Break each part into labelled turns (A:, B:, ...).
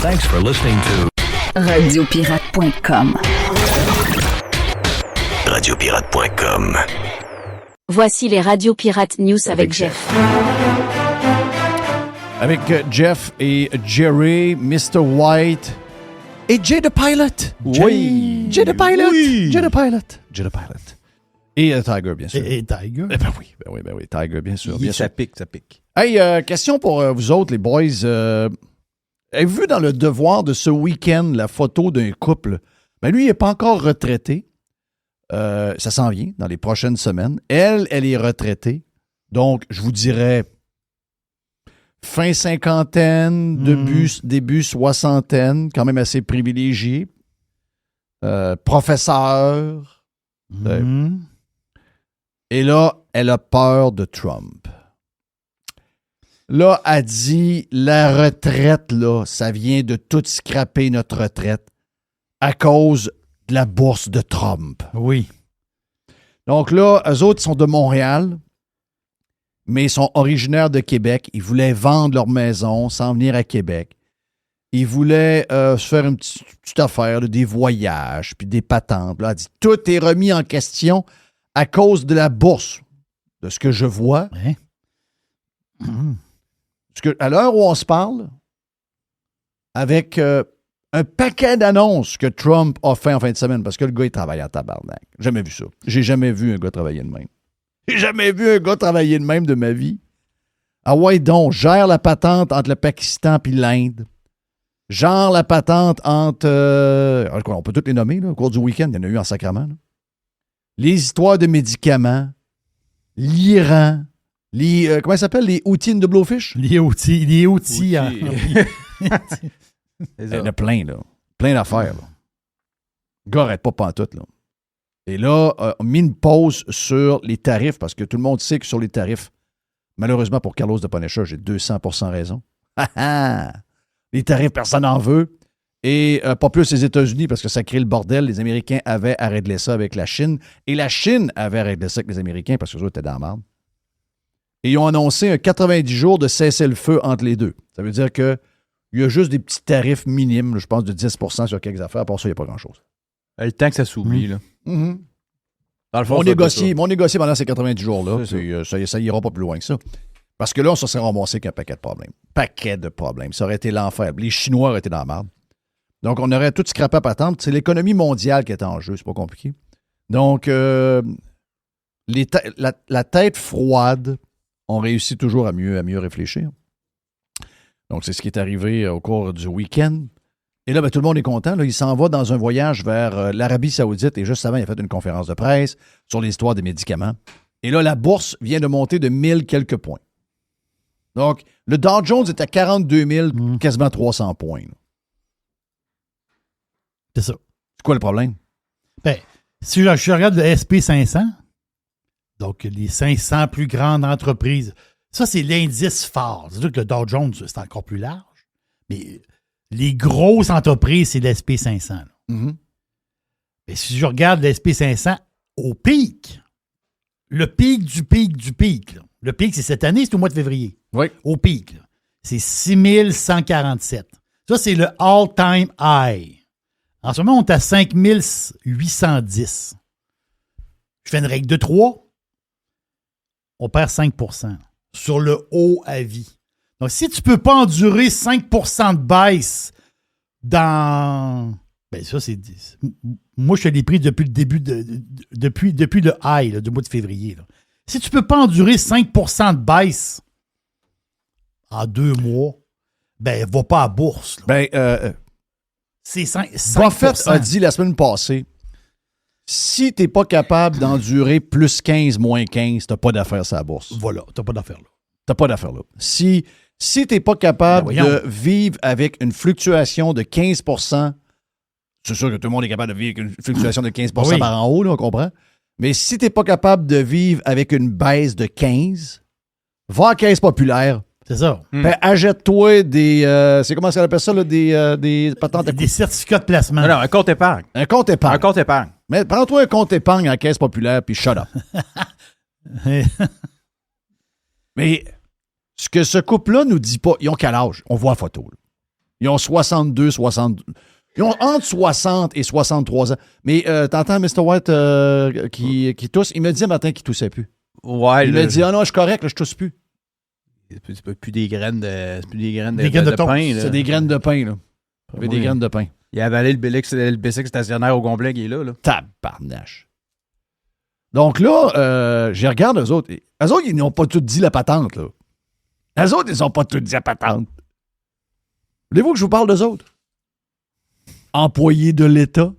A: Thanks for listening to
B: Radiopirate.com.
C: Radiopirate.com.
D: Voici les Radio Pirates News avec Jeff.
E: Avec Jeff et Jerry, Mr. White et Jay the Pilot.
F: Oui.
E: Jay the Pilot.
F: Oui.
E: Jay the Pilot. Jay the Pilot. Et Tiger, bien sûr.
F: Et Tiger.
E: Ben oui, Tiger, bien sûr. Bien sûr.
F: Ça pique, ça pique.
E: Hey, question pour vous autres, les boys. Avez-vous vu dans le Devoir de ce week-end la photo d'un couple? Ben lui, il n'est pas encore retraité. Ça s'en vient dans les prochaines semaines. Elle est retraitée. Donc, je vous dirais fin cinquantaine, début soixantaine, quand même assez privilégié. Professeur. Et là, elle a peur de Trump. Là, elle dit, la retraite, là, ça vient de tout scraper notre retraite à cause de la bourse de Trump.
F: Oui.
E: Donc là, eux autres, ils sont de Montréal, mais ils sont originaires de Québec. Ils voulaient vendre leur maison, s'en venir à Québec. Ils voulaient se faire une petite affaire, là, des voyages, puis des patentes. Là, elle dit, tout est remis en question à cause de la bourse. De ce que je vois.
F: Ouais.
E: Parce que à l'heure où on se parle, avec un paquet d'annonces que Trump a fait en fin de semaine, parce que le gars, il travaille en tabarnak. J'ai jamais vu ça. J'ai jamais vu un gars travailler de même. J'ai jamais vu un gars travailler de même de ma vie. Ah ouais, donc, gère la patente entre le Pakistan et l'Inde. Gère la patente entre... on peut toutes les nommer, là, au cours du week-end. Il y en a eu en sacrament. Là. Les histoires de médicaments. L'Iran. Comment ça s'appelle? Les outils de Blowfish?
F: Les outils.
E: Il y en a plein, là. Plein d'affaires, là. Le gars n'arrête pas pantoute, là. Et là, on a mis une pause sur les tarifs, parce que tout le monde sait que sur les tarifs, malheureusement pour Carlos de Punisher, j'ai 200% raison. Les tarifs, personne n'en veut. Et pas plus les États-Unis, parce que ça crée le bordel. Les Américains avaient à régler ça avec la Chine. Et la Chine avait à régler ça avec les Américains, parce que eux étaient dans la merde. Et ils ont annoncé un 90 jours de cessez-le-feu entre les deux. Ça veut dire qu'il y a juste des petits tarifs minimes, je pense de 10% sur quelques affaires. Pour ça, il n'y a pas grand-chose.
G: Le temps que ça s'oublie, là.
E: Mm-hmm.
G: Dans le fond,
E: On négocie pendant ces 90 jours-là. Ça ira pas plus loin que ça. Parce que là, on se serait ramassé qu'un paquet de problèmes. Paquet de problèmes. Ça aurait été l'enfer. Les Chinois auraient été dans la merde. Donc, on aurait tout scrappé à patente. C'est l'économie mondiale qui est en jeu. C'est pas compliqué. Donc, la tête froide, on réussit toujours à mieux réfléchir. Donc, c'est ce qui est arrivé au cours du week-end. Et là, tout le monde est content. Là. Il s'en va dans un voyage vers l'Arabie Saoudite. Et juste avant, il a fait une conférence de presse sur l'histoire des médicaments. Et là, la bourse vient de monter de 1000 quelques points. Donc, le Dow Jones est à 42 000, quasiment 300 points. Là.
F: C'est ça.
E: C'est quoi le problème?
F: Ben, si je regarde le SP500, donc les 500 plus grandes entreprises, ça, c'est l'indice phare. C'est-à-dire que le Dow Jones, c'est encore plus large. Mais les grosses entreprises, c'est l'SP500.
E: Mm-hmm.
F: Mais si je regarde l'SP500 au pic, le pic du pic du pic, là. Le pic, c'est cette année, c'est au mois de février.
E: Oui.
F: Au pic, là, c'est 6147. Ça, c'est le all-time high. En ce moment, on est à 5810. Je fais une règle de 3. On perd 5% sur le haut à vie. Donc, si tu ne peux pas endurer 5% de baisse dans... Ben ça, c'est... Moi, je te l'ai pris depuis le début depuis le high là, du mois de février. Là. Si tu ne peux pas endurer 5% de baisse en 2 mois, ben, va pas à bourse. Là.
E: Ben,
F: c'est 5%.
E: Buffett a dit la semaine passée, si tu n'es pas capable d'endurer plus 15, moins 15, tu n'as pas d'affaires sur la bourse.
F: Voilà, tu n'as pas d'affaires là.
E: Tu n'as pas d'affaires là. Si tu n'es pas capable de vivre avec une fluctuation de 15%, c'est sûr que tout le monde est capable de vivre avec une fluctuation de 15% par en haut, là, on comprend. Mais si tu n'es pas capable de vivre avec une baisse de 15, va à caisse populaire.
F: C'est ça.
E: Ben, achète-toi des... c'est comment ça appelle ça, là, des patentes à
F: des certificats de placement.
G: Non, un compte épargne.
E: Un compte épargne.
G: Un compte épargne.
E: Mais prends-toi un compte épargne en caisse populaire, puis shut up. Mais ce que ce couple-là nous dit pas, ils ont quel âge? On voit la photo. Là. Ils ont 62, 60. Ils ont entre 60 et 63 ans. Mais t'entends Mr. White qui tousse? Il me dit un matin qu'il toussait plus.
G: Ouais,
E: Il me dit, ah non, je suis correct, là, je tousse plus.
G: C'est plus des graines de, c'est plus des graines
F: Des graines de thon.
G: pain. Là.
E: C'est des graines de pain, là. Il y avait des graines de pain.
G: Il a avalé le BC stationnaire au complet qui est là.
E: Tabarnache. Donc là, je regarde eux autres. Eux autres, ils n'ont pas tout dit la patente, là. Eux autres, ils n'ont pas tout dit la patente. Voulez-vous que je vous parle d'eux autres? Employés de l'État,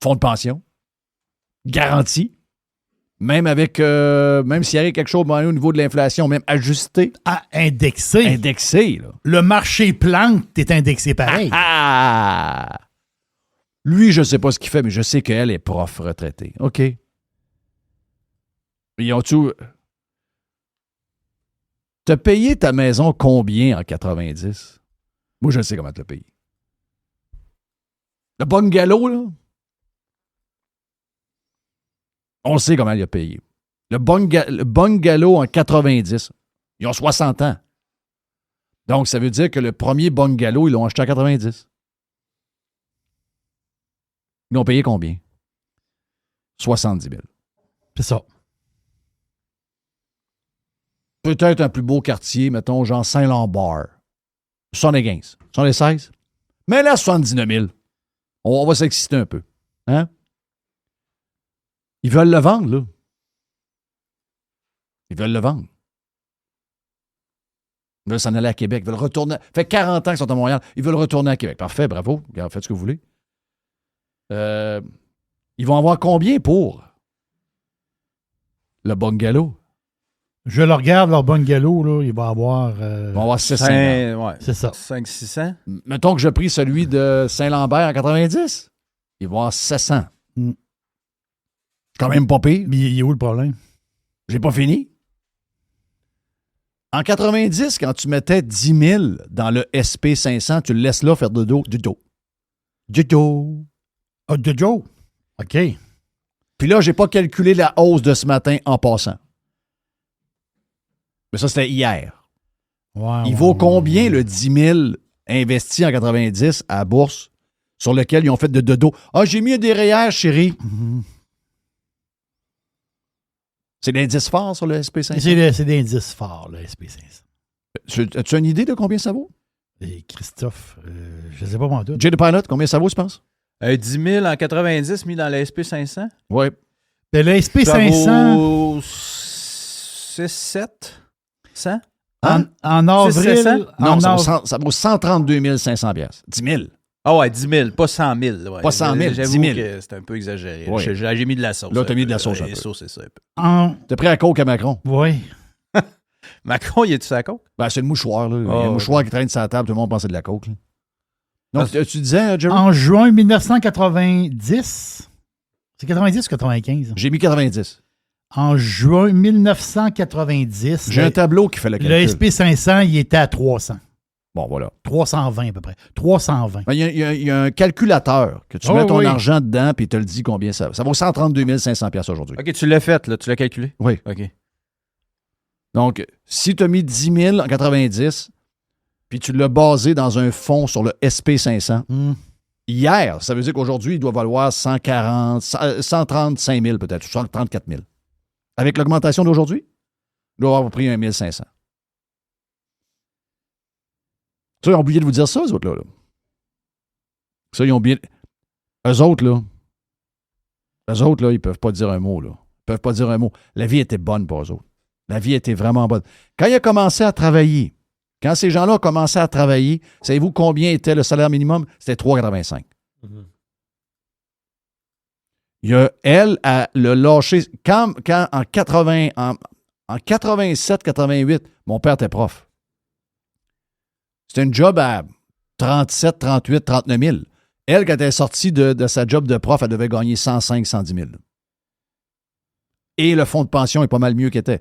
E: fonds de pension, garantie, même avec, même s'il y avait quelque chose au niveau de l'inflation, même ajusté.
F: Ah, indexé.
E: Indexé, là.
F: Le marché plante, t'es indexé pareil.
E: Ah! Lui, je ne sais pas ce qu'il fait, mais je sais qu'elle est prof retraitée. OK. Ils ont tout. T'as payé ta maison combien en 90? Moi, je sais comment te l'as payé. Le bungalow, là, on sait comment il a payé. Le bungalow en 90, ils ont 60 ans. Donc, ça veut dire que le premier bungalow, ils l'ont acheté en 90. Ils l'ont payé combien? 70 000.
F: C'est ça.
E: Peut-être un plus beau quartier, mettons, genre Saint-Lambert. 75. 76. Mais là, 79 000. On va s'exciter un peu. Hein? Ils veulent le vendre, là. Ils veulent le vendre. Ils veulent s'en aller à Québec. Ils veulent retourner. Ça fait 40 ans qu'ils sont à Montréal. Ils veulent retourner à Québec. Parfait, bravo. Faites ce que vous voulez. Ils vont avoir combien pour le bungalow?
F: Je le regarde, leur bungalow, là, il va avoir...
E: Ils vont avoir 600.
G: Ouais.
F: C'est ça.
G: 500-600.
E: Mettons que je pris celui de Saint-Lambert en 90. Ils vont avoir 700.
F: Mm.
E: Quand même pas pire.
F: Mais il est où le problème?
E: J'ai pas fini. En 90, quand tu mettais 10 000 dans le SP500, tu le laisses là faire du dos.
F: Ah, de Joe. OK.
E: Puis là, j'ai pas calculé la hausse de ce matin en passant. Mais ça, c'était hier. Il vaut combien le 10 000 investi en 90 à la bourse sur lequel ils ont fait de dodo? Ah, j'ai mis un derrière, chérie.
F: Mm-hmm.
E: C'est l'indice fort sur le SP500?
F: C'est des indices forts, le SP500.
E: As-tu une idée de combien ça vaut?
F: Et Christophe, je ne sais pas moi tout.
E: Jay the Pilot, combien ça vaut, tu penses?
G: 10 000 en 90 mis dans le SP500.
E: Oui.
F: Mais le
G: Ça
F: SP500,
G: vaut 6-7 100?
F: en avril...
G: 600?
E: Non, ça vaut 132 500 $. 10 000.
G: Ah ouais, 10 000, pas 100 000. Ouais.
E: Pas 100 000,
G: J'avoue
E: 10 000.
G: que c'est un peu exagéré.
E: Oui.
G: J'ai mis de la sauce.
E: Là, t'as mis de la sauce un peu.
G: La sauce, c'est ça un peu.
E: T'es prêt à coke à Macron?
F: Oui.
G: Macron, il est-tu sa coke?
E: Ben, c'est le mouchoir, là. Il y a un
G: Oh,
E: mouchoir qui traîne sur la table, tout le monde pensait de la coke, là. Donc, tu disais, Jerry?
F: En juin 1990, c'est 90 ou 95?
E: J'ai mis 90.
F: En juin 1990,
E: J'ai un tableau qui fait le
F: le
E: calcul.
F: SP500, il était à 300.
E: Bon, voilà.
F: 320 à peu près. 320.
E: Ben, il y a un calculateur que tu
F: Oh,
E: mets ton
F: oui.
E: argent dedans puis il te le dit combien ça vaut. Ça vaut 132 500 $ aujourd'hui.
G: OK, tu l'as fait, là. Tu l'as calculé?
E: Oui.
G: OK.
E: Donc, si tu as mis 10 000 en 90 puis tu l'as basé dans un fonds sur le SP500, hier, ça veut dire qu'aujourd'hui, il doit valoir 135 000 peut-être, ou 134 000. Avec l'augmentation d'aujourd'hui, il doit avoir pris 1 500. Ça, ils ont oublié de vous dire ça, eux autres, là. Ça, ils ont oublié. Eux autres, là, ils peuvent pas dire un mot, là. Ils peuvent pas dire un mot. La vie était bonne pour eux autres. La vie était vraiment bonne. Quand il a commencé à travailler, quand ces gens-là ont commencé à travailler, savez-vous combien était le salaire minimum? C'était 3,85. Elle a le lâché. Quand en 87-88, mon père était prof. C'était une job à 37, 38, 39 000. Elle, quand elle est sortie de sa job de prof, elle devait gagner 105, 110 000. Et le fonds de pension est pas mal mieux qu'il était.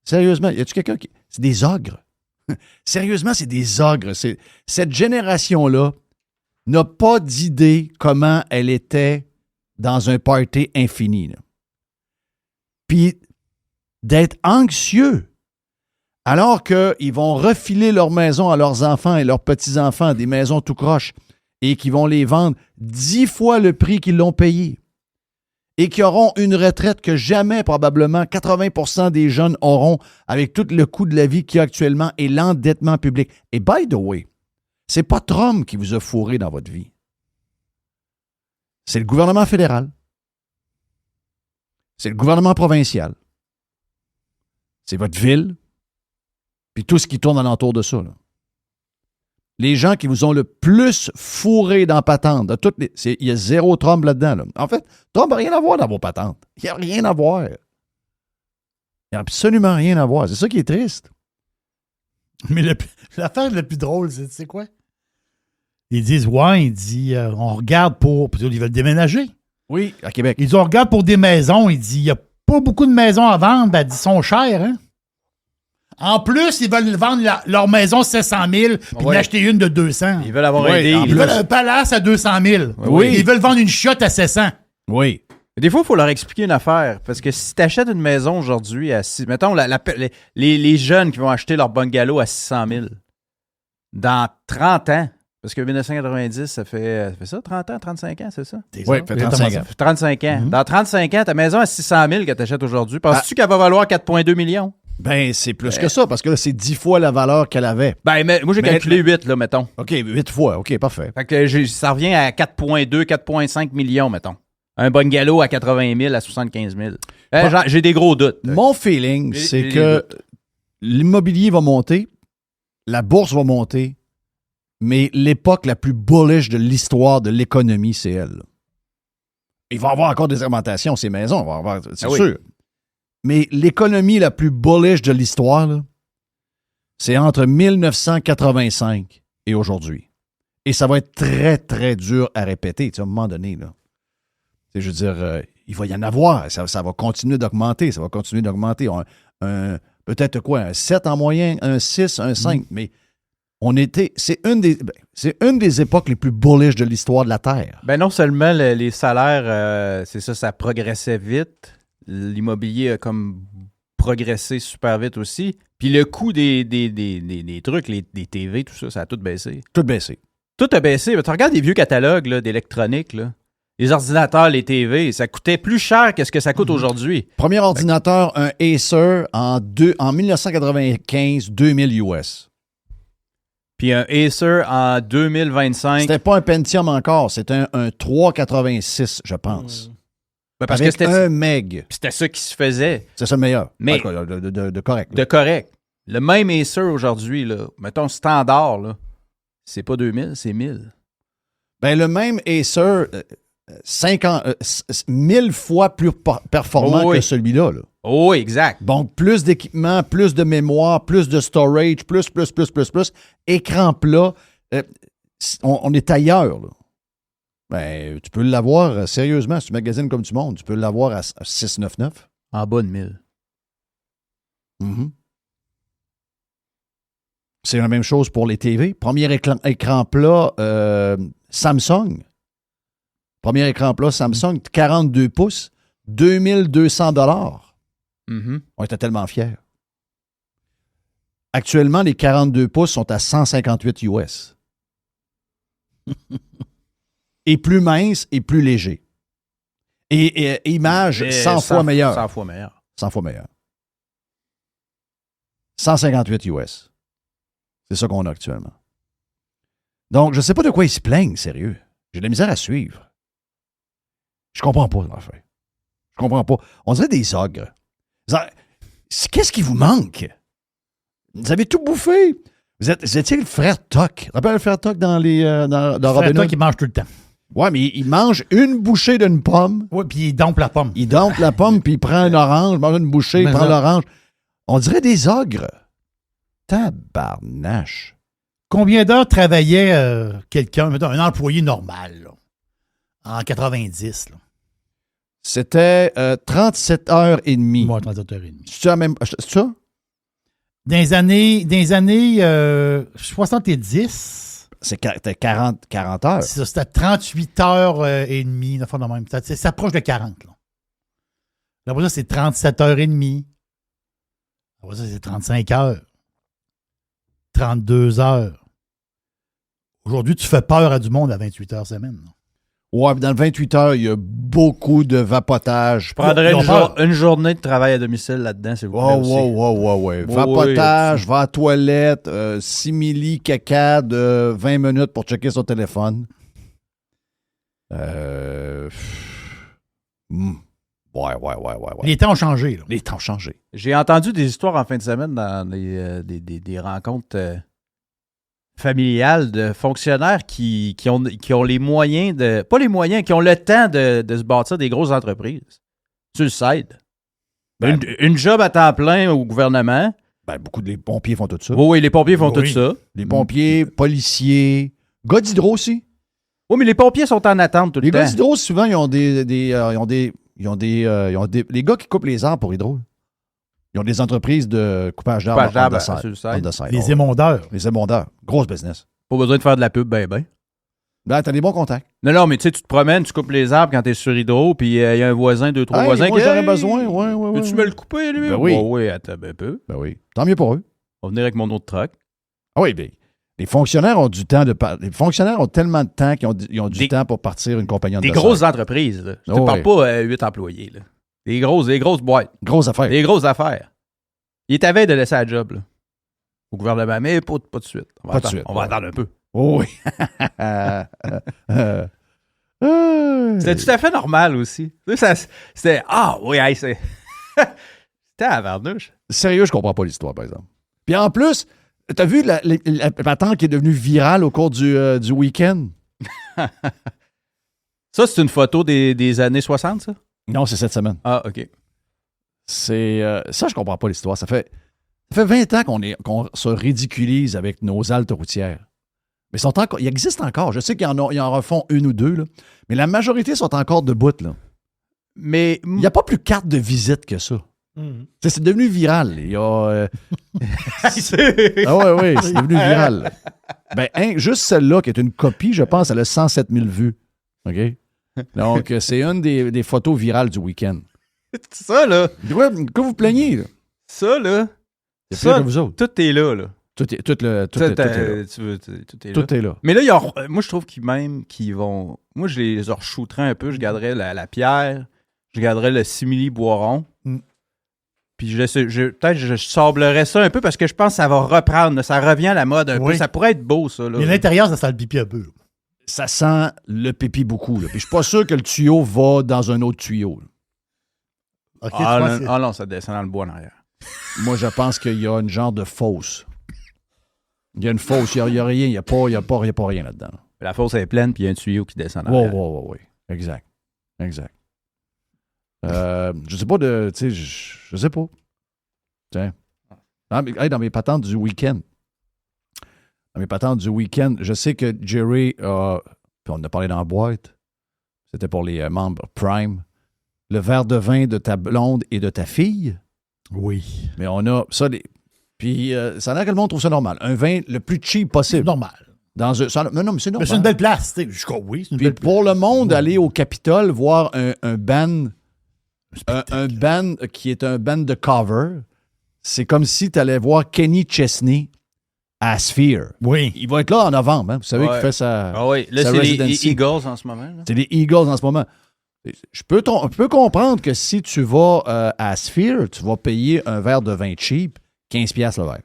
E: Sérieusement, y a-tu quelqu'un qui... C'est des ogres. Sérieusement, c'est des ogres. Cette génération-là n'a pas d'idée comment elle était dans un party infini, là. Puis d'être anxieux Alors qu'ils vont refiler leurs maisons à leurs enfants et leurs petits-enfants, des maisons tout croche, et qu'ils vont les vendre 10 fois le prix qu'ils l'ont payé. Et qui auront une retraite que jamais, probablement, 80% des jeunes auront avec tout le coût de la vie qu'il y a actuellement et l'endettement public. Et by the way, c'est pas Trump qui vous a fourré dans votre vie. C'est le gouvernement fédéral. C'est le gouvernement provincial. C'est votre ville. Puis tout ce qui tourne alentour de ça. Là. Les gens qui vous ont le plus fourré dans patente. Il y a zéro Trump là-dedans. Là. En fait, Trump n'a rien à voir dans vos patentes. Il n'y a rien à voir. Il n'y a absolument rien à voir. C'est ça qui est triste.
F: Mais l'affaire la plus drôle, c'est quoi? Ils disent, on regarde pour... Puis ils veulent déménager.
E: Oui, à Québec.
F: Ils disent, on regarde pour des maisons. Il dit, il n'y a pas beaucoup de maisons à vendre. Ben, ils sont chères, hein? En plus, ils veulent vendre leur maison 700 000 puis en acheter une de 200.
G: Ils veulent avoir un deal.
F: Ils veulent un palace à 200 000.
E: Oui.
F: Ils veulent vendre une shot à 700.
E: Oui.
G: Des fois, il faut leur expliquer une affaire. Parce que si tu achètes une maison aujourd'hui à 6... Mettons, les jeunes qui vont acheter leur bungalow à 600 000, dans 30 ans, parce que 1990, ça fait ça, 30 ans, 35 ans, c'est ça?
E: Oui, ça fait 35 ans.
G: 35 ans.
F: Mm-hmm.
G: Dans 35 ans, ta maison à 600 000 que tu achètes aujourd'hui, penses-tu qu'elle va valoir 4,2 millions?
E: Ben, c'est plus que ça, parce que là, c'est 10 fois la valeur qu'elle avait.
G: Ben, moi, j'ai calculé 8, là, mettons.
E: OK, 8 fois. OK, parfait.
G: Fait que ça revient à 4,2, 4,5 millions, mettons. Un bungalow à 80 000, à 75 000. J'ai des gros doutes.
E: Mon feeling, c'est
G: j'ai
E: que
G: des doutes.
E: l'immobilier va monter, la bourse va monter, mais l'époque la plus bullish de l'histoire de l'économie, c'est elle. Il va y avoir encore des augmentations, ces maisons, c'est sûr. Mais l'économie la plus bullish de l'histoire, là, c'est entre 1985 et aujourd'hui. Et ça va être très, très dur à répéter, à un moment donné. Là. Je veux dire, il va y en avoir. Ça va continuer d'augmenter. Ça va continuer d'augmenter. Peut-être quoi? Un 7 en moyen, un 6, un 5. Mais c'est une des époques les plus bullish de l'histoire de la Terre.
G: Ben non seulement les salaires, c'est ça progressait vite. L'immobilier a comme progressé super vite aussi. Puis le coût des trucs, des TV, tout ça, ça a tout baissé.
E: Tout baissé.
G: Tout a baissé. Tu regardes des vieux catalogues là, d'électronique, là. Les ordinateurs, les TV, ça coûtait plus cher que ce que ça coûte aujourd'hui.
E: Premier ordinateur, un Acer en 1995, 2000 US.
G: Puis un Acer en 2025.
E: C'était pas un Pentium encore, c'était un 386, je pense.
G: Ben parce
E: avec
G: que c'était
E: 1 meg.
G: C'était ça qui se faisait.
E: C'est ça le meilleur.
G: Mais
E: en tout cas, de correct.
G: De correct. Le même Acer aujourd'hui, là, mettons standard, là, c'est pas 2000, c'est 1000.
E: Ben, le même Acer, 1000 fois plus performant que celui-là. Là.
G: Oh, exact.
E: Donc, plus d'équipement, plus de mémoire, plus de storage, plus. Écran plat. On est ailleurs, là. Ben, tu peux l'avoir, sérieusement, si tu magasines comme du monde, tu peux l'avoir à 699.
G: En bas de 1000.
E: Mm-hmm. C'est la même chose pour les TV. Premier écran plat Samsung. Premier écran plat Samsung, 42 pouces, 2200 $.
G: Mm-hmm.
E: On était tellement fiers. Actuellement, les 42 pouces sont à 158 US. Et plus mince et plus léger. Et image 100 fois meilleure.
G: 100 fois meilleure.
E: 100 fois meilleure. 158 US. C'est ça qu'on a actuellement. Donc, je ne sais pas de quoi ils se plaignent, sérieux. J'ai de la misère à suivre. Je comprends pas, en fait. Je comprends pas. On dirait des ogres. Qu'est-ce qui vous manque? Vous avez tout bouffé. Vous étiez le frère Toc. Rappelle le frère Toc dans Robin Hood?
F: Toc, il mange tout le temps.
E: Ouais, mais il mange une bouchée d'une pomme.
F: Oui, puis il dompe la pomme.
E: Il dompe la pomme, puis il prend un orange, il mange une bouchée, il prend l'orange. On dirait des ogres. Tabarnache.
F: Combien d'heures travaillait quelqu'un, mettons, un employé normal, là, en 90? Là?
E: C'était 37 heures et demie.
F: Moi, 37 heures et demie.
E: C'est ça?
F: Dans les années 70,
E: c'était 40 heures.
F: c'est ça, c'était 38 heures et demie, une fois de même. Ça s'approche de 40. Là. Après ça, c'est 37 heures et demie. Après ça, c'est 35 heures. 32 heures. Aujourd'hui, tu fais peur à du monde à 28 heures semaine.
E: Ouais, mais dans le 28 heures, il y a beaucoup de vapotage.
G: Je prendrais
F: Ils ont peur.
G: une journée de travail à domicile là-dedans, s'il vous plaît. aussi.
E: Ouais. Vapotage, va à la toilette, simili caca de 20 minutes pour checker son téléphone. Ouais.
F: Les temps ont changé. Là.
E: Les temps ont changé.
G: J'ai entendu des histoires en fin de semaine dans des rencontres familiales de fonctionnaires qui ont les moyens de... Pas les moyens, qui ont le temps de se bâtir des grosses entreprises. Tu le sais. Une job à temps plein au gouvernement.
E: Ben, beaucoup de les pompiers font tout ça.
G: Oui, les pompiers font
F: Oui.
G: tout ça.
E: Les pompiers, policiers, gars d'hydro aussi.
G: Oui, mais les pompiers sont en attente tout le
E: Les
G: temps.
E: gars d'hydro, souvent, ils ont des les gars qui coupent les arbres pour hydro. Ils ont des entreprises de coupage d'arbres
G: Coupage d'arbres,
E: on the side.
G: sur le side.
E: On the side.
F: Les émondeurs.
E: Les émondeurs. Grosse business.
G: Pas besoin de faire de la pub, ben.
E: Ben, t'as des bons contacts.
G: Non, mais tu sais, tu te promènes, tu coupes les arbres quand t'es sur hydro, puis il y a un voisin, trois
E: Hey,
G: voisins
E: moi,
G: qui...
E: j'aurais
G: Hey,
E: besoin. Ouais.
G: Peux-tu me le couper, lui?
E: Ben oui.
G: Oui, attends un peu.
E: Ben oui. Tant mieux pour eux.
G: On va venir avec mon autre truck.
E: Ah oui, ben, les fonctionnaires ont du temps de Les fonctionnaires ont tellement de temps qu'ils ont du
G: Des-
E: temps pour partir une compagnie de
G: Des grosses entreprises, là. Je te
E: Oh,
G: parle
E: oui.
G: pas 8 employés, là. Des grosses boîtes.
E: Grosse affaire.
G: Des grosses affaires. Il est à veille de laisser la job, là. Au gouvernement, mais pas de suite. On va
E: Pas de
G: attendre-
E: suite,
G: On va
E: ouais.
G: attendre un peu.
E: Oh oui.
G: C'était tout à fait normal aussi. C'était... Ah, oui, hey, c'est... C'était à Varnouche.
E: Sérieux, je comprends pas l'histoire, par exemple. Puis en plus, t'as vu la patente qui est devenue virale au cours du week-end?
G: Ça, c'est une photo des années 60, ça?
E: Non, c'est cette semaine.
G: Ah, OK.
E: C'est ça, je comprends pas l'histoire. Ça fait 20 ans qu'on se ridiculise avec nos haltes routières. Mais ils existent encore. Je sais qu'ils en refont une ou deux, là. Mais la majorité sont encore debout, là.
G: Mais...
E: Il n'y a pas plus carte de visite que ça. Tu sais, c'est devenu viral. Il y a... Ah ouais, c'est devenu viral. Ben, juste celle-là, qui est une copie, je pense, elle a 107 000 vues. OK? Donc, c'est une des photos virales du week-end.
G: Ça, là.
E: Ouais, que vous plaignez, là?
G: Ça, là.
E: Il y a
G: Ça,
E: plus que vous autres.
G: tout est là, là.
E: Tout est là.
G: Tout est là.
E: Tout est là.
G: Mais là, moi, je trouve qu'ils vont... Moi, je les re-shooterais un peu. Je garderais la pierre. Je garderais le simili-boiron.
E: Mm.
G: Puis peut-être je sablerais ça un peu parce que je pense que ça va reprendre. Là. Ça revient à la mode un peu.
F: Oui.
G: Ça pourrait être beau, ça. Là.
F: Mais l'intérieur, ça sent le pipi un peu.
E: Ça sent le pipi beaucoup, là. Puis je suis pas sûr que le tuyau va dans un autre tuyau, là.
F: OK,
G: Ah,
F: tu vois,
G: non, non, ça descend dans le bois en arrière.
E: Moi, je pense qu'il y a une genre de fosse. Il y a une fosse. Il n'y a rien. Il n'y a pas rien là-dedans.
G: La fosse est pleine, puis il y a un tuyau qui descend en
E: Oui,
G: arrière.
E: oui. Exact. Je sais pas de. Tu sais, je sais pas. Tiens. Dans mes patentes du week-end. Je sais que Jerry a. Puis on en a parlé dans la boîte. C'était pour les membres Prime. Le verre de vin de ta blonde et de ta fille.
F: Oui.
E: Mais on a ça. Puis ça a l'air que le monde trouve ça normal. Un vin le plus cheap possible.
F: C'est normal.
E: Non, mais c'est
F: Mais
E: normal.
F: c'est une belle place. Tu sais. Oui, c'est une
E: Puis
F: belle place.
E: pour le monde, aller au Capitole voir un band, un band qui est un band de cover, c'est comme si tu allais voir Kenny Chesney à Sphere.
F: Oui.
E: Il va être là en novembre. Hein? Vous savez
G: Ouais.
E: qu'il fait sa...
G: Ah oui, là,
E: sa
G: c'est
E: residency.
G: les Eagles en ce moment. Là.
E: C'est les Eagles en ce moment. Je peux comprendre que si tu vas à Sphere, tu vas payer un verre de vin cheap, $15 le verre.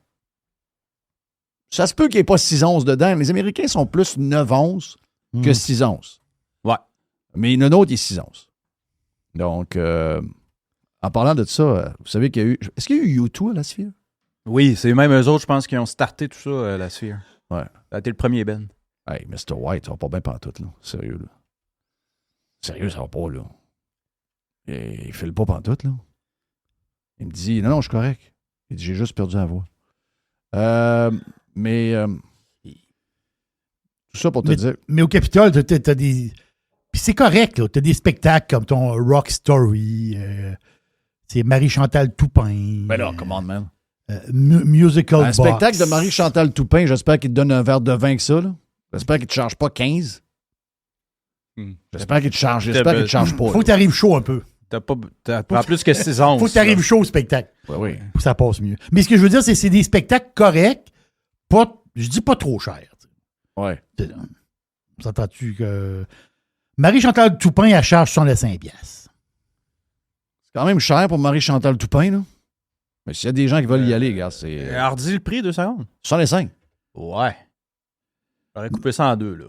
E: Ça se peut qu'il n'y ait pas 6 onces dedans. Les Américains sont plus 9 onces que 6 onces.
G: Ouais.
E: Mais le nôtre, il est 6 onces. Donc, en parlant de ça, vous savez qu'il y a eu... Est-ce qu'il y a eu U2 à la Sphere?
G: Oui, c'est même eux autres, je pense, qui ont starté tout ça, la Sphere.
E: Ouais.
G: Ça a été le premier band.
E: Hey, Mr. White, ça va pas bien pantoute, là. Sérieux, là. Sérieux, ça va pas, là. Il file pas pantoute, là. Il me dit, non, je suis correct. Il dit, j'ai juste perdu la voix. Mais tout ça pour te dire...
F: Mais au Capitole, t'as des... Puis c'est correct, là. T'as des spectacles comme ton Rock Story, c'est Marie-Chantal Toupin.
E: Ben là, commande, man.
F: Musical
E: Un
F: Box.
E: spectacle de Marie-Chantal Toupin, j'espère qu'il te donne un verre de vin que ça, là. J'espère qu'il te charge pas 15. J'espère qu'il te charge. J'espère qu'il te charge pas.
F: Faut que t'arrives chaud un peu.
G: T'as pas plus que 6 onces.
F: Faut que t'arrives chaud au spectacle.
E: Oui, oui.
F: Faut que ça passe mieux. Mais ce que je veux dire, c'est des spectacles corrects je dis pas trop cher.
E: Ouais.
F: S'entends-tu que Marie-Chantal Toupin, elle charge 65$.
E: C'est quand même cher pour Marie-Chantal Toupin, là. Mais s'il y a des gens qui veulent y aller, gars, c'est...
G: Alors, dis le prix, 2 secondes.
E: 65.
G: Ouais. J'aurais coupé ça en deux, là.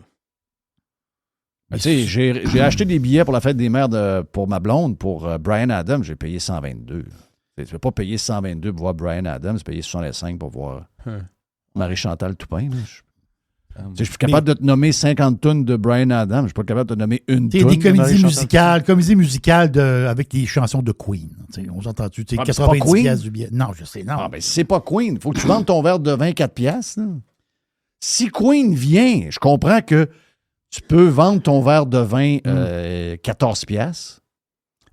E: Tu sais, j'ai acheté des billets pour la fête des mères pour ma blonde, pour Bryan Adams, j'ai payé 122. Tu ne peux pas payer 122 pour voir Bryan Adams, payer 65 pour voir Marie-Chantal Toupin. Là. Je suis capable de te nommer 50 tonnes de Bryan Adams, je suis pas capable de te nommer une
F: t'sais,
E: tonne
F: des
E: de
F: comédies musicales avec des chansons de Queen. On s'entend-tu? 90$ du billet. Non, je sais, non.
E: Ah, ben, si c'est pas Queen, il faut que tu vendes ton verre de 24$. Là. Si Queen vient, je comprends que tu peux vendre ton verre de vin 14$.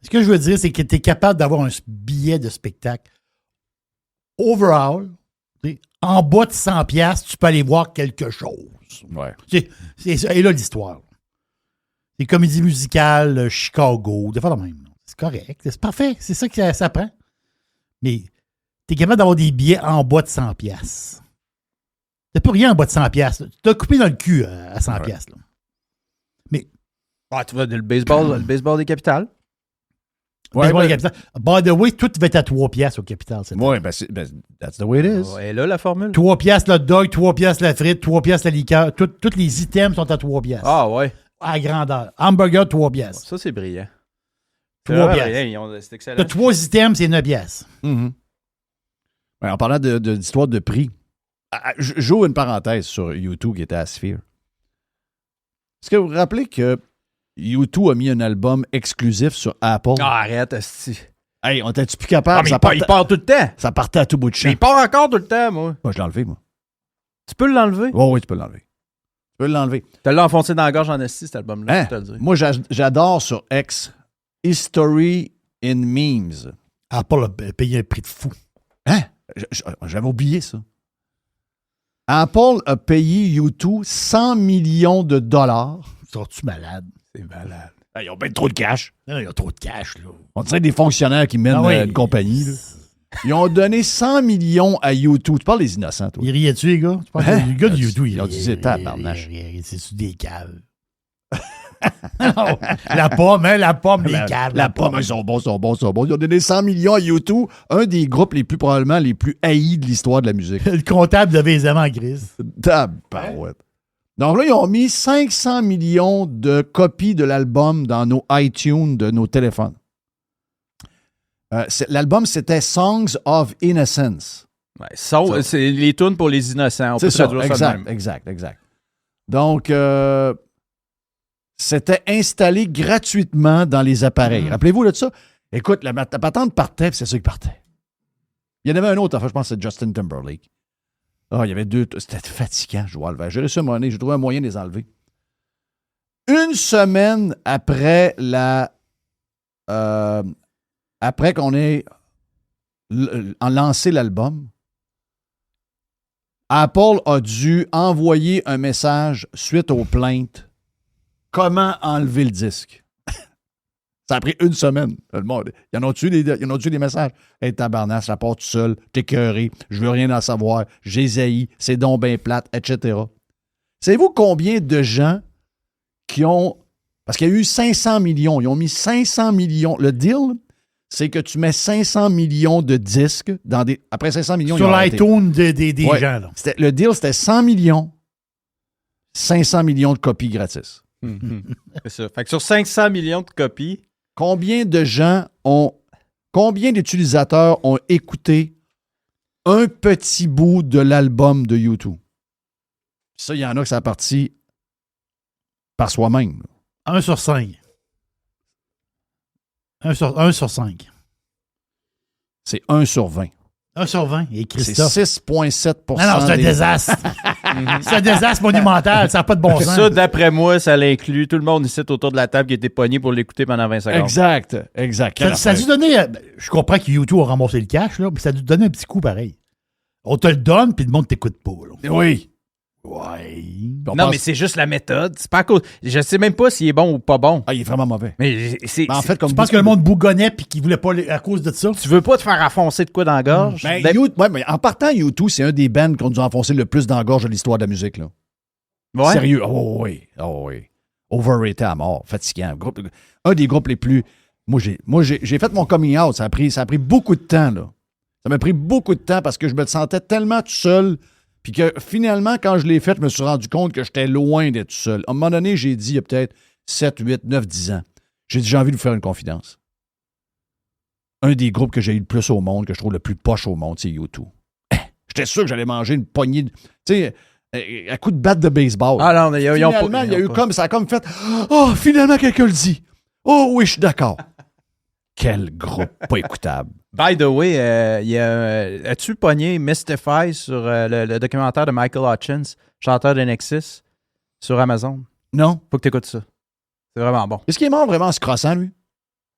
F: Ce que je veux dire, c'est que tu es capable d'avoir un billet de spectacle overall, en bas de 100$, tu peux aller voir quelque chose.
E: Ouais.
F: Et là, l'histoire. Les comédies musicales, Chicago, des fois la même. C'est correct, c'est parfait, c'est ça que ça prend. Mais tu es capable d'avoir des billets en bas de 100$. T'as pas rien en bas de 100$. Tu t'as coupé dans le cul à 100$.
E: Ouais.
F: Là. Mais.
G: Ah, tu vois, le baseball des capitales.
E: Ouais,
F: les capitales. By the way, tout va être à 3$ au capital.
E: Oui, that's the way it is.
G: Et là, la formule.
F: 3$ le hot dog, 3$ la frite, 3$ la liqueur. Tous les items sont à 3$.
G: Ah, ouais.
F: À grandeur. Hamburger, 3$.
G: Ça, c'est brillant.
F: 3$.
G: C'est excellent.
F: T'as 3 items, c'est 9$.
E: Mm-hmm. Ouais, en parlant d'histoire de prix, j'ouvre une parenthèse sur YouTube qui était à Sphere. Est-ce que vous vous rappelez que U2 a mis un album exclusif sur Apple?
G: Ah, arrête, asti.
E: Hey, on était-tu plus capable?
G: Ah, mais il part tout le temps.
E: Ça partait à tout bout de champ.
G: Mais il part encore tout le temps, moi.
E: Moi, je l'ai enlevé, moi.
G: Tu peux l'enlever?
E: Oh, oui, tu peux l'enlever. Tu peux l'enlever.
G: Tu l'as enfoncé dans la gorge en esti, cet album-là,
E: Hein?
G: je te le dis.
E: Moi, j'adore sur X History in Memes.
F: Apple a payé un prix de fou.
E: Hein? J'avais oublié ça. Apple a payé U2 $100 millions.
F: Sont-tu malades?
G: C'est malade.
E: Ils ont bien trop de cash.
F: Non, il y a trop de cash, là.
E: On dirait des fonctionnaires qui mènent une compagnie. Là. Ils ont donné 100 millions à U2. Tu parles des innocents, toi.
F: Ils riaient-tu, les gars? Tu penses que les gars de YouTube,
E: ils ont dit c'est tabarnache.
F: C'est-tu des caves? Non, la pomme, les caves.
E: La pomme, ils sont bons. Ils ont donné 100 millions à U2, un des groupes probablement les plus haïs de l'histoire de la musique.
F: Le comptable devait les aimer en grise.
E: Tabarouette. Donc là, ils ont mis 500 millions de copies de l'album dans nos iTunes de nos téléphones. L'album, c'était Songs of Innocence.
G: Ouais, c'est les tunes pour les innocents. On
E: C'est
G: peut
E: ça,
G: traduire ça de même.
E: exact. Donc, c'était installé gratuitement dans les appareils. Rappelez-vous de ça? Écoute, la patente partait, puis c'est ça qui partait. Il y en avait un autre, enfin, je pense que c'est Justin Timberlake. Ah, il y avait deux. C'était fatigant, je dois enlever. J'ai reçu un moment donné, j'ai trouvé un moyen de les enlever. Une semaine après après qu'on ait lancé l'album, Apple a dû envoyer un message suite aux plaintes. Comment enlever le disque? Ça a pris une semaine. Le monde, y en a-tu des messages? Hey, tabarnak, ça part tout seul, t'es écœuré, je veux rien en savoir, j'ai zaï, c'est donc ben plate, etc. Savez-vous combien de gens qui ont... Parce qu'il y a eu 500 millions, ils ont mis 500 millions. Le deal, c'est que tu mets 500 millions de disques dans des... Après 500 millions,
F: sur l'iTunes des gens. Là.
E: Le deal, c'était 100 millions, 500 millions de copies gratis.
G: C'est ça. Fait que sur 500 millions de copies...
E: Combien d'utilisateurs ont écouté un petit bout de l'album de U2? Ça, il y en a que ça a parti par soi-même.
F: 1 sur 5. 1 sur 5.
E: C'est 1 sur 20.
F: 1 sur 20. Et Christophe.
E: C'est 6,7 %.
F: Non, c'est un désastre. C'est un désastre monumental. Ça n'a pas de bon sens.
G: Ça, d'après moi, ça l'inclut tout le monde ici autour de la table qui était pogné pour l'écouter pendant 20 secondes.
E: Exact.
F: Ça a dû donner... Je comprends que YouTube a remboursé le cash, là, mais ça a dû donner un petit coup pareil. On te le donne, puis le monde ne t'écoute pas. Là.
E: Oui.
F: Ouais.
G: Non, mais c'est juste la méthode. C'est pas à cause. Je sais même pas s'il est bon ou pas bon.
E: Ah, il est vraiment mauvais.
G: Mais
E: Mais en fait, comme
F: Je pense que le monde bougonnait puis qu'il voulait pas à cause de ça.
G: tu veux pas te faire enfoncer de quoi dans la gorge?
E: Ben, mais en partant, U2, c'est un des bands qui ont dû enfoncer le plus dans la gorge de l'histoire de la musique. Là.
G: Ouais.
E: Sérieux. Oh oui. Oh oui. Overrated à mort. Fatigant. Un des groupes les plus... Moi, j'ai fait mon coming out. Ça a pris beaucoup de temps. Là. Ça m'a pris beaucoup de temps parce que je me sentais tellement tout seul. Puis que finalement, quand je l'ai fait, je me suis rendu compte que j'étais loin d'être tout seul. À un moment donné, j'ai dit, il y a peut-être 7, 8, 9, 10 ans, j'ai dit, j'ai envie de vous faire une confidence. Un des groupes que j'ai eu le plus au monde, que je trouve le plus poche au monde, c'est U2. J'étais sûr que j'allais manger une poignée de... Tu sais, à coup de batte de baseball.
G: Ah non, mais
E: Finalement, il y a eu comme... Ça a comme fait... Oh, finalement, quelqu'un le dit. Oh oui, je suis d'accord. Quel groupe pas écoutable.
G: By the way, as-tu pogné Mystify sur le documentaire de Michael Hutchins, chanteur de Nexus, sur Amazon?
E: Non?
G: Faut que tu écoutes ça. C'est vraiment bon.
E: Est-ce qu'il est mort vraiment en se crossant, lui?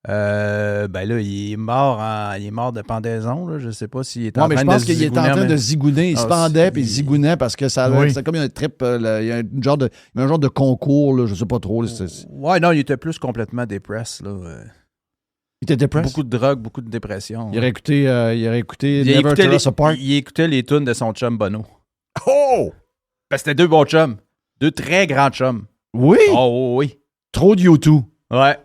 G: Ben là, il est mort de pendaison. Là. Je sais pas s'il est
E: Non,
G: en
E: mais
G: train
E: je pense
G: de
E: qu'il était en train de zigouner. Il se pendait puis il zigounait parce que ça avait, c'était comme un trip. Il y a un genre de concours, là, je sais pas trop. Là,
G: Ouais, non, il était plus complètement dépressé.
E: Il était dépressé?
G: Beaucoup de drogue, beaucoup de dépression.
E: Il aurait écouté Never Tear Us Apart.
G: Il écoutait les tunes de son chum Bono.
E: Oh!
G: Ben, c'était deux bons chums. Deux très grands chums.
E: Oui?
G: Oh oui.
E: Trop de U2.
G: Ouais.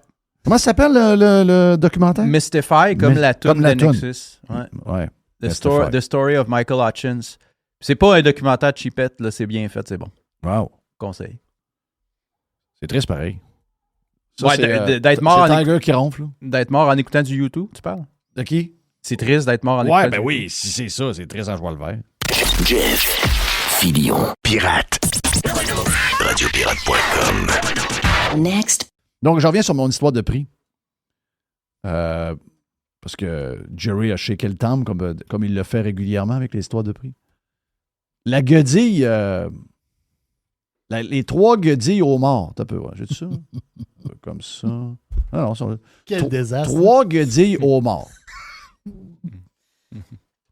E: Comment ça s'appelle le documentaire?
G: Mystify, comme la tune de Nexus.
E: Ouais.
G: The Story of Michael Hutchins. C'est pas un documentaire cheapette, là, c'est bien fait, c'est bon.
E: Wow.
G: Conseil.
E: C'est triste pareil. Ça,
G: Ouais,
E: c'est,
G: d'être mort
E: c'est
G: en
E: Tiger qui ronfle. Là.
G: D'être mort en écoutant du YouTube, tu parles?
E: De qui?
G: C'est triste d'être mort en écoutant
E: Ouais,
G: du
E: ben oui,
G: YouTube.
E: si c'est ça, c'est triste en joie le vert.
C: Jeff Filion, pirate. Radiopirate.com.
D: Next.
E: Donc, j'en reviens sur mon histoire de prix. Parce que Jerry a shaké le temple comme il le fait régulièrement avec les histoires de prix. La guedille, les 3 guedilles au mort, t'as peu, j'ai dit ça? Comme ça. Ah non,
F: Quel désastre.
E: 3 guedilles au mort.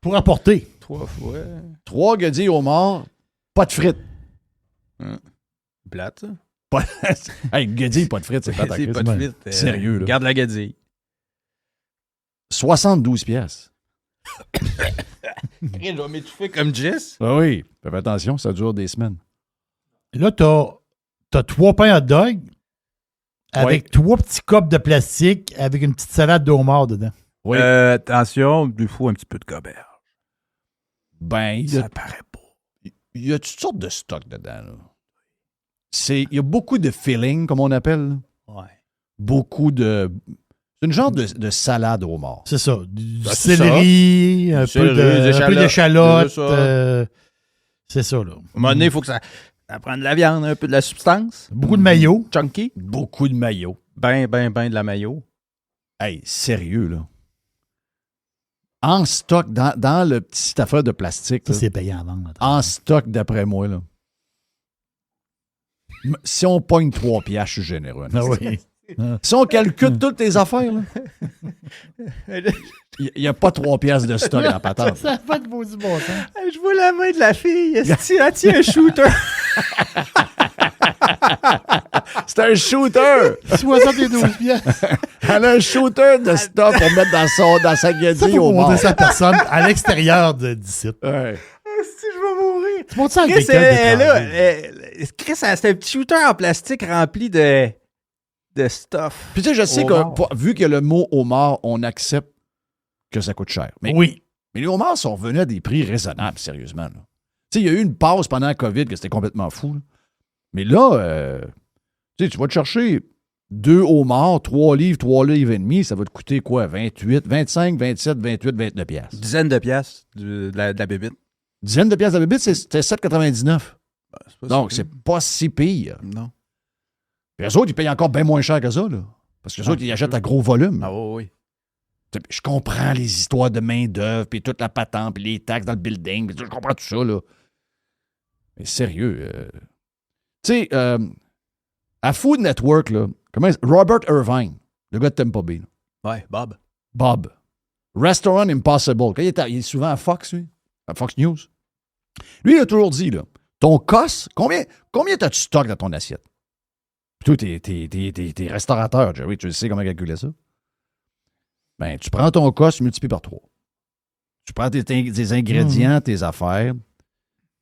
F: Pour apporter.
G: 3 fois.
E: 3 guedilles au mort, pas de frites.
G: Plate, ça.
E: Hey, une guedille, pas de frites, c'est pas ta
G: C'est pas
E: crise.
G: de vite.
E: Sérieux, là.
G: Garde la gadille.
E: 72 piastres.
G: Je vais m'étouffer comme Jess.
E: Ah oui, faites attention, ça dure des semaines.
F: Là, t'as 3 pains hot dog avec 3 petits copes de plastique avec une petite salade de homard dedans.
E: Oui.
G: Attention, il faut un petit peu de goberge.
E: Ben,
G: Ça paraît pas.
E: il y a toutes sortes de stocks dedans. Là. Il y a beaucoup de filling, comme on appelle. Là.
G: Ouais.
E: Beaucoup de... C'est une genre de salade au mort.
F: C'est ça. Du
E: Ben, c'est
F: céleri, un peu d'échalote. C'est ça, là.
G: À un moment donné, il faut que ça prenne de la viande, un peu de la substance.
F: Beaucoup de maillot.
G: Chunky.
E: Beaucoup de maillot.
G: Ben de la maillot.
E: Hey, sérieux, là. En stock, dans le petit affaire de plastique.
F: Ça,
E: Là,
F: c'est payant à vendre.
E: en stock, d'après moi, là. Si on pogne 3 piastres, je suis généreux.
F: Ah oui.
E: Si on calcule toutes tes affaires, là, il n'y a pas 3 piastres de stock en patente.
F: Ça n'a pas de beau du bon sens.
G: Je vois la main de la fille. Elle tient un shooter.
E: C'est un shooter!
F: 72 piastres.
E: Elle a un shooter de stock pour mettre dans sa
F: Ça,
E: guedille
F: faut
E: au mort.
F: montrer ça à personne à l'extérieur d'ici.
E: Ouais.
G: Si je vais mourir.
F: Tu montres ça à
G: Chris,
F: quelqu'un
G: Chris, c'est un petit shooter en plastique rempli de stuff.
E: Puis tu sais, je sais que vu qu'il y a le mot homard, on accepte que ça coûte cher. Mais,
F: Oui.
E: mais les homards sont revenus à des prix raisonnables, sérieusement. Là. Tu sais, il y a eu une pause pendant la COVID que c'était complètement fou. Là. Mais là, tu vas te chercher 2 homards, 3 livres et demi, ça va te coûter quoi? 28, 25, 27, 28, 29 piastres.
G: Dizaine de piastres de la bébite.
E: Dizaine de piastres de bébite, c'était 7,99. Donc,
G: si
E: c'est pas si pire.
G: Non.
E: Puis eux autres, ils payent encore bien moins cher que ça, là. Parce que les autres, ils achètent à gros volume.
G: Ah oui.
E: Je comprends les histoires de main-d'œuvre, puis toute la patente, puis les taxes dans le building, puis je comprends tout ça, là. Mais sérieux. Tu sais, à Food Network, là, Robert Irvine, le gars de Tampa Bay.
G: Ouais,
E: Bob. Restaurant Impossible. Quand il est souvent à Fox, lui, à Fox News. Lui, il a toujours dit, là, Ton cost, combien t'as-tu stock dans ton assiette? Puis toi, t'es restaurateur, Jerry, tu sais comment calculer ça? Ben, tu prends ton cost, multiplié par 3. Tu prends tes ingrédients, tes affaires.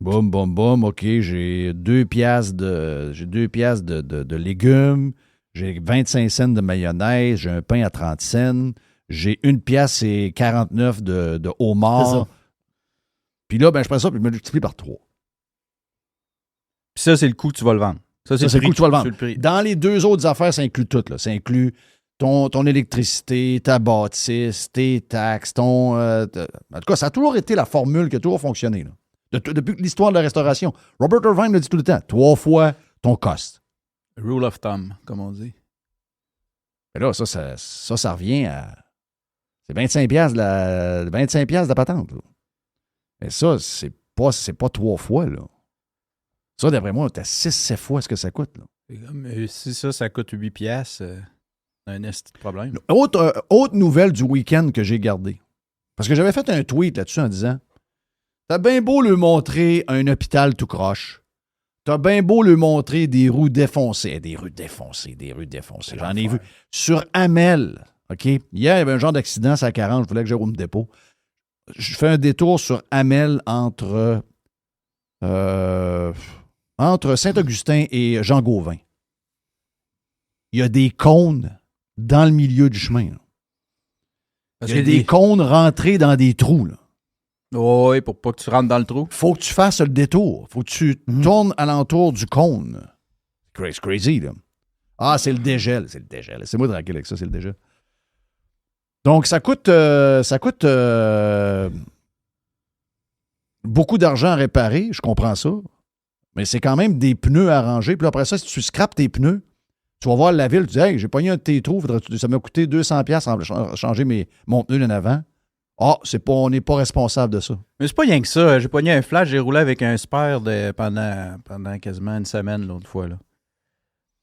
E: Boum, boum, boum. OK, j'ai 2 piastres de légumes. J'ai 25 cents de mayonnaise. J'ai un pain à 30 cents. J'ai 1 piastre et 49 de homard. Puis là, ben, je prends ça et je me multiplie par 3.
G: Puis ça, c'est le coût que tu vas le vendre. Ça, c'est
E: le coût que tu vas le vendre.
G: Le prix.
E: Dans les 2 autres affaires, ça inclut tout. Là. Ça inclut ton électricité, ta bâtisse, tes taxes, en tout cas, ça a toujours été la formule qui a toujours fonctionné. Là. Depuis l'histoire de la restauration. Robert Irvine le dit tout le temps. 3 fois ton cost.
G: Rule of thumb, comme on dit.
E: Et là, ça revient à... C'est 25 piastres de la patente. Là. Mais ça, c'est pas 3 fois. Là. Ça, d'après moi, t'as 6-7 fois ce que ça coûte. Là.
G: Si ça coûte 8 piastres, un esti de problème.
E: Autre nouvelle du week-end que j'ai gardée. Parce que j'avais fait un tweet là-dessus en disant t'as bien beau lui montrer un hôpital tout croche. T'as bien beau lui montrer des rues défoncées. Des rues défoncées. J'en ai vu. Sur Amel, OK? Hier, il y avait un genre d'accident, c'est à 40, je voulais que Jérôme dépôt. Je fais un détour sur Amel entre Saint-Augustin et Jean-Gauvin. Il y a des cônes dans le milieu du chemin. Il y a des cônes rentrés dans des trous. Là.
G: Oh, oui, pour pas que tu rentres dans le trou.
E: Faut que tu fasses le détour. Faut que tu tournes alentour du cône. C'est crazy, là. Ah, c'est le dégel. C'est moi tranquille avec ça, c'est le dégel. Donc, ça coûte beaucoup d'argent à réparer, je comprends ça. Mais c'est quand même des pneus à ranger. Puis après ça, si tu scrapes tes pneus, tu vas voir la ville, tu dis « Hey, j'ai pogné un de tes trous, ça m'a coûté 200$ à changer mon pneu d'en avant. » Ah, on n'est pas responsable de ça.
G: Mais c'est pas rien que ça. J'ai pogné un flash, j'ai roulé avec un spare pendant quasiment une semaine l'autre fois. Là.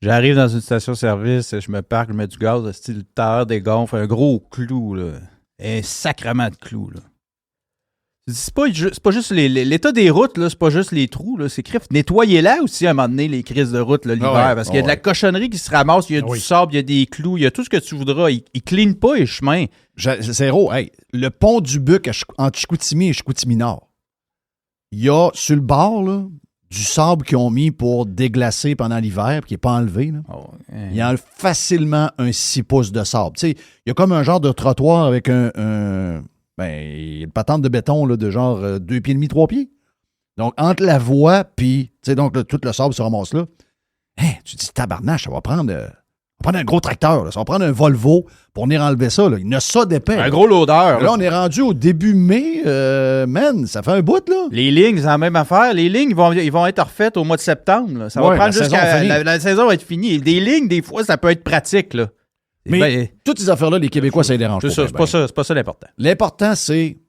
G: J'arrive dans une station-service, je me parque, je mets du gaz, style tailleur des gonfles, un gros clou, là. Un sacrement de clou, là. C'est pas juste l'état des routes, là, c'est pas juste les trous, là, c'est nettoyez-la aussi à un moment donné, les crises de route là, l'hiver, parce qu'il y a de la cochonnerie qui se ramasse, il y a du sable, il y a des clous, il y a tout ce que tu voudras. Ils cleanent pas les chemins.
E: Zéro. Hey, le pont du Buc entre Chicoutimi et Chicoutimi-Nord, il y a sur le bord là, du sable qu'ils ont mis pour déglacer pendant l'hiver, qui n'est pas enlevé. Là. Il y a facilement un 6 pouces de sable. Tu sais, il y a comme un genre de trottoir avec une patente de béton là, de genre 2 pieds et demi, 3 pieds. Donc, entre la voie puis, tu sais, donc là, tout le sable se ramasse là. Hein, tu te dis, tabarnache, ça va prendre un gros tracteur. Là. Ça va prendre un Volvo pour venir enlever ça. Là. Il y en a ça d'épais.
G: Un gros loader.
E: Là, on est rendu au début mai. Man, ça fait un bout, là.
G: Les lignes, c'est la même affaire. Les lignes, ils vont être refaites au mois de septembre. Là. Ça va prendre jusqu'à... La saison va être finie. Des lignes, des fois, ça peut être pratique, là.
E: Mais toutes ces affaires-là, les Québécois, ça les dérange pas.
G: C'est pas ça l'important.
E: L'important, c'est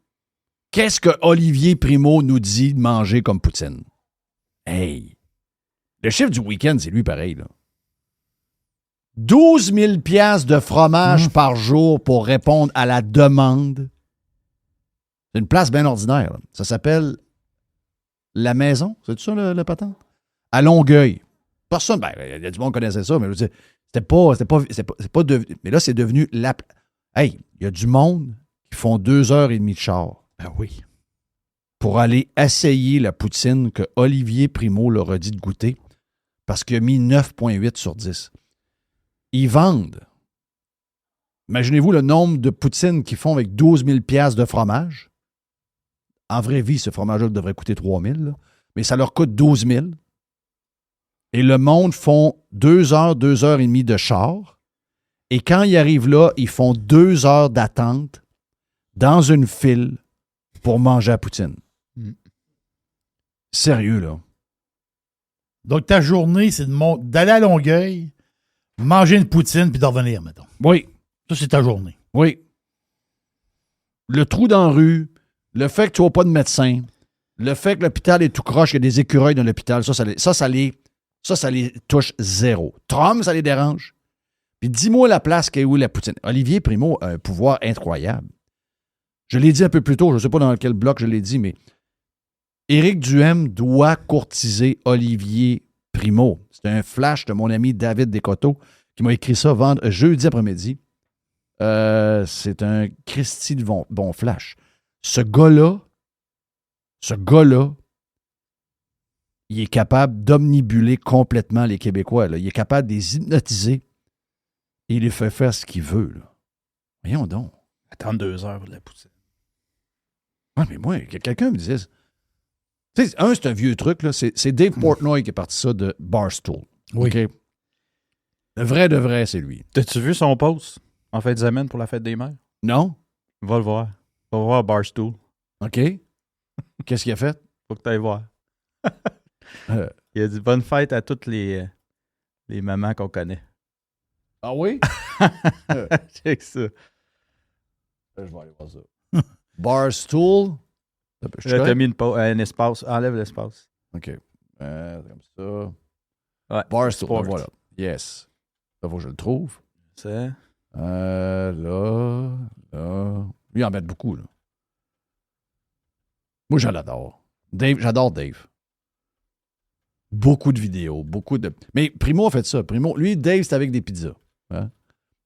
E: qu'est-ce que Olivier Primo nous dit de manger comme poutine? Hey! Le chiffre du week-end, c'est lui pareil, là. 12 000 $ de fromage par jour pour répondre à la demande. C'est une place bien ordinaire. Là. Ça s'appelle La Maison. C'est ça, le patente? À Longueuil. Personne, il y a du monde qui connaissait ça, mais je veux dire, c'est pas devenu. Mais là, c'est devenu la. Hey, il y a du monde qui font 2h30 de char.
F: Ah oui.
E: Pour aller essayer la poutine que Olivier Primo leur a dit de goûter parce qu'il a mis 9,8 sur 10. Ils vendent. Imaginez-vous le nombre de poutines qu'ils font avec 12 000 $ de fromage. En vraie vie, ce fromage-là devrait coûter 3 000, là, mais ça leur coûte 12 000. Et le monde font 2 heures, 2h30 de char. Et quand ils arrivent là, ils font 2 heures d'attente dans une file pour manger la poutine. Sérieux, là.
F: Donc, ta journée, c'est d'aller à Longueuil, manger une poutine puis de revenir, mettons.
E: Oui.
F: Ça, c'est ta journée.
E: Oui. Le trou dans la rue, le fait que tu n'as pas de médecin, le fait que l'hôpital est tout croche, qu'il y a des écureuils dans l'hôpital, ça les touche zéro. Trump, ça les dérange. Puis dis-moi la place qu'est où la poutine. Olivier Primo a un pouvoir incroyable. Je l'ai dit un peu plus tôt, je ne sais pas dans quel bloc je l'ai dit, mais Éric Duhem doit courtiser Olivier Primo. C'est un flash de mon ami David Descoteaux qui m'a écrit ça jeudi après-midi. C'est un Christy de bon flash. Ce gars-là, il est capable d'omnibuler complètement les Québécois. Là. Il est capable de les hypnotiser et il les fait faire ce qu'il veut. Là. Voyons donc.
G: Attendre 2 heures pour de la poutine.
E: Ah, mais moi, quelqu'un me disait... Tu sais, c'est un vieux truc. Là. C'est Dave Portnoy qui est parti ça de Barstool.
F: Oui.
E: Okay? Le vrai de vrai, c'est lui.
G: T'as-tu vu son post en fin de semaine pour la fête des mères?
E: Non?
G: Va le voir. Va voir Barstool.
E: OK. Qu'est-ce qu'il a fait?
G: Faut que tu ailles voir. Il a dit bonne fête à toutes les mamans qu'on connaît.
E: Ah oui?
G: Check ça.
E: Je vais aller voir ça. Barstool.
G: Là, t'as mis un espace. Enlève l'espace.
E: OK. Comme ça.
G: Ouais.
E: Barstool.
G: Sport.
E: Voilà. Yes. Là, faut que je le trouve.
G: C'est...
E: Là. Lui, il en met beaucoup, là. Moi, je l'adore. Dave, j'adore Dave. Beaucoup de vidéos, beaucoup de... Mais Primo a fait ça. Primo, lui, Dave, c'est avec des pizzas. Hein?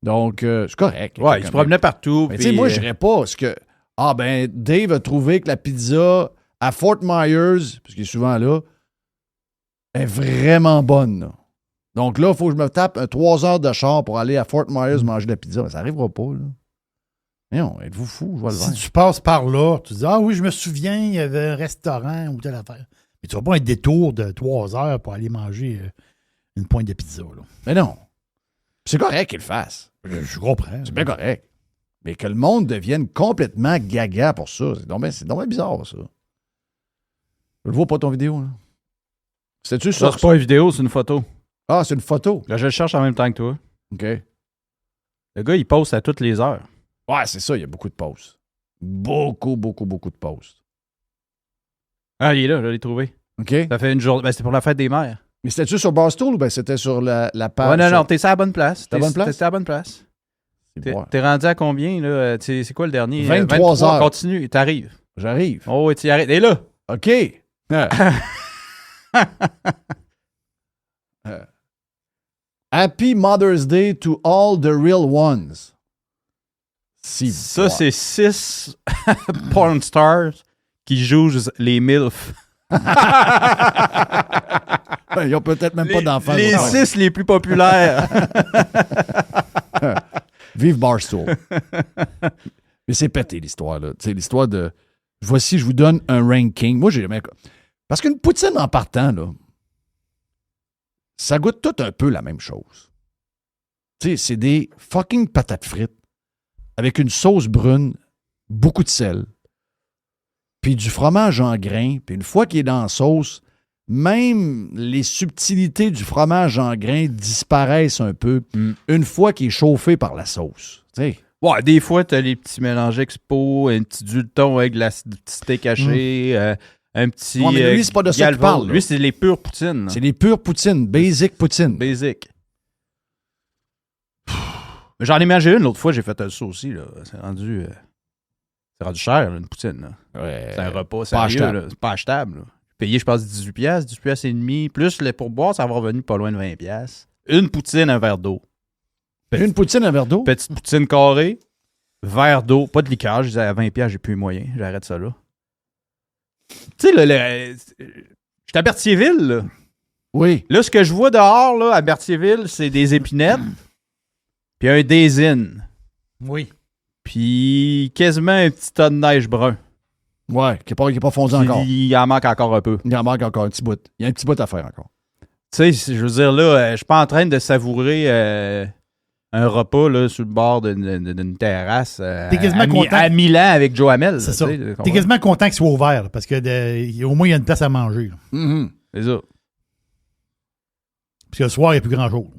E: Donc, c'est correct.
G: Ouais, il se promenait partout.
E: Mais tu sais, moi, je dirais pas ce que... Ah, ben, Dave a trouvé que la pizza à Fort Myers, parce qu'il est souvent là, est vraiment bonne, là. Donc là, il faut que je me tape 3 heures de char pour aller à Fort Myers manger de la pizza. Mais ça n'arrivera pas, là. Mais non, êtes-vous fou? Je vois le
F: Si
E: vin.
F: tu passes par là, tu dis ah oui, je me souviens, il y avait un restaurant ou telle affaire. Mais tu vas pas un détour de 3 heures pour aller manger une pointe de pizza. Là.
E: Mais non. C'est correct qu'il le fasse.
F: Je comprends.
E: C'est bien correct. Mais que le monde devienne complètement gaga pour ça, c'est donc bien bizarre, ça. Je le vois pas ton vidéo, là. C'était-tu
G: Ça,
E: ça?
G: c'est pas une vidéo, c'est une photo.
E: Ah, c'est une photo.
G: Là, je le cherche en même temps que toi.
E: OK.
G: Le gars, il poste à toutes les heures.
E: Ouais, c'est ça, il y a beaucoup de posts. Beaucoup de posts.
G: Ah, il est là, je l'ai trouvé.
E: OK?
G: Ça fait une journée. Ben, c'était pour la fête des mères.
E: Mais c'était-tu sur Barstool ou ben c'était sur la page?
G: Ouais, non, t'es à la bonne place.
E: T'es à la bonne place?
G: T'es à la bonne place.
E: C'est bon.
G: T'es rendu à combien, là? C'est quoi le dernier?
E: 23 heures.
G: Continue, t'arrives.
E: J'arrive.
G: Oh, oui, tu y arrêtes. Et là?
E: OK. Happy Mother's Day to all the real ones. Si
G: Ça, c'est 6 porn stars qui jugent les MILF.
E: Ils n'ont peut-être même pas d'enfants.
G: Les 6 les plus populaires.
E: Vive Barstool. Mais c'est pété, l'histoire, là. Tu sais, l'histoire de... Voici, je vous donne un ranking. Moi, j'ai jamais... Parce qu'une poutine en partant, là, ça goûte tout un peu la même chose. Tu sais, c'est des fucking patates frites avec une sauce brune, beaucoup de sel, puis du fromage en grains, puis une fois qu'il est dans la sauce, même les subtilités du fromage en grains disparaissent un peu une fois qu'il est chauffé par la sauce. Tu sais.
G: Ouais, des fois, t'as les petits mélanges expo, un petit dulton avec du petit steak haché, un petit.
E: Ouais, mais lui, c'est pas de ça qu'il parle. Là.
G: Lui, c'est les pures poutines.
E: C'est les pures poutines, basic poutine.
G: Basic. J'en ai mangé une l'autre fois, j'ai fait ça aussi. Là. C'est rendu cher, là, une poutine. Là.
E: Ouais,
G: c'est un repas
E: pas
G: sérieux.
E: achetable.
G: Là. C'est pas achetable. Là. J'ai payé, je pense, 18$, et demi. Plus le pourboire, ça va revenir pas loin de 20$. Une poutine, un verre d'eau.
E: Une poutine, un verre d'eau?
G: Petite poutine carrée, verre d'eau, pas de liqueur. Je disais à 20$, j'ai plus les moyens. J'arrête ça là. Tu sais, j'étais à Berthierville, là.
E: Oui.
G: Là, ce que je vois dehors, là, à Berthierville, c'est des épinettes, puis un Daisy.
F: Oui.
G: Puis quasiment un petit tas de neige brun.
E: Ouais, qui n'est pas fondu encore.
G: Il en manque encore un peu.
E: Il en manque encore un petit bout. Il y a un petit bout à faire encore.
G: Tu sais, je veux dire, là, je suis pas en train de savourer un repas là, sur le bord d'une terrasse
F: T'es quasiment content.
G: à Milan avec Joe Hamel.
F: C'est ça. T'es quasiment content qu'il soit ouvert, là, parce que au moins, il y a une place à manger.
E: Mm-hmm.
G: C'est ça.
F: Parce que le soir, il n'y a plus grand-chose.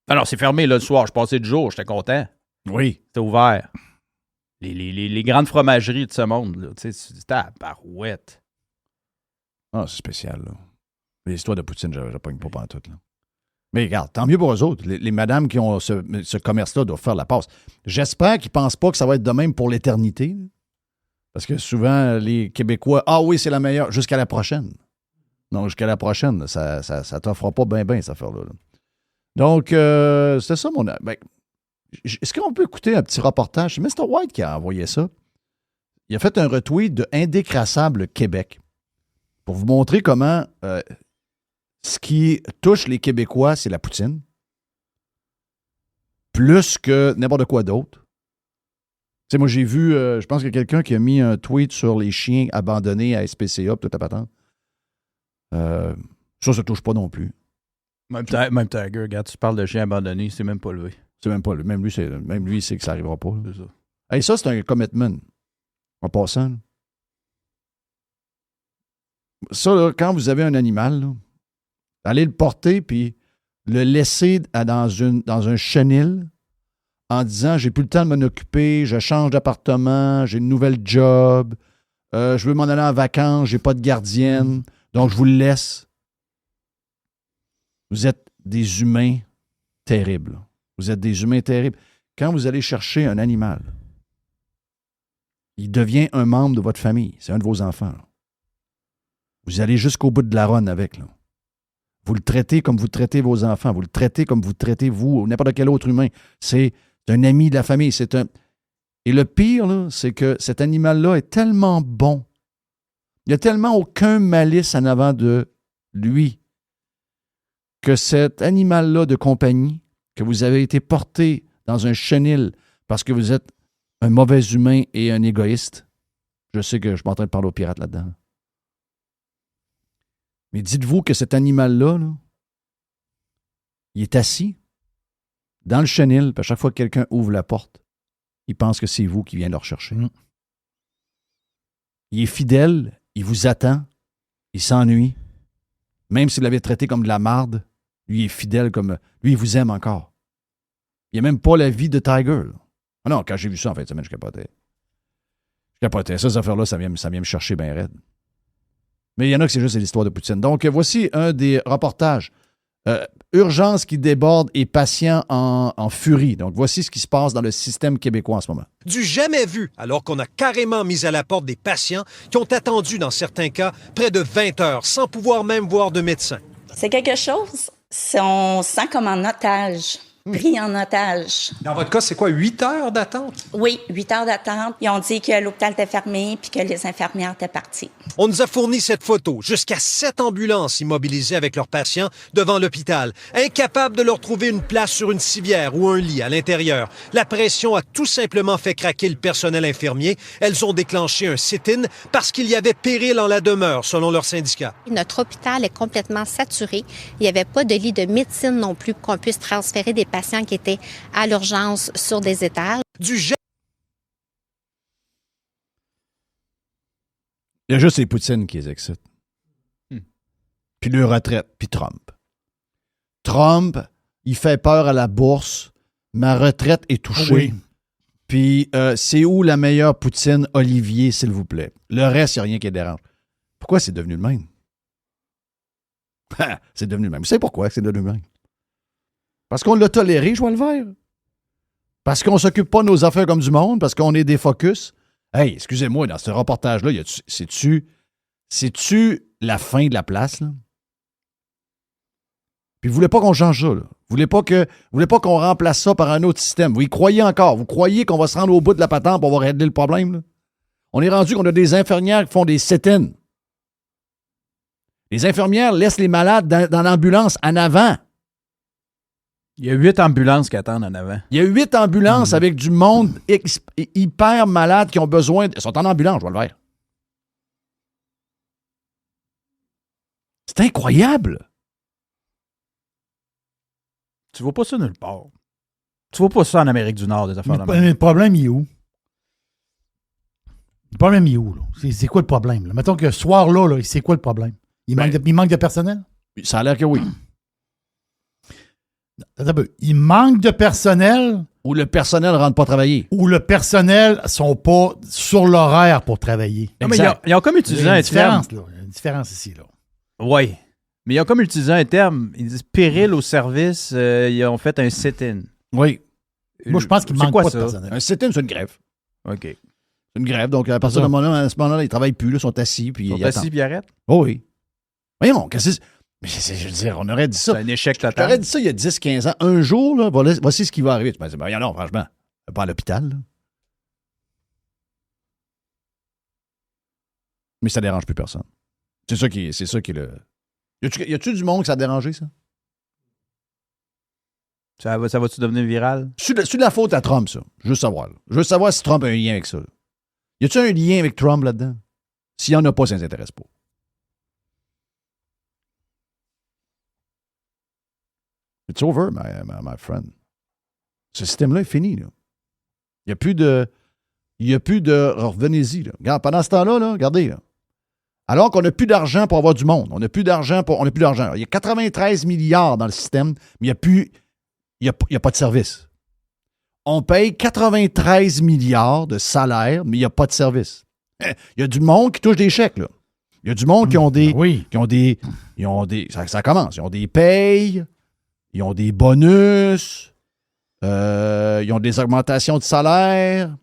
G: Alors, c'est fermé là, le soir. Je passais du jour, j'étais content.
E: Oui.
G: C'était ouvert. Les grandes fromageries de ce monde, là, tu sais, c'était à barouette.
E: Ah, c'est spécial, là. L'histoire de poutine, je pogne pas pantoute, là. Mais regarde, tant mieux pour eux autres. Les madames qui ont ce commerce-là doivent faire la passe. J'espère qu'ils ne pensent pas que ça va être de même pour l'éternité. Là. Parce que souvent, les Québécois, ah oui, c'est la meilleure, jusqu'à la prochaine. Non, jusqu'à la prochaine, ça t'offre pas bien, cette affaire-là. Là. Donc, c'est ça, mon... Ben, est-ce qu'on peut écouter un petit reportage? C'est Mr. White qui a envoyé ça. Il a fait un retweet de Indécrassable Québec pour vous montrer comment ce qui touche les Québécois, c'est la poutine. Plus que n'importe quoi d'autre. Tu sais, moi, j'ai vu, je pense qu'il y a quelqu'un qui a mis un tweet sur les chiens abandonnés à SPCA, tout à patente. Ça touche pas non plus.
G: Même Tiger, regarde, tu parles de chien abandonné, c'est même pas levé.
E: C'est même pas levé. Même lui, il sait que ça n'arrivera pas. C'est ça. Hey, ça, c'est un commitment. En passant. Ça, là, quand vous avez un animal, là, allez le porter puis le laisser dans un chenil en disant « J'ai plus le temps de m'en occuper, je change d'appartement, j'ai une nouvelle job, je veux m'en aller en vacances, j'ai pas de gardienne, donc je vous le laisse. » Vous êtes des humains terribles. Vous êtes des humains terribles. Quand vous allez chercher un animal, il devient un membre de votre famille. C'est un de vos enfants. Là. Vous allez jusqu'au bout de la ronde avec. Là. Vous le traitez comme vous traitez vos enfants. Vous le traitez comme vous traitez vous ou n'importe quel autre humain. C'est un ami de la famille. Et le pire, là, c'est que cet animal-là est tellement bon. Il n'y a tellement aucun malice en avant de lui que cet animal-là de compagnie, que vous avez été porté dans un chenil parce que vous êtes un mauvais humain et un égoïste. Je sais que je suis en train de parler aux pirates là-dedans. Mais dites-vous que cet animal-là, là, il est assis dans le chenil, puis à chaque fois que quelqu'un ouvre la porte, il pense que c'est vous qui vient le rechercher. Il est fidèle, il vous attend, il s'ennuie. Même si vous l'avez traité comme de la marde, lui, il est fidèle comme... Lui, il vous aime encore. Il n'a même pas la vie de Tiger. Là. Ah non, quand j'ai vu ça en fin de semaine, je capotais. Ça, cette affaire-là, ça vient me chercher bien raide. Mais il y en a que c'est juste l'histoire de Poutine. Donc, voici un des reportages. Urgence qui déborde et patients en furie. Donc, voici ce qui se passe dans le système québécois en ce moment.
A: Du jamais vu, alors qu'on a carrément mis à la porte des patients qui ont attendu, dans certains cas, près de 20 heures, sans pouvoir même voir de médecin.
B: C'est quelque chose, on se sent comme en otage. Pris en otage.
A: Dans votre cas, c'est quoi, 8 heures d'attente?
B: Oui, 8 heures d'attente. Ils ont dit que l'hôpital était fermé puis que les infirmières étaient parties.
A: On nous a fourni cette photo. Jusqu'à 7 ambulances immobilisées avec leurs patients devant l'hôpital, incapables de leur trouver une place sur une civière ou un lit à l'intérieur. La pression a tout simplement fait craquer le personnel infirmier. Elles ont déclenché un sit-in parce qu'il y avait péril en la demeure, selon leur syndicat.
H: Notre hôpital est complètement saturé. Il n'y avait pas de lit de médecine non plus pour qu'on puisse transférer des patients qui étaient à l'urgence sur des étages.
E: Il y a juste les Poutines qui les excitent. Puis le retraite, puis Trump. Trump, il fait peur à la bourse. Ma retraite est touchée. Oui. Puis c'est où la meilleure poutine, Olivier, s'il vous plaît? Le reste, il n'y a rien qui les dérange. Pourquoi c'est devenu le même? C'est devenu le même. Vous savez pourquoi c'est devenu le même? Parce qu'on l'a toléré, Joël Vert. Parce qu'on ne s'occupe pas de nos affaires comme du monde, parce qu'on est des focus. Hey, excusez-moi, dans ce reportage-là, c'est-tu la fin de la place, là? Puis vous voulez pas qu'on change ça, là. Vous voulez pas qu'on remplace ça par un autre système. Vous y croyez encore. Vous croyez qu'on va se rendre au bout de la patente pour avoir réglé le problème, là? On est rendu qu'on a des infirmières qui font des sit-ins. Les infirmières laissent les malades dans l'ambulance en avant.
G: Il y a 8 ambulances qui attendent en avant.
E: Il y a 8 ambulances avec du monde hyper malade qui ont besoin... Ils sont en ambulance, je vois le vert. C'est incroyable.
G: Tu vois pas ça nulle part. Tu vois pas ça en Amérique du Nord, des affaires
F: mais le problème, il est où? Le problème, il est où? Là? C'est quoi le problème? Là? Mettons que ce soir-là, c'est quoi le problème? Il manque de personnel?
E: Ça a l'air que oui.
F: Il manque de personnel.
E: Ou le personnel ne rentre pas travailler.
F: Ou le personnel ne sont pas sur l'horaire pour travailler.
G: Non, mais ils ont comme utilisé un terme.
F: Il y a une différence ici. Là.
G: Oui. Mais ils ont comme utilisé un terme. Ils disent péril au service. Ils ont fait un sit-in.
E: Oui.
F: Moi, je pense qu'il manque pas de personnel.
E: Un sit-in, c'est une grève.
G: OK.
E: C'est une grève. Donc, à partir de à ce moment-là, ils ne travaillent plus. Là, ils sont assis. Puis
G: Ils sont assis puis ils arrêtent.
E: Oh oui. Voyons, qu'est-ce que c'est? Je veux dire, on aurait dit ça.
G: C'est un échec total.
E: J'aurais dit ça il y a 10-15 ans. Un jour, là, voici ce qui va arriver. Tu m'as dit, ben non, franchement, pas à l'hôpital. Là. Mais ça ne dérange plus personne. C'est ça qui est le... Y a-tu du monde que ça a dérangé, ça?
G: Ça va-tu devenir viral?
E: C'est de la faute à Trump, ça. Je veux savoir. Là. Je veux savoir si Trump a un lien avec ça. Là. Y a-tu un lien avec Trump là-dedans? S'il n'y en a pas, ça ne les intéresse pas. It's over, my friend. Ce système-là est fini. Là. Il n'y a plus de... Revenez-y. Là. Regarde, pendant ce temps-là, là, regardez. Là. Alors qu'on n'a plus d'argent pour avoir du monde. On n'a plus d'argent. Il y a 93 milliards dans le système, mais il n'y a pas de service. On paye 93 milliards de salaire, mais il n'y a pas de service. Il y a du monde qui touche des chèques, là. Il y a du monde qui ont des...
F: Oui.
E: Ça commence. Ils ont des payes, ils ont des bonus, ils ont des augmentations de salaire.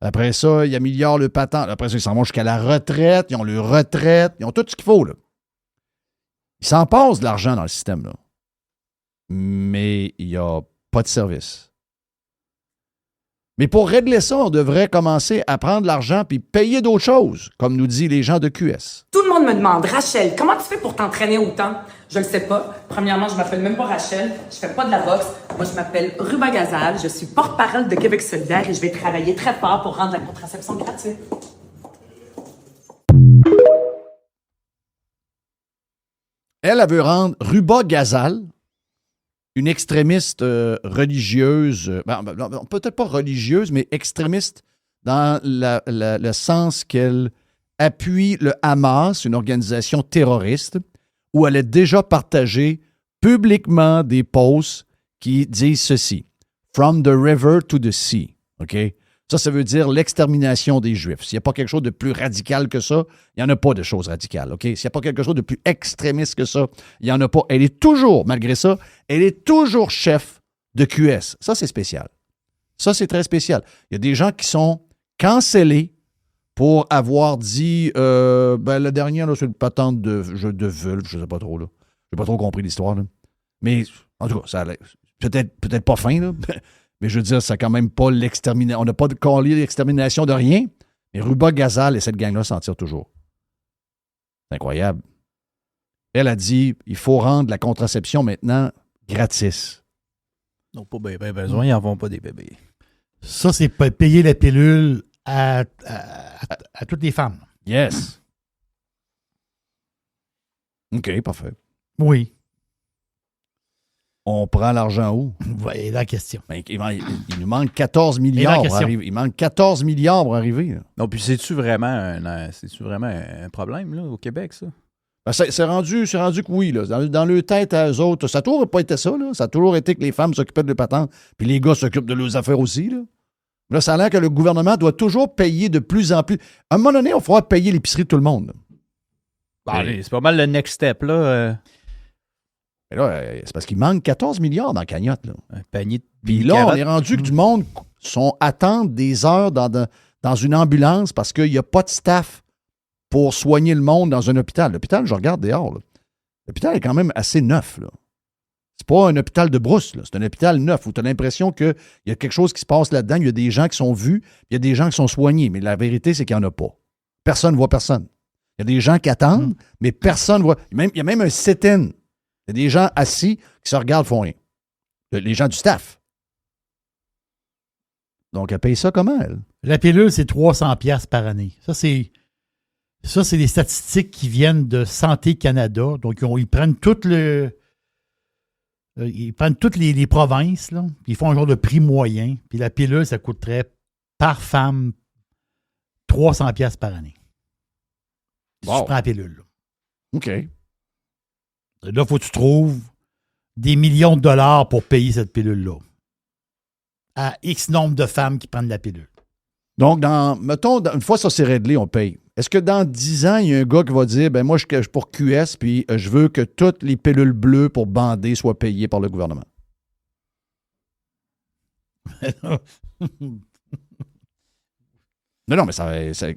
E: Après ça, il y a milliards le patent. Après ça, ils s'en vont jusqu'à la retraite. Ils ont leur retraite. Ils ont tout ce qu'il faut, là. Ils s'en passent de l'argent dans le système, là. Mais il n'y a pas de service. Mais pour régler ça, on devrait commencer à prendre l'argent puis payer d'autres choses, comme nous disent les gens de QS.
I: Tout le monde me demande, Rachel, comment tu fais pour t'entraîner autant? Je ne le sais pas. Premièrement, je m'appelle même pas Rachel. Je fais pas de la boxe. Moi, je m'appelle Ruba Gazal. Je suis porte-parole de Québec solidaire et je vais travailler très fort pour rendre la contraception gratuite.
E: Elle veut rendre Ruba Gazal une extrémiste religieuse, peut-être pas religieuse, mais extrémiste dans le sens qu'elle appuie le Hamas, une organisation terroriste, où elle a déjà partagé publiquement des posts qui disent ceci. From the river to the sea. OK? Ça veut dire l'extermination des Juifs. S'il n'y a pas quelque chose de plus radical que ça, il n'y en a pas de choses radicales. OK? S'il n'y a pas quelque chose de plus extrémiste que ça, il n'y en a pas. Elle est toujours, malgré ça, elle est toujours chef de QS. Ça, c'est spécial. Ça, c'est très spécial. Il y a des gens qui sont cancellés pour avoir dit la dernière, là, c'est une patente de vulve, je ne sais pas trop. Je n'ai pas trop compris l'histoire. Là. Mais, en tout cas, ça peut-être pas fin, là. Mais je veux dire, c'est quand même pas l'extermination. On n'a pas de collé l'extermination de rien. Mais Ruba Gazal et cette gang-là s'en tirent toujours. C'est incroyable. Elle a dit, il faut rendre la contraception maintenant gratis.
G: Non, pas bien besoin, ils n'en vont pas des bébés.
F: Ça, c'est payer la pilule à toutes les femmes.
E: Yes. OK, parfait.
F: Oui.
E: On prend l'argent où?
F: Voilà la question.
E: Ben, il nous manque 14 milliards pour arriver. Il manque 14 milliards pour arriver. Là.
G: Non, puis c'est-tu vraiment un problème là, au Québec, ça?
E: Ben, c'est rendu que oui. Là. Dans leur tête à eux autres, ça n'a toujours pas été ça. Là. Ça a toujours été que les femmes s'occupaient de patentes, puis les gars s'occupent de leurs affaires aussi. Là, ça a l'air que le gouvernement doit toujours payer de plus en plus. À un moment donné, il va falloir payer l'épicerie de tout le monde.
G: C'est pas mal le next step, là.
E: Mais là, c'est parce qu'il manque 14 milliards dans la cagnotte. Là.
G: Un panier de
E: Puis là, on est rendu que du monde attendent des heures dans une ambulance parce qu'il n'y a pas de staff pour soigner le monde dans un hôpital. L'hôpital, je regarde dehors. Là. L'hôpital est quand même assez neuf. Là. C'est pas un hôpital de brousse. Là. C'est un hôpital neuf où tu as l'impression qu'il y a quelque chose qui se passe là-dedans. Il y a des gens qui sont vus, il y a des gens qui sont soignés. Mais la vérité, c'est qu'il n'y en a pas. Personne ne voit personne. Il y a des gens qui attendent, mais personne ne voit. Il y a même un sit-in. Il y a des gens assis qui se regardent, font rien. Les gens du staff. Donc, elle paye ça comment, elle?
F: La pilule, c'est 300$ par année. Ça, c'est des statistiques qui viennent de Santé Canada. Donc, ils prennent toutes les provinces, là, puis ils font un genre de prix moyen. Puis la pilule, ça coûterait par femme 300$ par année. Si tu prends la pilule. Là.
E: OK.
F: Là, il faut que tu trouves des millions de dollars pour payer cette pilule-là. À X nombre de femmes qui prennent la pilule.
E: Donc, mettons, une fois ça s'est réglé, on paye. Est-ce que dans 10 ans, il y a un gars qui va dire, moi, je suis pour QS, puis je veux que toutes les pilules bleues pour bander soient payées par le gouvernement? Non, mais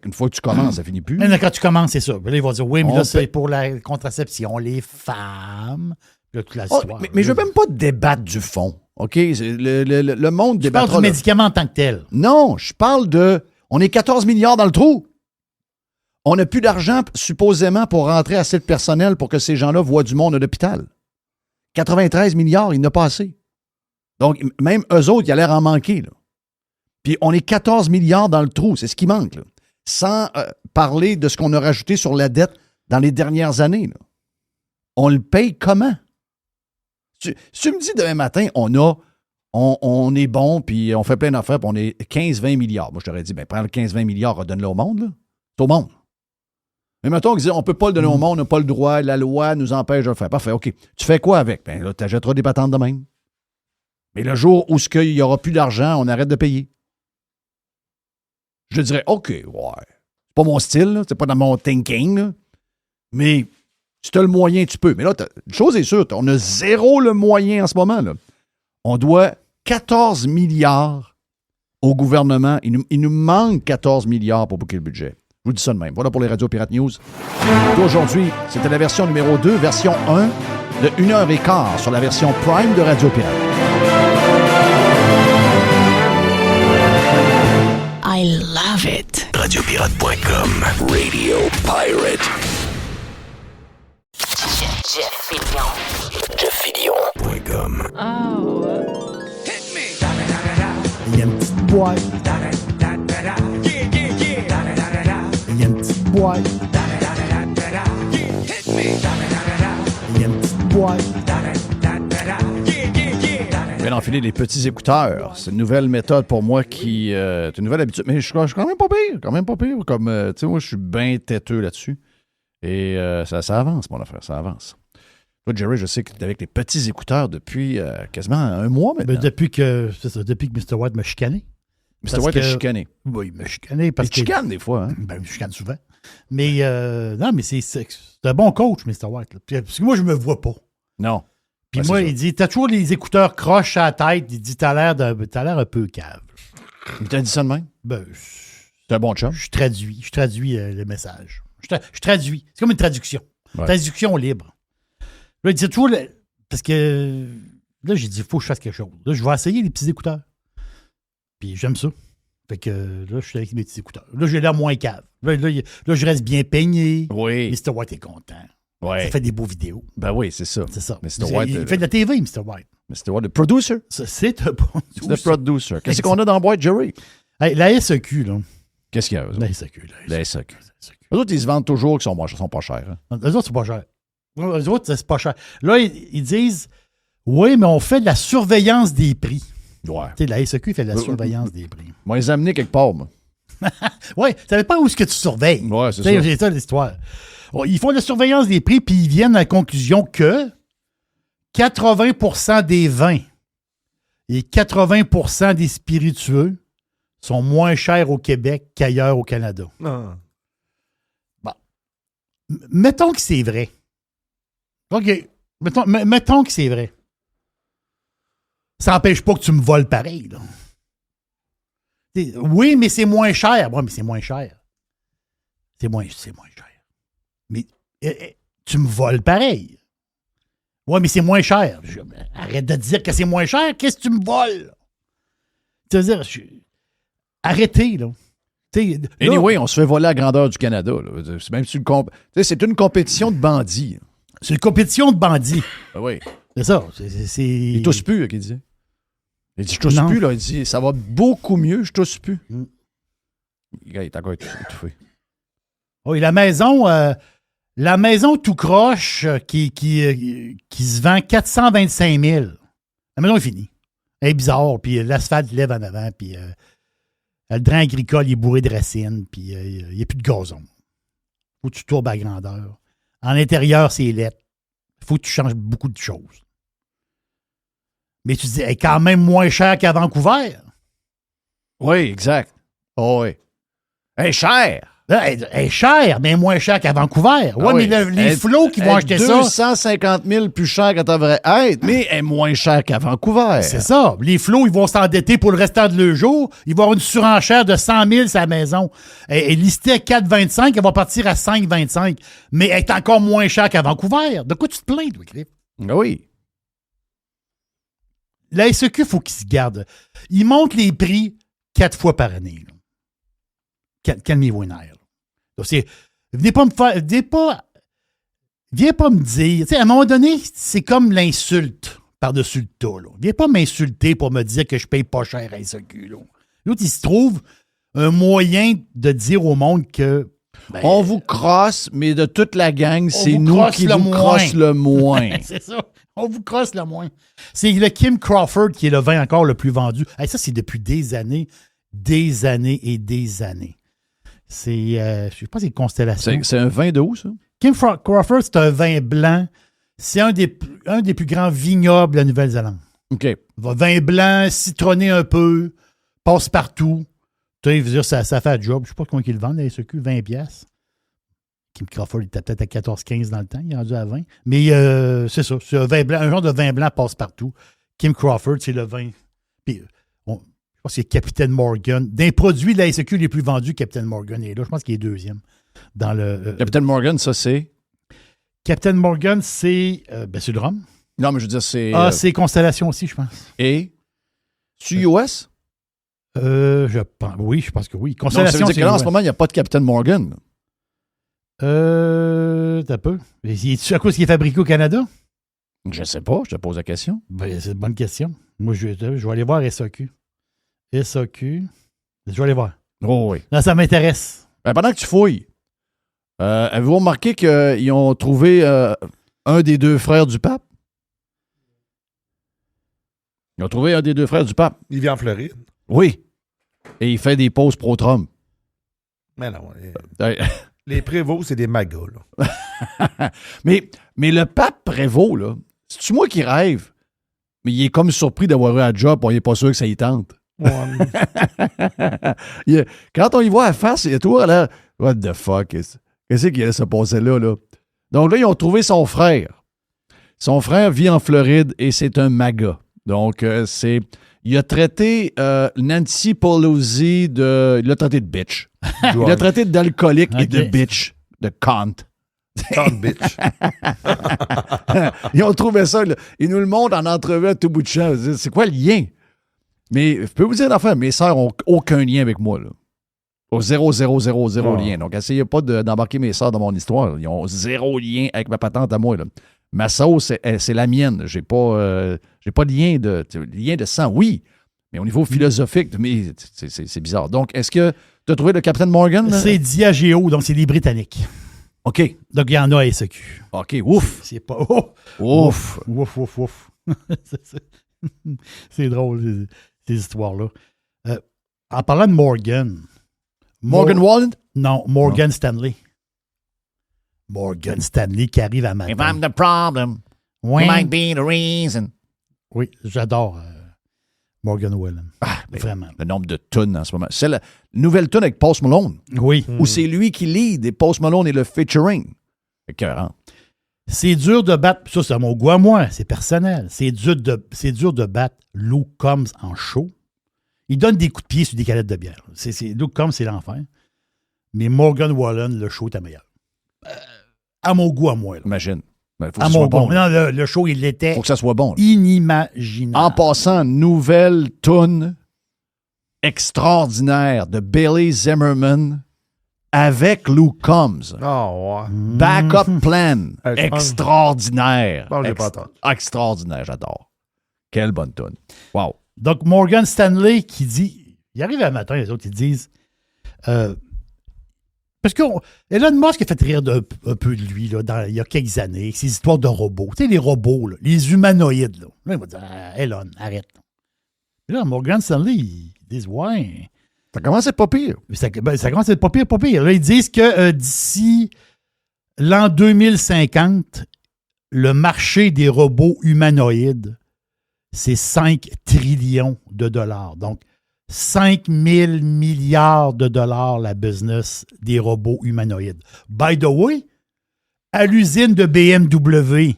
E: une fois que tu commences, ça finit plus.
F: Mais quand tu commences, c'est ça. Puis là, ils vont dire, oui, mais
E: On
F: là, c'est
E: fait-
F: pour la contraception, les femmes. Puis là, toute la
E: Oh,
F: histoire.
E: mais je veux même pas débattre du fond. OK? Le monde
F: Tu parles
E: débattra...
F: du médicament en tant que tel.
E: Non, je parle de... On est 14 milliards dans le trou. On n'a plus d'argent, supposément, pour rentrer assez de personnel pour que ces gens-là voient du monde à l'hôpital. 93 milliards, il n'a pas assez. Donc, même eux autres, il a l'air en manquer, là. Puis on est 14 milliards dans le trou, c'est ce qui manque, là. Sans parler de ce qu'on a rajouté sur la dette dans les dernières années, là. On le paye comment? Tu me dis demain matin, on est bon, puis on fait plein d'affaires, puis on est 15-20 milliards. Moi, je t'aurais dit, prends le 15-20 milliards, redonne-le au monde, là. C'est au monde. Mais mettons qu'on ne peut pas le donner au monde, on n'a pas le droit, la loi nous empêche de le faire. Parfait, OK. Tu fais quoi avec? Ben là, tu achèteras des patentes de même. Mais le jour où il n'y aura plus d'argent, on arrête de payer. Je dirais, OK, ouais. C'est pas mon style, là, c'est pas dans mon thinking, là. Mais si tu as le moyen, tu peux. Mais là, une chose est sûre, on a zéro le moyen en ce moment, là. On doit 14 milliards au gouvernement. Il nous manque 14 milliards pour boucler le budget. Je vous dis ça de même. Voilà pour les Radio Pirate News. Aujourd'hui, c'était la version numéro 2, version 1, de 1h15 sur la version Prime de Radio Pirate.
C: I love it. Radiopirate.com. Radio Pirate. JeffFillion.com.
F: Il y a une petite boîte. Il y a une petite boîte. Il y a une petite boîte.
E: Je viens d'enfiler les petits écouteurs. C'est une nouvelle méthode pour moi qui... c'est une nouvelle habitude. Mais je suis quand même pas pire. Quand même pas pire. Comme, tu sais, moi, je suis bien têteux là-dessus. Et ça avance, mon affaire. Ça avance. Toi, Jerry, je sais que tu es avec les petits écouteurs depuis quasiment un mois maintenant.
F: Depuis que Mr. White m'a chicané.
E: Mr. White a chicané.
F: Oui, il m'a chicané parce
E: Il chicane des fois, hein?
F: Ben, je chicane souvent. Mais non, mais c'est un bon coach, Mr. White. Là. Parce que moi, je me vois pas.
E: Non.
F: Puis
E: Ben,
F: moi,
E: c'est ça.
F: il dit, t'as toujours les écouteurs croches à la tête. Il dit, t'as l'air un peu cave.
E: Il t'a dit ça de même?
F: Ben,
E: C'est un bon chum.
F: je traduis le message. Je traduis. C'est comme une traduction.
E: Ouais.
F: Traduction libre. Là, il dit toujours... Parce que là, j'ai dit, il faut que je fasse quelque chose. Là, je vais essayer les petits écouteurs. Puis j'aime ça. Fait que là, je suis avec mes petits écouteurs. Là, j'ai l'air moins cave. Là, je reste bien peigné.
E: Oui.
F: Mr. White est content.
E: Ouais.
F: Ça fait des beaux vidéos.
E: Ben oui, c'est ça.
F: C'est ça.
E: Mr. White,
F: il fait de la TV, Mr. White.
E: Mr. White, le producer.
F: Ça, c'est un bon
E: C'est le producer. Qu'est-ce qu'on a dans la boîte, Jerry?
F: Hey, la SEQ, là.
E: Qu'est-ce qu'il y a? eux autres?
F: La SEQ.
E: La SEQ. Eux autres, ils se vendent toujours qu'ils sont pas chers. Hein?
F: Eux autres, c'est pas cher. Eux autres, c'est pas cher. Là, ils disent, oui, mais on fait de la surveillance des prix.
E: Ouais.
F: Tu sais, la SEQ fait de la surveillance des prix.
E: Moi, les amener quelque part, moi.
F: Oui, ça dépend où est-ce que tu surveilles.
E: Ouais, c'est
F: Tu sais,
E: ça.
F: c'est ça l'histoire. Bon, ils font de la surveillance des prix, puis ils viennent à la conclusion que 80% des vins et 80% des spiritueux sont moins chers au Québec qu'ailleurs au Canada.
A: Ah.
F: Mettons que c'est vrai. OK. Mettons que c'est vrai. Ça n'empêche pas que tu me voles pareil, là. Oui, mais c'est moins cher. Oui, mais c'est moins cher. C'est moins cher. Mais tu me voles pareil. Oui, mais c'est moins cher. Arrête de dire que c'est moins cher. Qu'est-ce que tu me voles? Tu veux dire, arrêtez, là.
E: Anyway, on se fait voler à la grandeur du Canada. Là. C'est même c'est une compétition de bandits.
F: C'est une compétition de bandits.
E: Ben oui.
F: C'est ça.
E: Il tousse plus, qu'il disait. Il dit, je tousse
F: Non.
E: plus, là. Il dit, ça va beaucoup mieux, je tousse plus. Il est encore étouffé.
F: Oui, la maison tout croche qui se vend 425 000. La maison est finie. Elle est bizarre, puis l'asphalte lève en avant, puis le drain agricole il est bourré de racines, puis il n'y a plus de gazon. Faut que tu tourbes à grandeur. En intérieur, c'est laid. Faut que tu changes beaucoup de choses. Mais tu te dis, elle est quand même moins chère qu'à Vancouver.
E: Oui, exact. Oh, oui. Elle est chère.
F: Elle est chère, mais moins chère qu'à Vancouver. Ouais, mais les flots qui vont acheter ça...
E: 250 000 plus cher qu'elle devrait être, mais elle est moins chère qu'à Vancouver.
F: C'est ça. Les flots, ils vont s'endetter pour le restant de leur jour. Ils vont avoir une surenchère de 100 000 sur la maison. Elle est listée à 4,25, elle va partir à 5,25. Mais elle est encore moins chère qu'à Vancouver. De quoi tu te plains, toi, Cliff?
E: Oui.
F: La SEQ, il faut qu'ils se gardent. Ils montent les prix 4 fois par année. Calmez-vous les nerfs. Venez pas me dire. À un moment donné, c'est comme l'insulte par-dessus le tas. Là. Viens pas m'insulter pour me dire que je paye pas cher à SEQ. L'autre, il se trouve un moyen de dire au monde que.
E: On vous crosse, mais de toute la gang, c'est nous qui vous crosse le moins.
F: C'est ça. On vous crosse le moins. C'est le Kim Crawford qui est le vin encore le plus vendu. Ça, c'est depuis des années et des années. C'est, je sais pas, c'est Constellation.
E: C'est un vin d'eau, ça?
F: Kim Crawford, c'est un vin blanc. C'est un des plus grands vignobles de la Nouvelle-Zélande.
E: OK.
F: Vin blanc, citronné un peu, passe partout. Tu sais, je veux dire, ça fait le job. Je sais pas comment ils le vendent, la SEQ, 20$. Kim Crawford, il était peut-être à 14-15 dans le temps. Il est rendu à 20. Mais c'est ça. C'est un vin blanc, un genre de vin blanc passe partout. Kim Crawford, c'est le vin. Puis, je pense que c'est Captain Morgan. D'un produit de la SEQ les plus vendus, Captain Morgan est là. Je pense qu'il est deuxième. Dans le,
E: Captain Morgan, ça, c'est?
F: Captain Morgan, c'est le rhum.
E: Non, mais je veux dire, c'est...
F: c'est Constellation aussi, je pense.
E: Et? C'est US?
F: Oui, je pense que oui. Constellation,
E: donc, ça veut dire que là, en ce moment, il n'y a pas de Captain Morgan.
F: T'as peu. Es-tu à cause qu'il est fabriqué au Canada?
E: Je sais pas, je te pose la question.
F: C'est une bonne question. Moi, je vais aller voir SAQ. SAQ. Je vais aller voir.
E: Oh oui.
F: Non, ça m'intéresse.
E: Pendant que tu fouilles, avez-vous remarqué qu'ils ont trouvé un des deux frères du pape? Ils ont trouvé un des deux frères du pape.
J: Il vit en Floride.
E: Oui. Et il fait des pauses pro-Trump.
J: Mais non. Les prévôts, c'est des magas, là.
E: mais le pape prévôt, là, c'est-tu moi qui rêve? Mais il est comme surpris d'avoir eu un job, on n'est pas sûr que ça y tente. Quand on y voit à face, il y a toujours là, what the fuck? Qu'est-ce qui allait se passer là? Donc là, ils ont trouvé son frère. Son frère vit en Floride et c'est un MAGA. Donc, il a traité Nancy Pelosi il l'a traité de bitch. Il l'a traité d'alcoolique et de bitch, de cunt.
J: Cunt bitch.
E: Ils ont trouvé ça. Là. Ils nous le montrent en entrevue à tout bout de champ. C'est quoi le lien? Mais je peux vous dire l'affaire, mes sœurs n'ont aucun lien avec moi. Là. Au 0 lien. Donc, essayez pas d'embarquer mes sœurs dans mon histoire. Ils ont 0 lien avec ma patente à moi. Là. Ma sauce, c'est la mienne. J'ai pas de lien de sang, oui. Mais au niveau philosophique, mais c'est bizarre. Donc, est-ce que tu as trouvé le Captain Morgan? Là?
F: C'est Diageo, donc c'est des Britanniques.
E: OK.
F: Donc, il y en a à SEQ.
E: OK, ouf.
F: C'est pas...
E: Ouf.
F: Ouf. C'est drôle, ces histoires-là. En parlant de Morgan...
E: Morgan Wallen?
F: Non, Morgan Stanley. Morgan Stanley qui arrive à matin.
E: If I'm the problem, you might be the reason.
F: Oui, j'adore Morgan Wallen. Vraiment.
E: Le nombre de tunes en ce moment. C'est la nouvelle tune avec Post Malone.
F: Oui.
E: Où c'est lui qui lead et Post Malone est le featuring. Écœurant.
F: C'est dur de battre, ça c'est à mon goût à moi, c'est personnel. C'est dur de battre Luke Combs en show. Il donne des coups de pied sur des canettes de bière. Luke Combs, c'est l'enfer. Mais Morgan Wallen, le show est meilleur. À mon goût à moi. Là.
E: Imagine.
F: À mon goût. Non, le show, il était
E: faut que ça soit bon.
F: Inimaginable.
E: En passant, nouvelle tune extraordinaire de Billy Zimmerman avec Luke Combs.
J: Oh, ouais.
E: Backup Plan. Extraordinaire.
J: Bon, j'ai pas entendu.
E: Extraordinaire, j'adore. Quelle bonne tune. Wow.
F: Donc, Morgan Stanley qui dit... Il arrive un matin, les autres, ils disent... parce que Elon Musk a fait rire un peu de lui là, il y a quelques années, avec ses histoires de robots. Tu sais, les robots, là, les humanoïdes. Là, il va dire Elon, arrête. Et là, Morgan Stanley, ils disent ouais.
E: Ça commence à être pas pire.
F: Ça commence à être pas pire. Là, ils disent que d'ici l'an 2050, le marché des robots humanoïdes, c'est 5 trillions de dollars. Donc, 5 000 milliards de dollars la business des robots humanoïdes. By the way, à l'usine de BMW,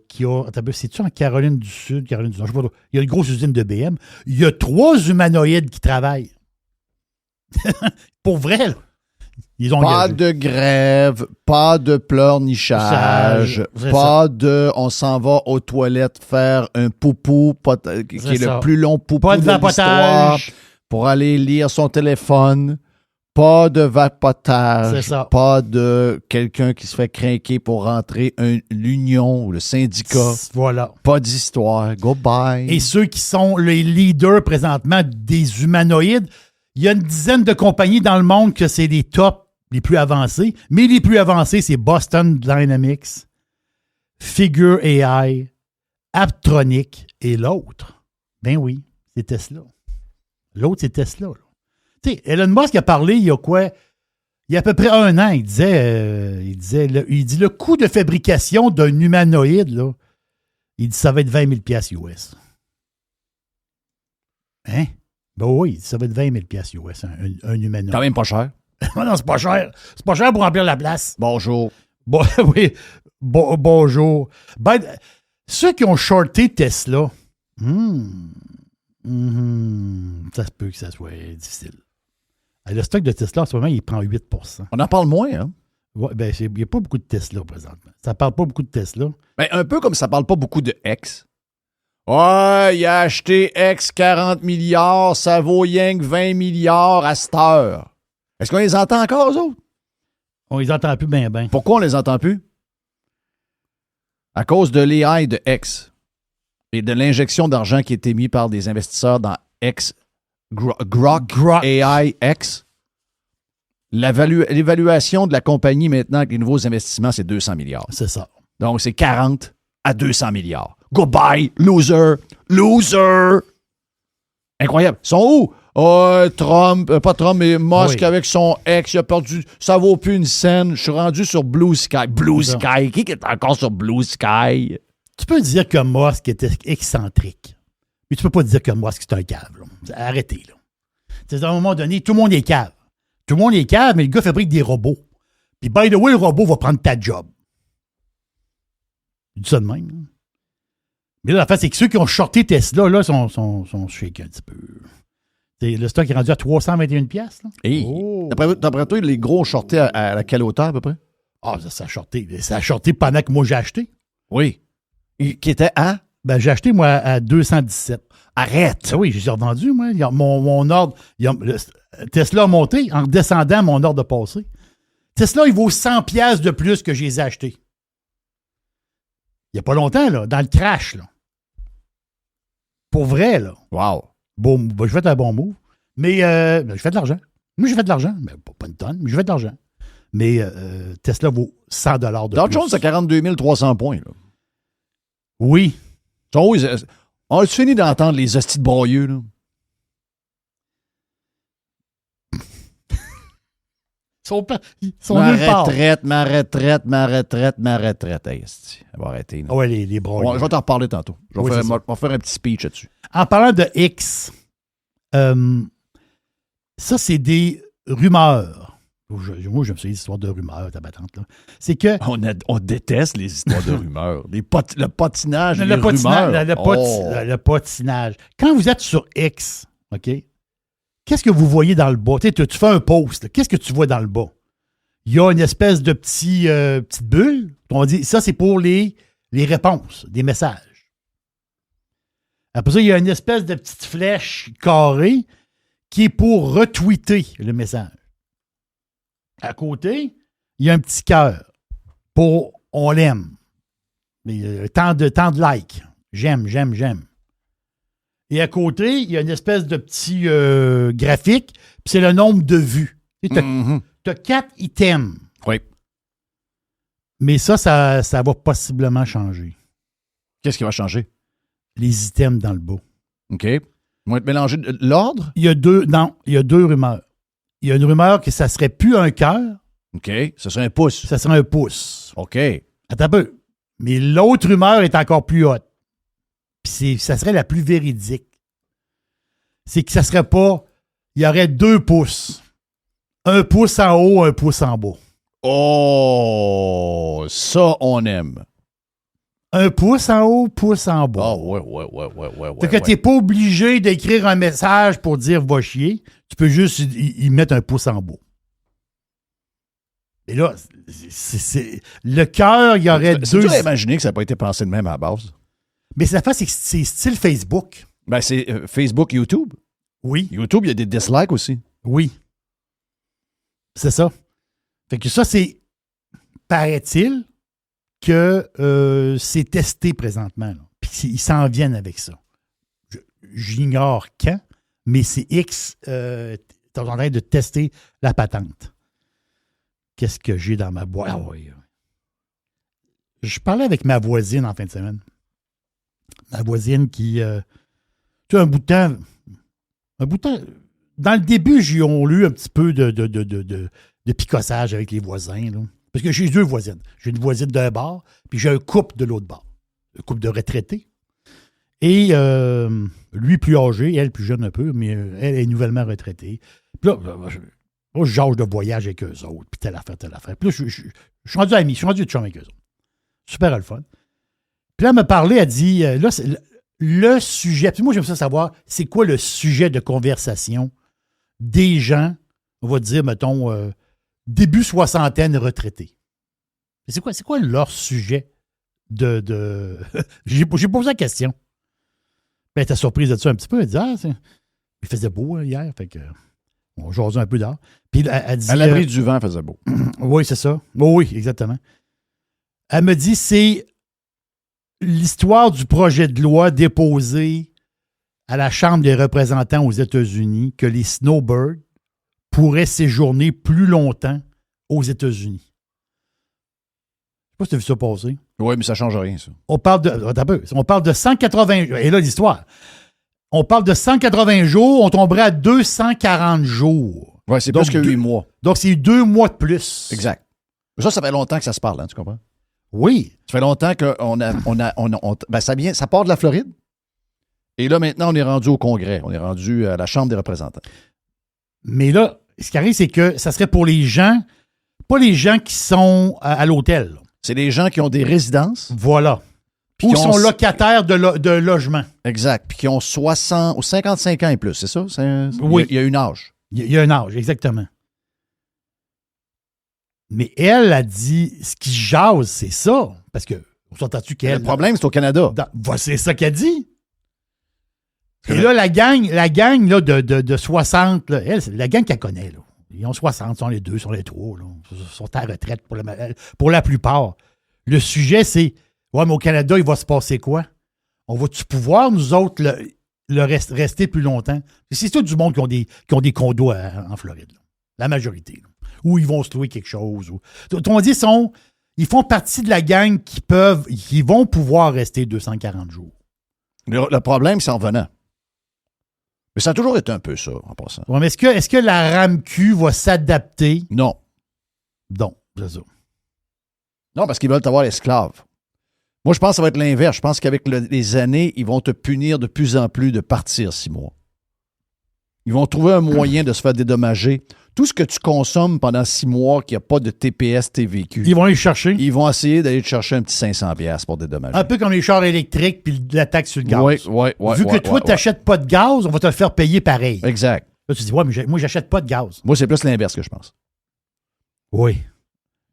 F: qui a... Attends, c'est-tu en Caroline du Sud, Caroline du Nord? Je sais pas, il y a une grosse usine de BM. Il y a 3 humanoïdes qui travaillent. Pour vrai, là. Ils ont
E: pas
F: engagé.
E: de grève, pas de pleurnichage,
F: C'est
E: pas
F: ça.
E: de on s'en va aux toilettes faire un poupou, qui est
F: ça.
E: le plus long poupou
F: Pas de
E: l'histoire,
F: vapotage.
E: pour aller lire son téléphone. Pas de vapotage.
F: C'est ça.
E: Pas de quelqu'un qui se fait craquer pour rentrer l'union ou le syndicat.
F: Voilà.
E: Pas d'histoire. Goodbye.
F: Et ceux qui sont les leaders présentement des humanoïdes, il y a une dizaine de compagnies dans le monde que c'est les tops les plus avancés. Mais les plus avancés, c'est Boston Dynamics, Figure AI, Apptronic et l'autre. Ben oui, c'est Tesla. L'autre, c'est Tesla. Tu sais, Elon Musk a parlé il y a quoi? Il y a à peu près 1 an, il dit le coût de fabrication d'un humanoïde, là, il dit ça va être 20 000 US. Hein? Ben oui, ça va être 20 000 US, un humanoïde.
E: Quand même pas cher.
F: Non, c'est pas cher. C'est pas cher pour remplir la place.
E: Bonjour.
F: Oui, bonjour. Ben, ceux qui ont shorté Tesla, ça se peut que ça soit difficile. Le stock de Tesla, en ce moment, il prend 8 %.
E: On en parle moins, hein?
F: Ouais, ben, il n'y a pas beaucoup de Tesla présentement. Ça parle pas beaucoup de Tesla.
E: Ben, un peu comme ça parle pas beaucoup de X. Ouais, il a acheté X 40 milliards, ça vaut rien que 20 milliards à cette heure. Est-ce qu'on les entend encore, eux autres?
F: On les entend plus bien, bien.
E: Pourquoi on les entend plus? À cause de l'AI de X et de l'injection d'argent qui a été mise par des investisseurs dans X, Grok. AI X. L'évaluation de la compagnie maintenant avec les nouveaux investissements, c'est 200 milliards.
F: C'est ça.
E: Donc, c'est 40 à 200 milliards. Goodbye, loser! Loser! Incroyable. Ils sont où? Trump, pas Trump, mais Musk avec son ex, il a perdu. Ça vaut plus une scène. Je suis rendu sur Blue Sky. Blue Sky. Qui est encore sur Blue Sky?
F: Tu peux dire que Musk était excentrique. Mais tu peux pas dire que Musk, c'est un cave. Là. Arrêtez, là. C'est à un moment donné, tout le monde est cave. Tout le monde est cave, mais le gars fabrique des robots. Puis, by the way, le robot va prendre ta job. Je dis ça de même. Là. Mais là, la fait, c'est que ceux qui ont shorté Tesla, là, sont shakés un petit peu. Le stock est rendu à 321 $.
E: Hey.
F: Oh.
E: D'après toi, les gros ont shorté à quelle hauteur, à peu près?
F: Ah, ça a shorté. Ça a shorté pendant que moi, j'ai acheté.
E: Oui. Qui était à?
F: Ben, j'ai acheté, moi, à 217.
E: Arrête!
F: Ben oui, j'ai revendu, moi. Mon ordre... Tesla a monté. En descendant, mon ordre a passé. Tesla, il vaut 100 $ de plus que je les ai achetés. Il n'y a pas longtemps, là, dans le crash, là. Pour vrai, là.
E: Wow.
F: Bon, ben, je fais un bon move. Mais je fais de l'argent. Moi, j'ai fait de l'argent. Mais pas une tonne, mais je fais de l'argent. Mais Tesla vaut 100 $ de
E: Dow
F: plus.
E: Jones à 42 300 points. Là.
F: Oui.
E: On a-tu fini d'entendre les hosties de broyeux, là?
F: Ils sont nulle part.
E: Ma retraite. Hey, elle va arrêter. Là.
F: Ouais, les broyeux.
E: Je vais t'en reparler tantôt. Je vais faire un petit speech là-dessus.
F: En parlant de X, ça, c'est des rumeurs. Moi, je me suis dit l'histoire de rumeurs, ta battante, là. C'est que...
E: On déteste les histoires de rumeurs. Le patinage, les rumeurs.
F: Le patinage. Quand vous êtes sur X, OK, qu'est-ce que vous voyez dans le bas? Tu fais un post, là. Qu'est-ce que tu vois dans le bas? Il y a une espèce de petite bulle. On dit, ça, c'est pour les réponses, des messages. Après ça, il y a une espèce de petite flèche carrée qui est pour retweeter le message. À côté, il y a un petit cœur pour « on l'aime ». Tant de likes. J'aime. Et à côté, il y a une espèce de petit graphique, puis c'est le nombre de vues. Tu as 4 items.
E: Oui.
F: Mais ça va possiblement changer.
E: Qu'est-ce qui va changer?
F: Les items dans le bas.
E: OK. Ils vont être mélangés. L'ordre?
F: Il y a deux rumeurs. Il y a une rumeur que ça serait plus un cœur.
E: OK. Ce serait un pouce.
F: Ça serait un pouce.
E: OK.
F: Attends un peu. Mais l'autre rumeur est encore plus haute. Puis ça serait la plus véridique. c'est que ça serait pas... Il y aurait 2 pouces. 1 pouce en haut, 1 pouce en bas.
E: Oh, ça, on aime.
F: 1 pouce en haut, pouce en bas.
E: Ah, ouais.
F: Fait que t'es pas obligé d'écrire un message pour dire « va chier ». Tu peux juste y mettre 1 pouce en bas. Et là, le cœur, il y aurait 2...
E: C'est dur à imaginer que ça n'a pas été pensé de même à la base.
F: Mais ce que c'est que c'est style Facebook.
E: Ben, c'est Facebook, YouTube.
F: Oui.
E: YouTube, il y a des dislikes aussi.
F: Oui. C'est ça. Fait que ça, c'est... Paraît-il que c'est testé présentement. Là. Puis ils s'en viennent avec ça. J'ignore quand, mais c'est X... t'es en train de tester la patente. Qu'est-ce que j'ai dans ma boîte? Ah oui. Je parlais avec ma voisine en fin de semaine. Ma voisine qui... tu sais, un bout de temps... Dans le début, j'ai eu un petit peu de picossage avec les voisins. Là. Parce que j'ai 2 voisines. J'ai une voisine d'un bord, puis j'ai un couple de l'autre bord. Un couple de retraités. Et lui plus âgé, elle plus jeune un peu, mais elle est nouvellement retraitée. Puis là, moi, je jase de voyage avec eux autres, puis telle affaire. Puis là, je suis rendu ami, je suis rendu de chum avec eux autres. Super le fun. Puis là, elle m'a parlé, elle dit, là, c'est le sujet, puis moi, j'aime ça savoir, c'est quoi le sujet de conversation des gens, on va dire, mettons, début soixantaine retraités. C'est quoi leur sujet de... J'ai posé la question. Ben, elle était surprise de ça un petit peu. Elle dit, il faisait beau hier, fait que... On jasait un peu dehors. Puis elle dit...
E: À l'abri du vent, faisait beau.
F: Oui, c'est ça. Oui, exactement. Elle me dit, c'est l'histoire du projet de loi déposé à la Chambre des représentants aux États-Unis que les snowbirds pourraient séjourner plus longtemps aux États-Unis. Je sais pas si tu as vu ça passer.
E: Oui, mais ça ne change rien, ça.
F: On parle de 180... Et là, l'histoire... On parle de 180 jours, on tomberait à 240 jours.
E: Oui, c'est plus que 8 mois.
F: Donc, c'est 2 mois de plus.
E: Exact. Ça fait longtemps que ça se parle, hein, tu comprends?
F: Oui.
E: Ça fait longtemps qu'on ça part de la Floride. Et là, maintenant, on est rendu au Congrès. On est rendu à la Chambre des représentants. Mais
F: là, ce qui arrive, c'est que ça serait pour les gens, pas les gens qui sont à l'hôtel.
E: C'est les gens qui ont des résidences.
F: Voilà. Ou sont locataires de logement.
E: Exact. Puis qui ont 60 ou 55 ans et plus, c'est ça?
F: Oui.
E: Il y a un âge.
F: Il y a un âge, exactement. Mais elle a dit, ce qui jase, c'est ça. Parce que, on s'entend-tu qu'elle...
E: Le problème, c'est au Canada.
F: C'est ça qu'elle dit. Et là, la gang là, de 60, là, elle, c'est la gang qu'elle connaît. Là. Ils ont 60, sont les 2, sont les 3. Là. Ils sont à la retraite pour la plupart. Le sujet, c'est... Ouais, mais au Canada, il va se passer quoi? On va-tu pouvoir, nous autres, rester plus longtemps? C'est tout du monde qui ont des condos en Floride. Là. La majorité. Là. Ou ils vont se louer quelque chose. On dit, ils font partie de la gang qui vont pouvoir rester 240 jours.
E: Le problème, c'est en venant. Mais ça a toujours été un peu ça, en passant.
F: Ouais, mais est-ce que la RAMQ va s'adapter?
E: Non.
F: Non, c'est ça.
E: Non, parce qu'ils veulent avoir esclaves. Moi, je pense que ça va être l'inverse. Je pense qu'avec les années, ils vont te punir de plus en plus de partir 6 mois. Ils vont trouver un moyen de se faire dédommager. Tout ce que tu consommes pendant 6 mois qu'il n'y a pas de TPS, TVQ.
F: Ils vont aller chercher.
E: Ils vont essayer d'aller te chercher un petit 500$ pour dédommager.
F: Un peu comme les chars électriques puis la taxe sur le gaz.
E: Oui.
F: Vu que toi, tu n'achètes pas de gaz, on va te le faire payer pareil.
E: Exact.
F: Là, tu dis, ouais, mais moi, j'achète pas de gaz.
E: Moi, c'est plus l'inverse que je pense.
F: Oui.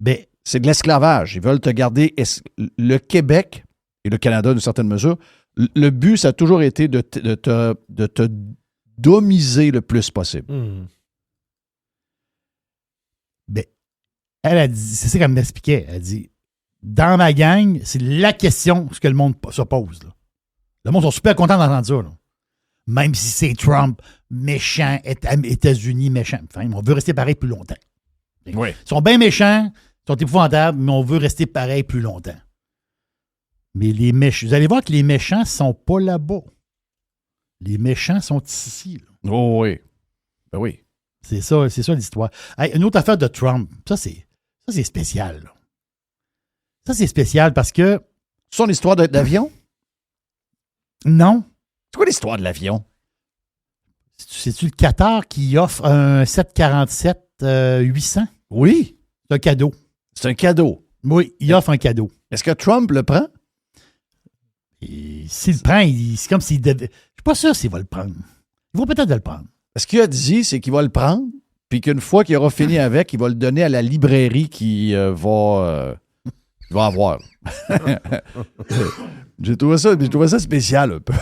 F: Ben,
E: c'est de l'esclavage. Ils veulent te garder. Le Québec et le Canada, d'une certaine mesure, le but, ça a toujours été de te domiser le plus possible.
F: Ben, elle a dit, c'est ça qu'elle m'expliquait. Elle dit, dans ma gang, c'est la question que le monde se pose. Là. Le monde sont super contents d'entendre ça. Là. Même si c'est Trump, méchant, États-Unis, méchant. Enfin, on veut rester pareil plus longtemps.
E: Oui.
F: Ils sont bien méchants, ils sont épouvantables, mais on veut rester pareil plus longtemps. Mais les méchants, vous allez voir que les méchants ne sont pas là-bas. Les méchants sont ici. Là.
E: Oh oui. Ben oui.
F: C'est ça l'histoire. Hey, une autre affaire de Trump, ça c'est spécial. Là. Ça, c'est spécial parce que...
E: C'est son histoire de l'avion?
F: Non.
E: C'est quoi l'histoire de l'avion?
F: C'est-tu le Qatar qui offre un 747-800?
E: Oui.
F: C'est un cadeau.
E: C'est un cadeau.
F: Oui, il offre un cadeau.
E: Est-ce que Trump le prend?
F: Et s'il le prend, c'est comme s'il devait... Je suis pas sûr s'il va le prendre. Il va peut-être le prendre.
E: Ce qu'il a dit, c'est qu'il va le prendre, puis qu'une fois qu'il aura fini avec, il va le donner à la librairie qu'il va avoir. J'ai trouvé ça spécial un peu.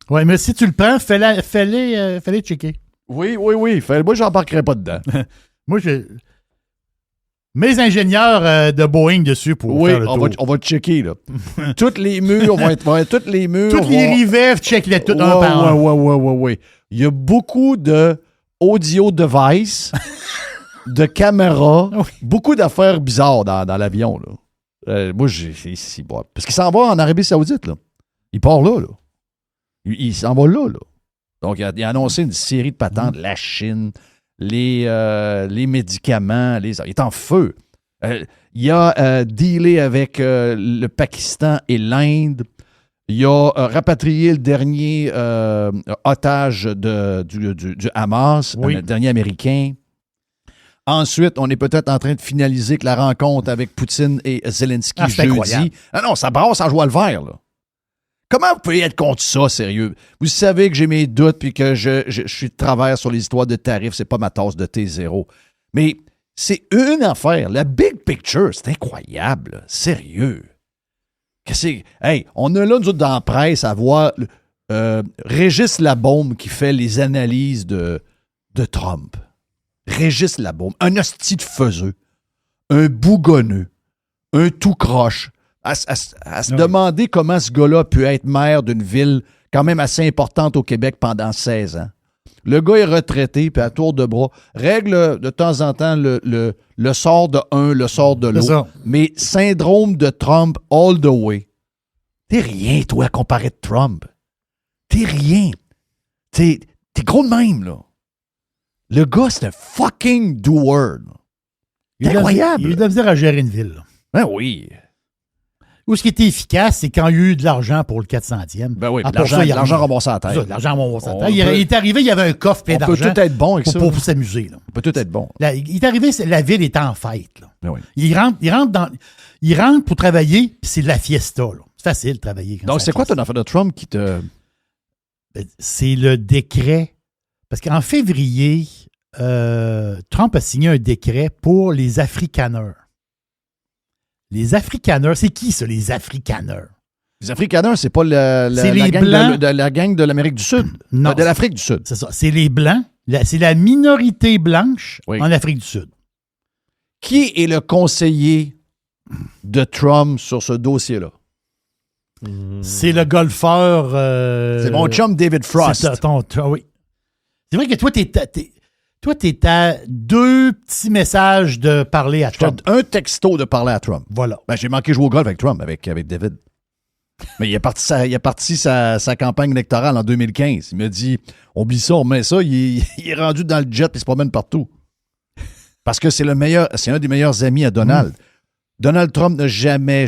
F: Oui, mais si tu le prends, fais-les checker.
E: Oui. Moi, j'embarquerai pas dedans.
F: Moi, mes ingénieurs de Boeing dessus pour faire le tour.
E: On va checker, là. Toutes les murs vont être... Toutes les murs...
F: Toutes les rivets, check-les toutes un par un.
E: Oui. Il y a beaucoup de audio device, de caméras, beaucoup d'affaires bizarres dans l'avion, là. Moi, parce qu'il s'en va en Arabie Saoudite, là. Il part là. Il s'en va là. Donc, il a annoncé une série de patentes. La Chine, les médicaments, il est en feu. Il a dealé avec le Pakistan et l'Inde. Il a rapatrié le dernier otage du Hamas, le dernier Américain. Ensuite, on est peut-être en train de finaliser la rencontre avec Poutine et Zelensky jeudi. Incroyable. Ah non, ça brasse en joie le vert, là. Comment vous pouvez être contre ça, sérieux? Vous savez que j'ai mes doutes puis que je suis de travers sur les histoires de tarifs. C'est pas ma tasse de thé zéro. Mais c'est une affaire. La big picture, c'est incroyable. Là. Sérieux. Hey, on a là, nous autres, dans la presse, à voir Régis Labaume qui fait les analyses de Trump. Régis Labaume. Un hostie de faiseux. Un bougonneux. Un tout croche. À se demander comment ce gars-là peut être maire d'une ville quand même assez importante au Québec pendant 16 ans. Le gars est retraité, puis à tour de bras, règle de temps en temps le sort de un, le sort de l'autre. Mais syndrome de Trump all the way. T'es rien, toi, comparé de Trump. T'es rien. T'es gros de même, là. Le gars, c'est un fucking doer. C'est incroyable.
F: Il a eu de la misère à gérer une ville.
E: Ben oui.
F: Où ce qui était efficace, c'est quand il y a eu de l'argent pour le 400e.
E: Ben oui, l'argent ramassé à la tête.
F: L'argent ramassé à la tête. Il est arrivé, il y avait un coffre plein d'argent.
E: On peut tout être bon avec ça.
F: Pour s'amuser. Là.
E: On peut tout être bon.
F: Là, il est arrivé, la ville est en fête. Là.
E: Ben oui.
F: Il rentre pour travailler, puis c'est de la fiesta. Là. C'est facile de travailler.
E: Donc, c'est quoi ton affaire de Trump qui te...
F: C'est le décret. Parce qu'en février, Trump a signé un décret pour les Afrikaners. Les Afrikaners, c'est qui ça, les Afrikaners?
E: Les Afrikaners, c'est pas la gang de l'Amérique du Sud.
F: Non.
E: De l'Afrique du Sud.
F: C'est ça. C'est les Blancs. C'est la minorité blanche en Afrique du Sud.
E: Qui est le conseiller de Trump sur ce dossier-là?
F: C'est le golfeur...
E: c'est mon chum David Frost.
F: Oui. C'est vrai que toi, t'es à 2 petits messages de parler à Trump.
E: Un texto de parler à Trump.
F: Voilà.
E: Ben, j'ai manqué jouer au golf avec Trump, avec David. Mais il a parti sa campagne électorale en 2015. Il m'a dit, oublie ça, on met ça. Il est rendu dans le jet et il se promène partout. Parce que c'est un des meilleurs amis à Donald. Donald Trump n'a jamais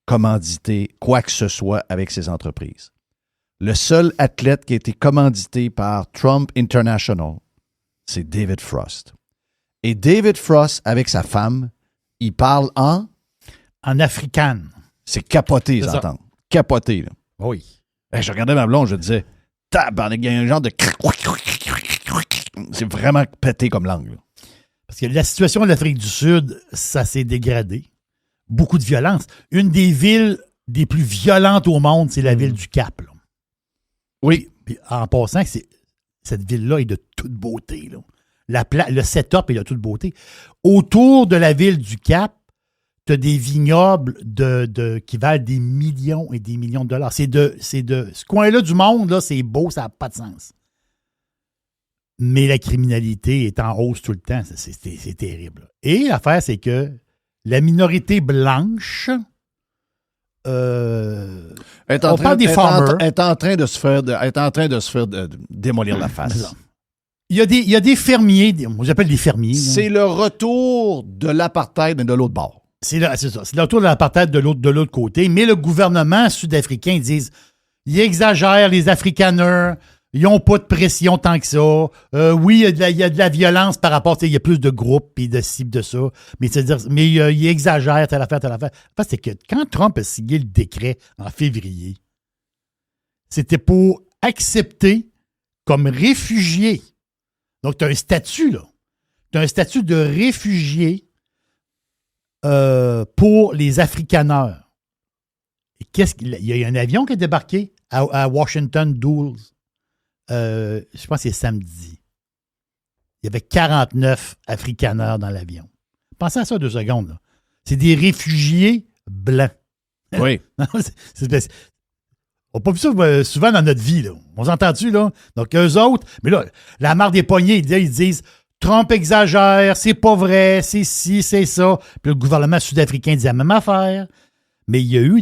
E: commandité quoi que ce soit avec ses entreprises. Le seul athlète qui a été commandité par Trump International, c'est David Frost. Et David Frost, avec sa femme, il parle en
F: africain.
E: C'est capoté, les entendre. Capoté, là.
F: Oui.
E: Je regardais ma blonde, je disais, tabarnak, il y a un genre de... C'est vraiment pété comme langue, là.
F: Parce que la situation de l'Afrique du Sud, ça s'est dégradé. Beaucoup de violence. Une des villes des plus violentes au monde, c'est la ville du Cap, là.
E: Oui.
F: Puis en passant, cette ville-là est de toute beauté. Là. Le setup est de toute beauté. Autour de la ville du Cap, tu as des vignobles qui valent des millions et des millions de dollars. Ce coin-là du monde, là, c'est beau, ça n'a pas de sens. Mais la criminalité est en hausse tout le temps. C'est terrible. Et l'affaire, c'est que la minorité blanche... on parle des farmers.
E: Est en train de se faire démolir la face.
F: Il y a des fermiers, j'appelle des fermiers.
E: C'est le retour de l'apartheid de l'autre bord.
F: C'est ça. C'est le retour de l'apartheid de l'autre côté. Mais le gouvernement sud-africain dit Ils exagèrent, les Afrikaners. Ils n'ont pas de pression tant que ça. Oui, il y a de la violence par rapport, il y a plus de groupes et de cibles de ça. Mais ils exagèrent, telle affaire. En fait, c'est que quand Trump a signé le décret en février, c'était pour accepter comme réfugié. Donc, tu as un statut, là. Tu as un statut de réfugié pour les Afrikaners. Et il y a un avion qui a débarqué à Washington Dulles. Je pense que c'est samedi. Il y avait 49 Afrikaners dans l'avion. Pensez à ça 2 secondes. Là. C'est des réfugiés blancs.
E: Oui.
F: On n'a pas vu ça souvent dans notre vie. Là. On s'entend-tu, là? Donc, eux autres, mais là, la marque des poignets, ils disent Trump exagère, c'est pas vrai, c'est ci, c'est ça. Puis le gouvernement sud-africain dit la même affaire. Mais il y a eu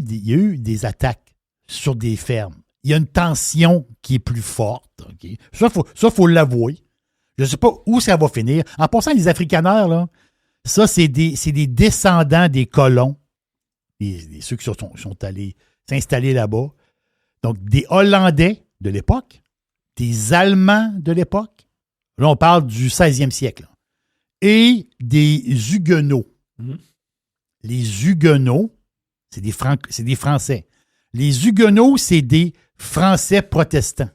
F: des attaques sur des fermes. Il y a une tension qui est plus forte. Okay? Ça, faut l'avouer. Je ne sais pas où ça va finir. En passant, les Afrikaners, là, ça, c'est des descendants des colons, ceux qui sont allés s'installer là-bas. Donc, des Hollandais de l'époque, des Allemands de l'époque. Là, on parle du 16e siècle. Là, et des Huguenots. Mm-hmm. Les Huguenots, c'est des Français. Les Huguenots, c'est des Français protestants.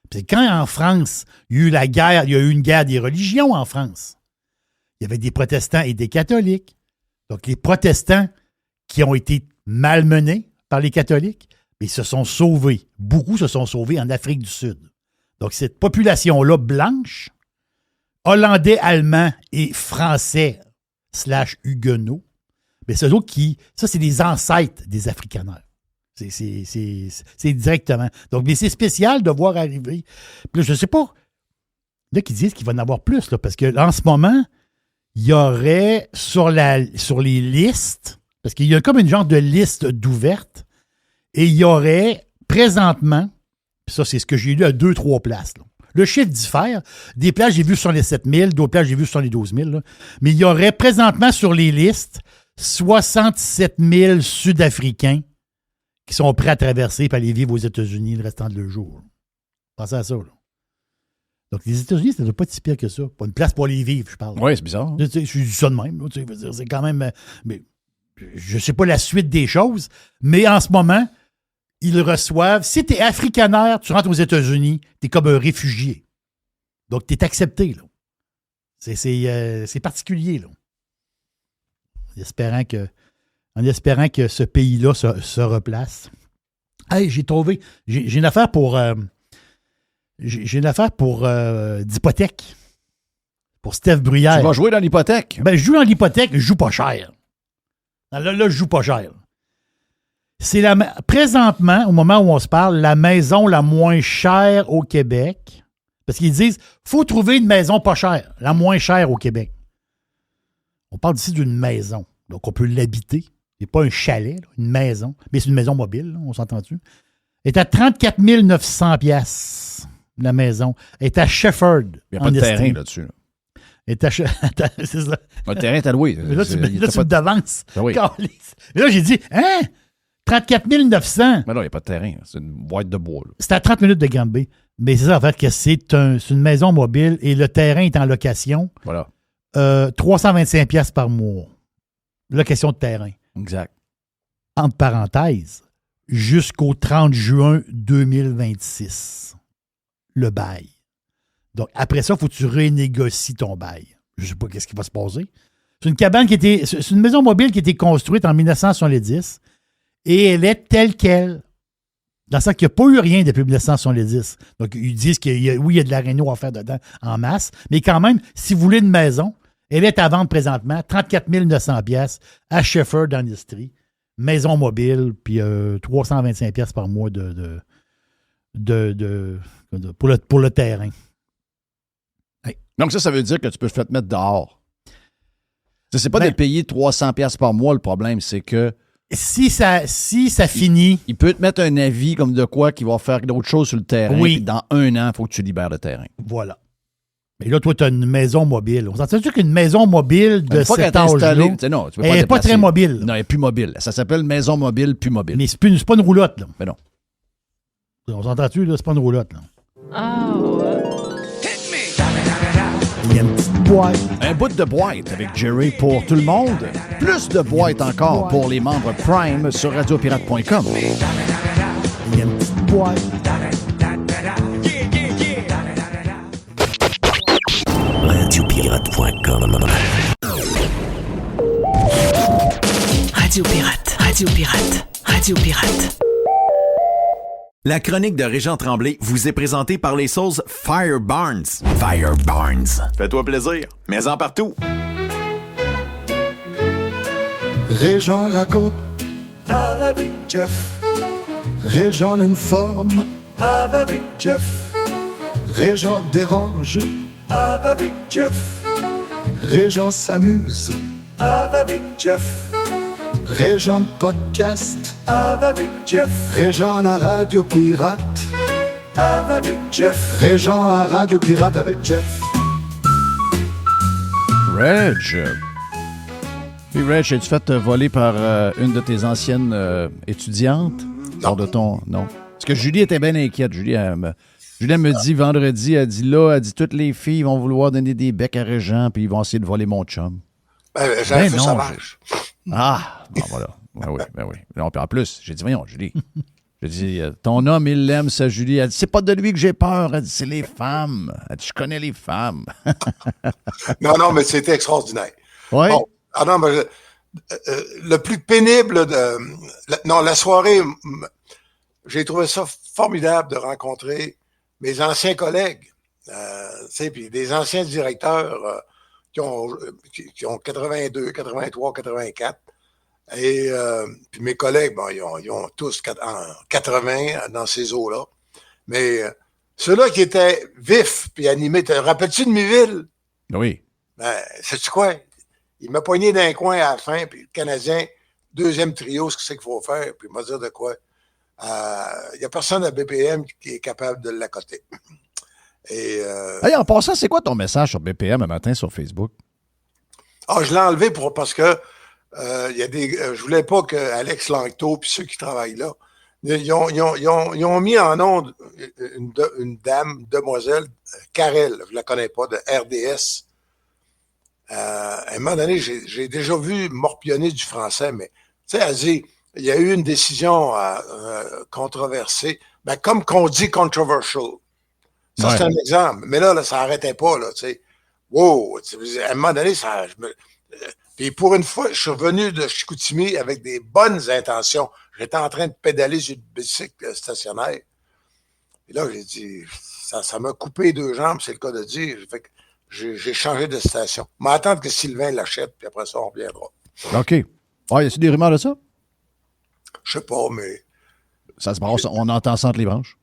F: Puis quand en France, il y a eu une guerre des religions en France. Il y avait des protestants et des catholiques. Donc, les protestants qui ont été malmenés par les catholiques, ils se sont sauvés. Beaucoup se sont sauvés en Afrique du Sud. Donc, cette population-là, blanche, hollandais, allemands et français / huguenots, mais c'est eux ça, c'est des ancêtres des Afrikaners. C'est directement. Donc, mais c'est spécial de voir arriver. Puis là, je ne sais pas. Là, qui disent qu'il va en avoir plus, là, parce qu'en ce moment, il y aurait sur les listes, parce qu'il y a comme une genre de liste d'ouvertes, et il y aurait présentement, puis ça, c'est ce que j'ai lu à 2-3 places. Là. Le chiffre diffère. Des places, j'ai vu sur les 7 000, d'autres places, j'ai vu sur les 12 000. Là. Mais il y aurait présentement sur les listes 67 000 Sud-Africains qui sont prêts à traverser et aller vivre aux États-Unis le restant de leur jour. Pensez à ça. Là. Donc, les États-Unis, ça ne doit pas être si pire que ça. Pas une place pour aller vivre, je parle.
E: Oui, c'est bizarre.
F: Je dis ça de même. Là, c'est quand même... Mais je ne sais pas la suite des choses, mais en ce moment, ils reçoivent... Si tu es afrikaner, tu rentres aux États-Unis, tu es comme un réfugié. Donc, tu es accepté. Là. C'est particulier. Là. En espérant que ce pays-là se replace. Hey, j'ai une affaire pour... J'ai une affaire pour d'hypothèque. Pour Steph Bruyère.
E: Tu vas jouer dans l'hypothèque?
F: Ben, je joue dans l'hypothèque, je joue pas cher. Là, je joue pas cher. C'est présentement, au moment où on se parle, la maison la moins chère au Québec. Parce qu'ils disent, faut trouver une maison pas chère, la moins chère au Québec. On parle ici d'une maison. Donc, on peut l'habiter. C'est pas un chalet, là, une maison. Mais c'est une maison mobile, là, on s'entend-tu? Elle est à 34 900 $, la maison. Elle est à Shefford.
E: Il n'y a pas de terrain là-dessus. Là.
F: C'est ça.
E: Le terrain est alloué.
F: Là, tu me devances.
E: Ah oui.
F: Et là, j'ai dit, 34 900.
E: Mais non, il n'y a pas de terrain. C'est une boîte de bois. Là.
F: C'est à 30 minutes de Granby. Mais c'est ça, en fait, que c'est une maison mobile et le terrain est en location.
E: Voilà.
F: 325 $ par mois. Location de terrain.
E: Exact.
F: Entre parenthèses, jusqu'au 30 juin 2026. Le bail. Donc, après ça, il faut que tu renégocies ton bail. Je ne sais pas qu'est-ce qui va se passer. C'est une maison mobile qui a été construite en 1970 et elle est telle qu'elle. Dans le sens qu'il n'y a pas eu rien depuis 1970. Donc, ils disent qu'il y a de la réno à faire dedans en masse, mais quand même, si vous voulez une maison, elle est à vendre présentement, 34 900 $ à Shefford Industries, maison mobile, puis 325 $ par mois pour le terrain.
E: Hey. Donc ça veut dire que tu peux te mettre dehors. C'est pas de payer 300 $ par mois, le problème, c'est que
F: si ça finit...
E: Il peut te mettre un avis comme de quoi qu'il va faire d'autres choses sur le terrain.
F: Oui.
E: Puis dans 1 an, il faut que tu libères le terrain.
F: Voilà. Mais là, toi, tu as une maison mobile. On s'entend-tu qu'une maison mobile de cet âge-là,
E: elle
F: n'est pas très mobile.
E: Non, elle n'est plus mobile. Ça s'appelle maison mobile, plus mobile.
F: Mais c'est pas une roulotte. Là.
E: Mais non.
F: On s'entend-tu, là? C'est pas une roulotte, là.
K: Oh.
F: Il y a une petite boîte.
E: Un bout de boîte avec Jerry pour tout le monde. Plus de boîtes encore pour les membres Prime sur radiopirate.com.
F: Il y a une petite boîte.
C: Radiopirate.com.
L: Radio Pirate, Radio Pirate, Radio Pirate.
M: La chronique de Régent Tremblay vous est présentée par les sauces Fire Barnes. Fire Barnes. Fais-toi plaisir, mets-en partout.
N: Régent raconte avec Jeff. Régent informe avec Jeff. Régent dérange avec Jeff. Régent s'amuse avec Jeff. Régent podcast avec Jeff. Régent à Radio Pirate avec Jeff. Régent à Radio Pirate avec Jeff.
E: Reg. Puis Reg, as-tu fait voler par une de tes anciennes étudiantes?
J: Non.
E: De ton... Non. Parce que Julie était bien inquiète. Julie me dit vendredi, elle dit toutes les filles vont vouloir donner des becs à Régent puis ils vont essayer de voler mon chum.
J: J'avais fait
E: non,
J: sauvage.
E: Ah, bon, voilà. Ben oui. Non, puis en plus, j'ai dit, voyons, Julie. J'ai dit, ton homme, il l'aime, ça, Julie. Elle dit, c'est pas de lui que j'ai peur. Elle dit, c'est les femmes. Elle dit, je connais les femmes.
J: Non, mais c'était extraordinaire.
E: Oui.
J: Bon, non, mais le plus pénible la soirée, j'ai trouvé ça formidable de rencontrer mes anciens collègues, puis des anciens directeurs qui ont 82, 83, 84. Et puis mes collègues, bon, ils ont tous 80 dans ces eaux-là. Mais ceux-là qui étaient vifs puis animés, te rappelles-tu de Miville?
E: Oui.
J: Ben, sais-tu quoi? Il m'a poigné d'un coin à la fin, puis le Canadien, deuxième trio, ce que c'est qu'il faut faire, puis il m'a dit de quoi? Il n'y a personne à BPM qui est capable de l'accoter. Et
E: hey, en passant, c'est quoi ton message sur BPM un matin sur Facebook?
J: Je l'ai enlevé parce que je voulais pas que Alex Langto puis ceux qui travaillent là, ils ont mis en onde une dame, demoiselle, Karel, je la connais pas, de RDS. À un moment donné, j'ai déjà vu morpionner du français, mais tu sais, elle dit, il y a eu une décision controversée, ben, comme qu'on dit controversial. Ça, c'est un exemple. Mais là, ça n'arrêtait pas, là, tu sais. Wow! À un moment donné, puis pour une fois, je suis revenu de Chicoutimi avec des bonnes intentions. J'étais en train de pédaler sur le bicycle stationnaire. Et là, j'ai dit, ça m'a coupé 2 jambes, c'est le cas de dire. Fait que j'ai changé de station. Je vais attendre que Sylvain l'achète, puis après ça, on reviendra.
E: OK. Y a-t-il des rumeurs de ça?
J: Je sais pas, mais...
E: Ça se brasse, on entend ça entre les branches?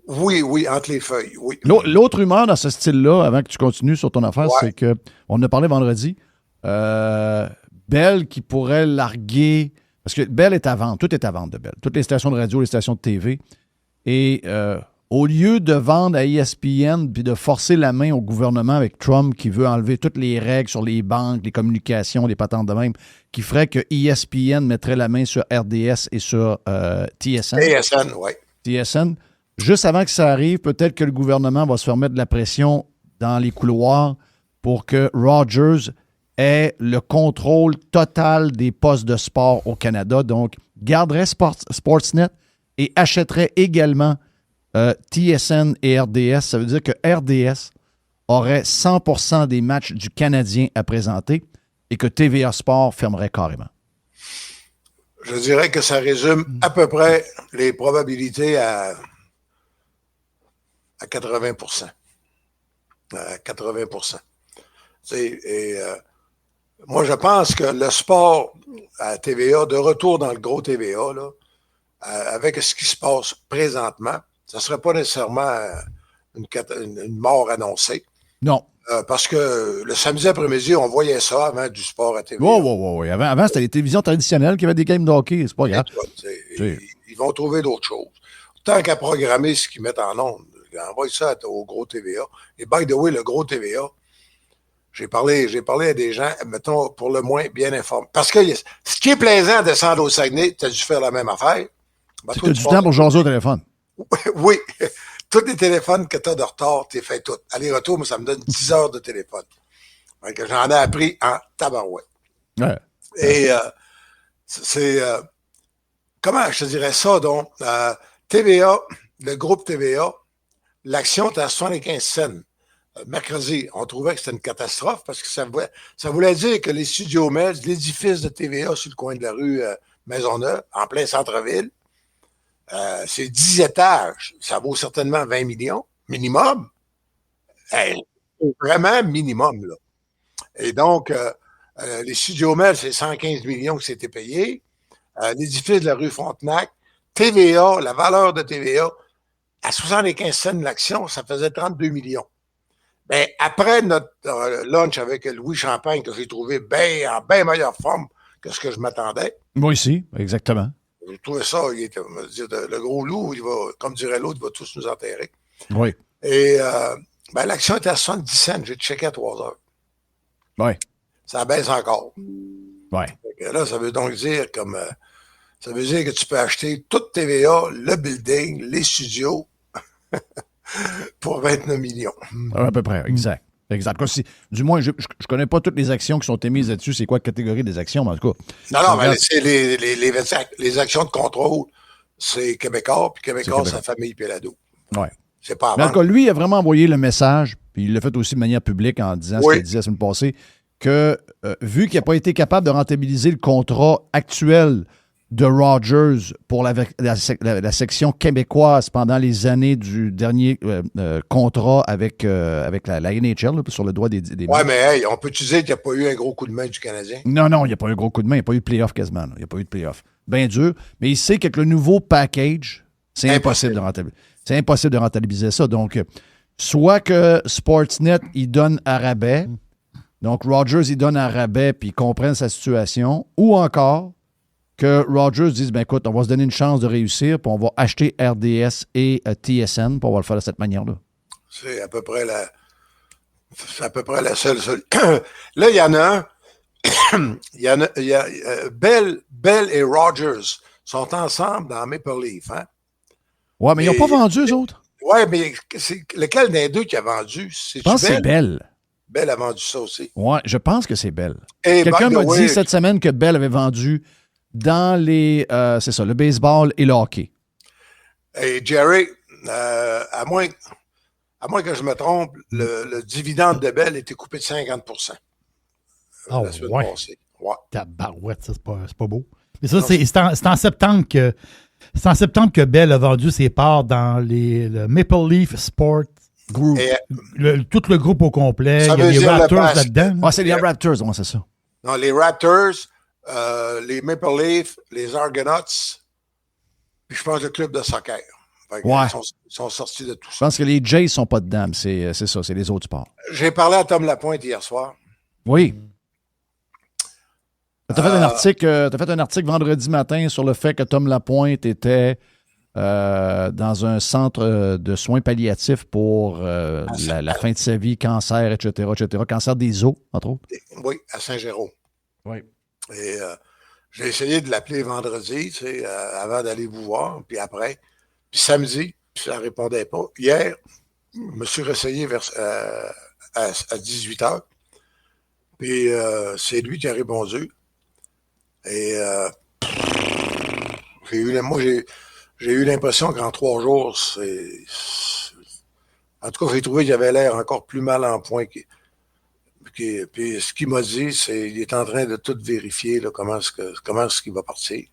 J: Oui, entre les feuilles, oui.
E: L'autre rumeur dans ce style-là, avant que tu continues sur ton affaire, c'est qu'on en a parlé vendredi, Bell qui pourrait larguer... Parce que Bell est à vendre, tout est à vendre de Bell. Toutes les stations de radio, les stations de TV. Et au lieu de vendre à ESPN puis de forcer la main au gouvernement avec Trump qui veut enlever toutes les règles sur les banques, les communications, les patentes de même, qui ferait que ESPN mettrait la main sur RDS et sur TSN.
J: TSN, oui.
E: TSN. Juste avant que ça arrive, peut-être que le gouvernement va se faire mettre de la pression dans les couloirs pour que Rogers ait le contrôle total des postes de sport au Canada. Donc, garderait Sportsnet et achèterait également TSN et RDS. Ça veut dire que RDS aurait 100% des matchs du Canadien à présenter et que TVA Sport fermerait carrément.
J: Je dirais que ça résume à peu près les probabilités à 80%. À 80%. Moi, je pense que le sport à TVA, de retour dans le gros TVA, là, avec ce qui se passe présentement, ça ne serait pas nécessairement une mort annoncée.
E: Non.
J: Parce que le samedi après-midi, on voyait ça avant du sport à TVA.
E: Oui. Avant, c'était les télévisions traditionnelles qui avaient des games de hockey. C'est pas grave.
J: Ils vont trouver d'autres choses. Tant qu'à programmer ce qu'ils mettent en ondes, envoie ça au gros TVA. Et by the way, le gros TVA, j'ai parlé à des gens, mettons, pour le moins bien informés. Parce que ce qui est plaisant à descendre au Saguenay, tu as dû faire la même affaire.
E: Tu as du temps pour jaser au téléphone.
J: Oui. Tous les téléphones que tu as de retard, tu fait tout. Aller-retour, moi, ça me donne 10 heures de téléphone. Donc, j'en ai appris en tabarouette.
E: Ouais.
J: Et c'est... comment je te dirais ça, donc? TVA, le groupe TVA, l'action était à 75 cents. Mercredi, on trouvait que c'était une catastrophe parce que ça voulait dire que les studios Mels, l'édifice de TVA sur le coin de la rue Maisonneuve, en plein centre-ville, c'est 10 étages. Ça vaut certainement 20 millions, minimum. Vraiment minimum, là. Et donc, les studios Mel, c'est 115 millions qui s'étaient payés. L'édifice de la rue Frontenac, TVA, la valeur de TVA, à 75 cents de l'action, ça faisait 32 millions. Mais après notre lunch avec Louis Champagne, que j'ai trouvé en bien meilleure forme que ce que je m'attendais.
E: Moi aussi, exactement.
J: J'ai trouvé ça, le gros loup, il va, comme dirait l'autre, il va tous nous enterrer.
E: Oui.
J: Et l'action était à 70 cents, j'ai checké à 3 heures.
E: Oui.
J: Ça baisse encore.
E: Oui.
J: Là, ça veut donc dire ça veut dire que tu peux acheter toute TVA, le building, les studios pour 29 millions.
E: À peu près, exact. Exact. Du moins, je ne connais pas toutes les actions qui sont émises là-dessus. C'est quoi la catégorie des actions, mais en tout cas.
J: Non, mais c'est les actions de contrôle, c'est Québécois, puis Québécois, sa famille Pelado.
E: Oui.
J: C'est pas
E: mais en tout cas, lui, il a vraiment envoyé le message, puis il l'a fait aussi de manière publique en disant ce qu'il disait la semaine passée, que vu qu'il n'a pas été capable de rentabiliser le contrat actuel de Rogers pour la section québécoise pendant les années du dernier contrat avec la NHL là, sur le droit des
J: oui, mais hey, on peut-tu dire qu'il n'y a pas eu un gros coup de main du Canadien?
E: Non, il n'y a pas eu un gros coup de main. Il n'y a pas eu de playoff quasiment. Il n'y a pas eu de playoff. Bien dur. Mais il sait qu'avec le nouveau package, c'est impossible de rentabiliser. C'est impossible de rentabiliser ça. Donc, soit que Sportsnet, il donne à rabais. Donc, Rogers, il donne à rabais puis ils comprennent sa situation. Ou encore que Rogers dise, ben écoute, on va se donner une chance de réussir puis on va acheter RDS et TSN puis on va le faire de cette manière-là.
J: C'est à peu près la seule. Là, il y en a un. Il y a Bell et Rogers sont ensemble dans Maple Leaf, hein?
E: Ouais, mais ils n'ont pas vendu, eux autres.
J: Ouais, mais c'est lequel des deux qui a vendu?
E: Je pense que c'est Bell.
J: Bell a vendu ça aussi.
E: Ouais, je pense que c'est Bell.
J: Et
E: quelqu'un m'a dit cette semaine que Bell avait vendu dans c'est ça, le baseball et le hockey.
J: Et Jerry, à moins que je me trompe, le dividende de Bell était coupé de 50%.
F: La
J: semaine passée. Ouais.
F: Tabarouette, ça, c'est pas beau. Mais ça, c'est en septembre que... C'est en septembre que Bell a vendu ses parts dans le Maple Leaf Sport Group. Tout le groupe au complet. Il y a les Raptors là-dedans.
E: Ah, c'est les Raptors, c'est ça.
J: Non, les Raptors, les Maple Leafs, les Argonauts, puis je pense le club de soccer. Ils sont sortis de tout ça.
E: Je pense que les Jays ne sont pas dedans, c'est ça, c'est les autres sports.
J: J'ai parlé à Tom Lapointe hier soir.
E: Oui. Tu as fait un article vendredi matin sur le fait que Tom Lapointe était dans un centre de soins palliatifs pour la fin de sa vie, cancer, etc., cancer des os, entre autres.
J: Oui, à Saint-Jérôme.
E: Oui.
J: Et j'ai essayé de l'appeler vendredi, avant d'aller vous voir, puis après. Puis samedi, puis ça ne répondait pas. Hier, je me suis réessayé à 18h. Puis c'est lui qui a répondu. Et j'ai eu l'impression qu'en 3 jours, en tout cas, j'ai trouvé qu'il avait l'air encore plus mal en point. Puis ce qu'il m'a dit, c'est qu'il est en train de tout vérifier, là, comment est-ce qu'il va partir.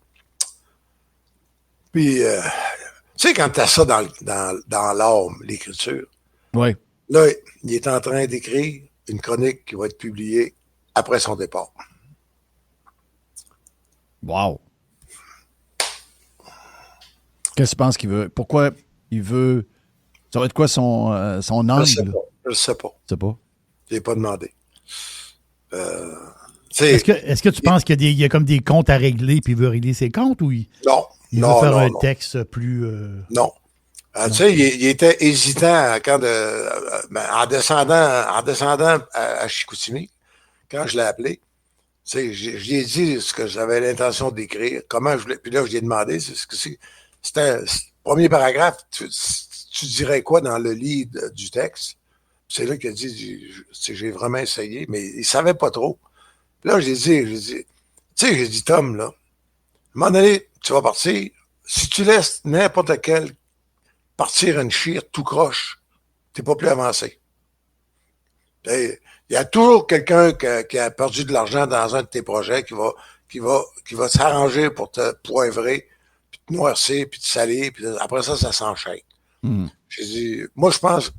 J: Puis, tu sais, quand tu as ça dans l'âme, l'écriture,
E: oui.
J: Là, il est en train d'écrire une chronique qui va être publiée après son départ.
E: Wow! Qu'est-ce que tu penses qu'il veut? Pourquoi il veut... Ça va être quoi son angle?
J: Je ne sais pas.
E: Tu sais pas?
J: Je ne l'ai pas demandé.
F: Est-ce que tu penses qu'il y a comme des comptes à régler puis il veut régler ses comptes ou il veut faire un texte plus...
J: Non. Tu sais, il était hésitant en descendant à Chicoutimi, quand je l'ai appelé. Tu sais, je lui ai dit ce que j'avais l'intention d'écrire, comment je voulais. Puis là, je lui ai demandé, premier paragraphe, tu dirais quoi dans le lead du texte? C'est là qu'il a dit, j'ai vraiment essayé, mais il savait pas trop. Là, j'ai dit, Tom, là, à un moment donné, tu vas partir. Si tu laisses n'importe lequel partir une chire tout croche, t'es pas plus avancé. Il y a toujours quelqu'un qui a perdu de l'argent dans un de tes projets qui va s'arranger pour te poivrer, puis te noircir, puis te salir, puis après ça s'enchaîne. J'ai dit, moi, je pense,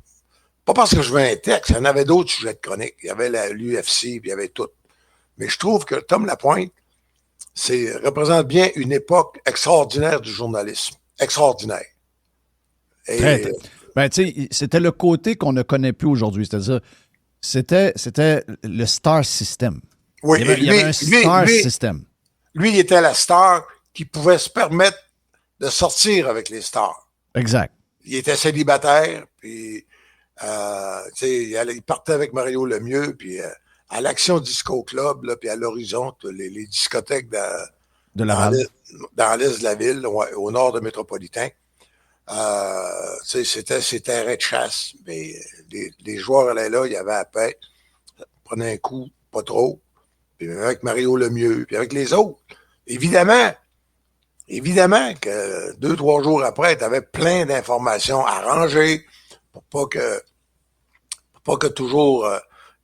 J: pas parce que je veux un texte, il y en avait d'autres sujets de chronique. Il y avait l'UFC, puis il y avait tout. Mais je trouve que Tom Lapointe, représente bien une époque extraordinaire du journalisme. Extraordinaire. Et,
E: très. Ben, tu sais, c'était le côté qu'on ne connaît plus aujourd'hui. C'est-à-dire, c'était le star system.
J: Oui,
E: il y avait un star system.
J: Lui, il était la star qui pouvait se permettre de sortir avec les stars.
E: Exact.
J: Il était célibataire, puis il partait avec Mario Lemieux, puis à l'Action Disco Club, là, puis à l'Horizon, les discothèques
E: de Laval.
J: Dans l'est de la ville, au nord de Métropolitain. C'était terrain de chasse, mais les joueurs allaient là, il y avait à paix, prenaient un coup, pas trop, puis avec Mario Lemieux, puis avec les autres. Évidemment que 2-3 jours après, tu avais plein d'informations à ranger pour pas que toujours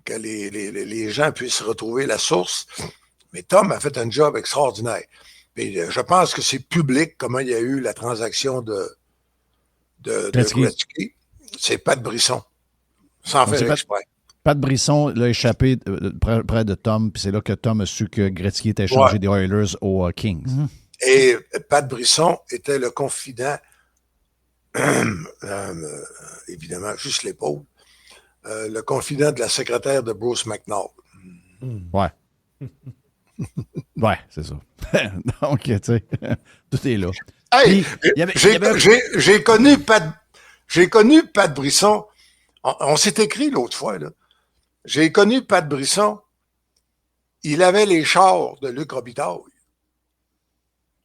J: que les gens puissent retrouver la source. Mais Tom a fait un job extraordinaire. Et je pense que c'est public comment il y a eu la transaction de Gretzky. C'est Pat Brisson. Sans faire exprès.
E: Pat Brisson l'a échappé près de Tom, puis c'est là que Tom a su que Gretzky était échangé des Oilers aux Kings.
J: Et Pat Brisson était le confident, évidemment, juste l'épaule, le confident de la secrétaire de Bruce McNall.
E: Ouais. Ouais, c'est ça. Donc, tu sais, tout est là.
J: Hey, j'ai connu Pat Brisson. On s'est écrit l'autre fois, là. J'ai connu Pat Brisson. Il avait les chars de Luc Robitaille.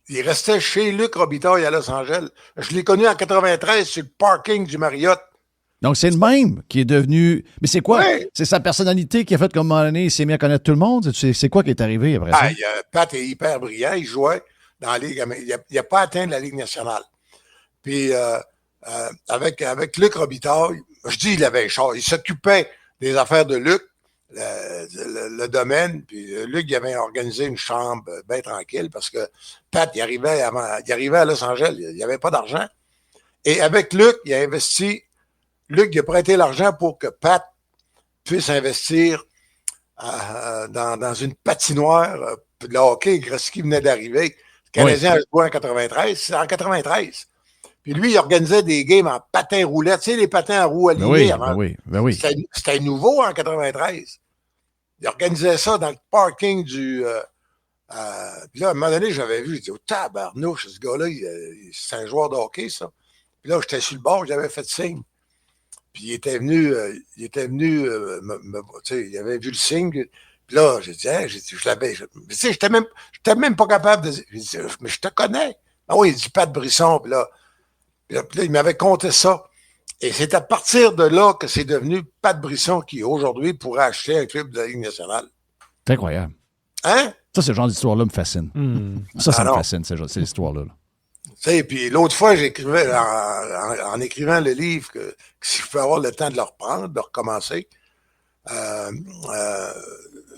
J: Il restait chez Luc Robitaille à Los Angeles. Je l'ai connu en 93 sur le parking du Marriott.
E: Donc, c'est le même qui est devenu... Mais c'est quoi? Ouais. C'est sa personnalité qui a fait comme un moment donné, il s'est mis à connaître tout le monde? C'est quoi qui est arrivé après ça?
J: Pat est hyper brillant. Il jouait dans la Ligue... Il n'a pas atteint la Ligue nationale. Puis, avec Luc Robitaille, je dis il avait un char. Il s'occupait des affaires de Luc, le domaine. Puis, Luc, il avait organisé une chambre bien tranquille parce que Pat, il arrivait à Los Angeles. Il n'y avait pas d'argent. Et avec Luc, il a investi... Luc, il a prêté l'argent pour que Pat puisse investir dans une patinoire de le hockey. Gretzky venait d'arriver. Le Canadien a joué en 93. C'est en 93. Puis lui, il organisait des games en patins roulette. Tu sais, les patins à roues alignés.
E: Ben oui.
J: C'était nouveau en 93. Il organisait ça dans le parking du... puis là, à un moment donné, j'avais vu, j'ai dit, oh, tabarnouche, ce gars-là, c'est un joueur de hockey, ça. Puis là, j'étais sur le bord, j'avais fait signe. Puis il était venu, tu sais, il avait vu le signe. Puis là, j'ai dit, je l'avais. Tu sais, j'étais même pas capable de dire. J'ai dit, mais je te connais. Ah oui, il dit Pat Brisson. Puis là, il m'avait conté ça. Et c'est à partir de là que c'est devenu Pat Brisson qui, aujourd'hui, pourrait acheter un club de la Ligue nationale.
E: C'est incroyable.
J: Hein?
E: Ça, ce genre d'histoire-là me fascine. Ça me fascine, ces histoires-là.
J: Tu sais, puis l'autre fois, j'écrivais, en écrivant le livre, que si je peux avoir le temps de le reprendre, de recommencer, je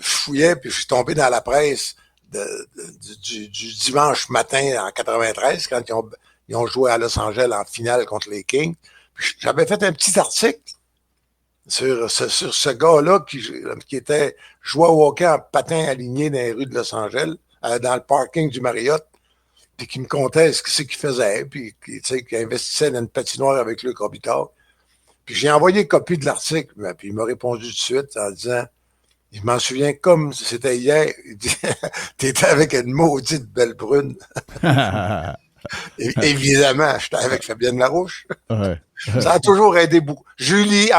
J: fouillais, puis je suis tombé dans la presse du dimanche matin en 93, quand ils ont joué à Los Angeles en finale contre les Kings. Puis j'avais fait un petit article sur ce gars-là qui était jouait au hockey en patin aligné dans les rues de Los Angeles, dans le parking du Marriott, puis qui me contait ce qu'il faisait, puis qui investissait dans une patinoire avec Luc Robitaille. Puis j'ai envoyé une copie de l'article, puis il m'a répondu tout de suite en disant, je m'en souviens comme si c'était hier, il dit, t'étais avec une maudite belle brune. Évidemment, j'étais avec Fabienne Larouche.
E: Ouais.
J: Ça a toujours aidé beaucoup. Julie,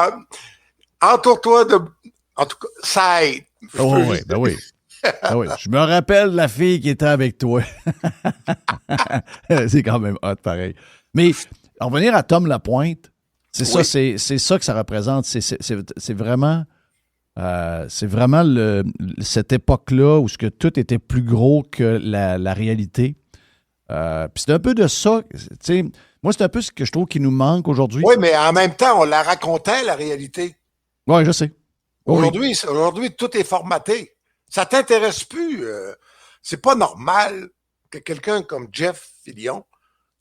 J: entoure-toi de... En tout cas, ça aide.
E: Oui. Ah oui, je me rappelle de la fille qui était avec toi. C'est quand même hot, pareil. Mais en revenir à Tom Lapointe, c'est
J: Oui.
E: c'est ça que ça représente. C'est vraiment... c'est vraiment cette époque-là où ce que tout était plus gros que la réalité. Puis c'est un peu de ça. Moi, c'est un peu ce que je trouve qui nous manque aujourd'hui.
J: Oui, mais en même temps, on la racontait, la réalité.
E: Oui, je sais. Oh, oui.
J: Aujourd'hui, tout est formaté. Ça t'intéresse plus. C'est pas normal que quelqu'un comme Jeff Fillion,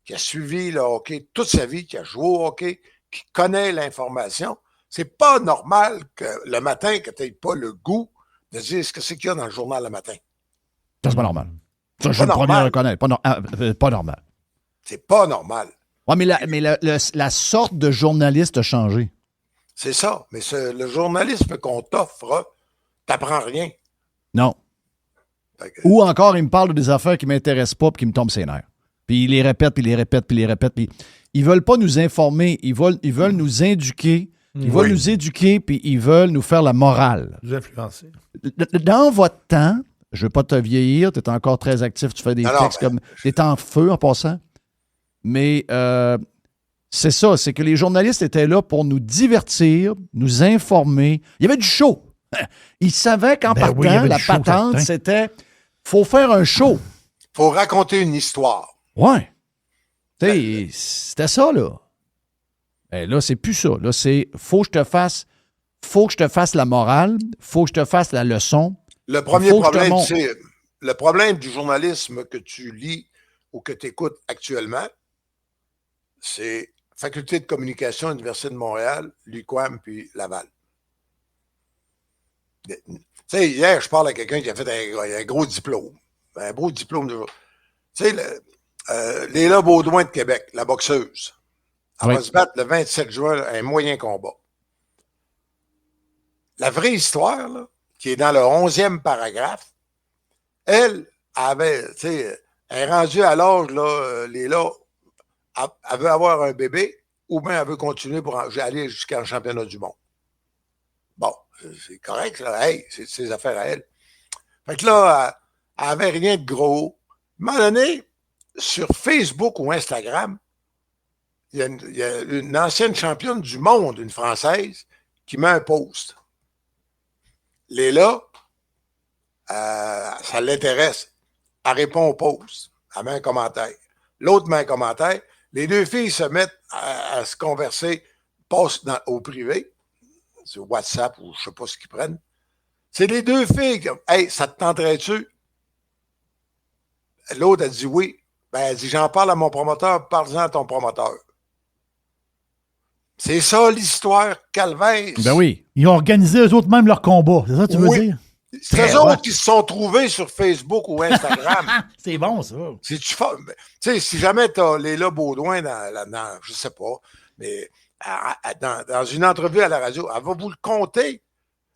J: qui a suivi le hockey toute sa vie, qui a joué au hockey, qui connaît l'information, c'est pas normal que le matin, que tu n'aies pas le goût de dire ce que c'est qu'il y a dans le journal le matin.
E: Ça, c'est pas normal. Ça, je suis le premier à reconnaître. Pas normal.
J: C'est pas normal.
E: Oui, mais la sorte de journaliste a changé.
J: C'est ça. Mais le journalisme qu'on t'offre, t'apprends rien.
E: Non. Ou encore, il me parle de des affaires qui ne m'intéressent pas et qui me tombent ses nerfs. Puis il les répète, puis il les répète, puis il les répète. Puis ils veulent pas nous informer. Ils veulent nous éduquer. Ils veulent nous éduquer, puis ils veulent nous faire la morale.
F: Nous influencer.
E: Dans votre temps, je ne veux pas te vieillir, tu es encore très actif, tu fais des textes comme... Tu es en feu en passant. Mais c'est ça, c'est que les journalistes étaient là pour nous divertir, nous informer. Il y avait du show. Ils savaient qu'en partant, la patente, c'était... faut faire un show.
J: Faut raconter une histoire.
E: Ouais. Tu sais, c'était ça, là. Et là, c'est plus ça. Là, c'est faut que je te fasse la morale, faut que je te fasse la leçon.
J: Le premier problème, c'est le problème du journalisme que tu lis ou que tu écoutes actuellement, c'est Faculté de communication, Université de Montréal, l'UQAM puis Laval. Tu sais, hier, je parle à quelqu'un qui a fait un gros diplôme. Un beau diplôme de... Tu sais, Léla Baudouin de Québec, la boxeuse. Elle va se battre le 27 juin, un moyen combat. La vraie histoire, là, qui est dans le 11e paragraphe, elle avait, tu sais, elle est rendue à l'âge, là, Léla, elle veut avoir un bébé ou bien elle veut continuer pour aller jusqu'en championnat du monde. Bon, c'est correct, là. Hey, c'est ses affaires à elle. Fait que là, elle avait rien de gros. À un moment donné, sur Facebook ou Instagram, il y a une ancienne championne du monde, une Française, qui met un post. Léla, ça l'intéresse. Elle répond au post. Elle met un commentaire. L'autre met un commentaire. Les deux filles se mettent à se converser, passent au privé, sur WhatsApp ou je ne sais pas ce qu'ils prennent. C'est les deux filles qui « Hey, ça te tenterait-tu? » L'autre a dit oui. Ben, elle dit « J'en parle à mon promoteur, parle-en à ton promoteur. » C'est ça l'histoire, Calvaire.
E: Ben oui.
F: Ils ont organisé eux-mêmes leur combat. C'est ça que tu veux dire?
J: C'est eux autres qui se sont trouvés sur Facebook ou Instagram.
F: C'est bon, ça.
J: Tu sais, si jamais tu as Léla Baudouin dans je sais pas, mais dans une entrevue à la radio, elle va vous le compter.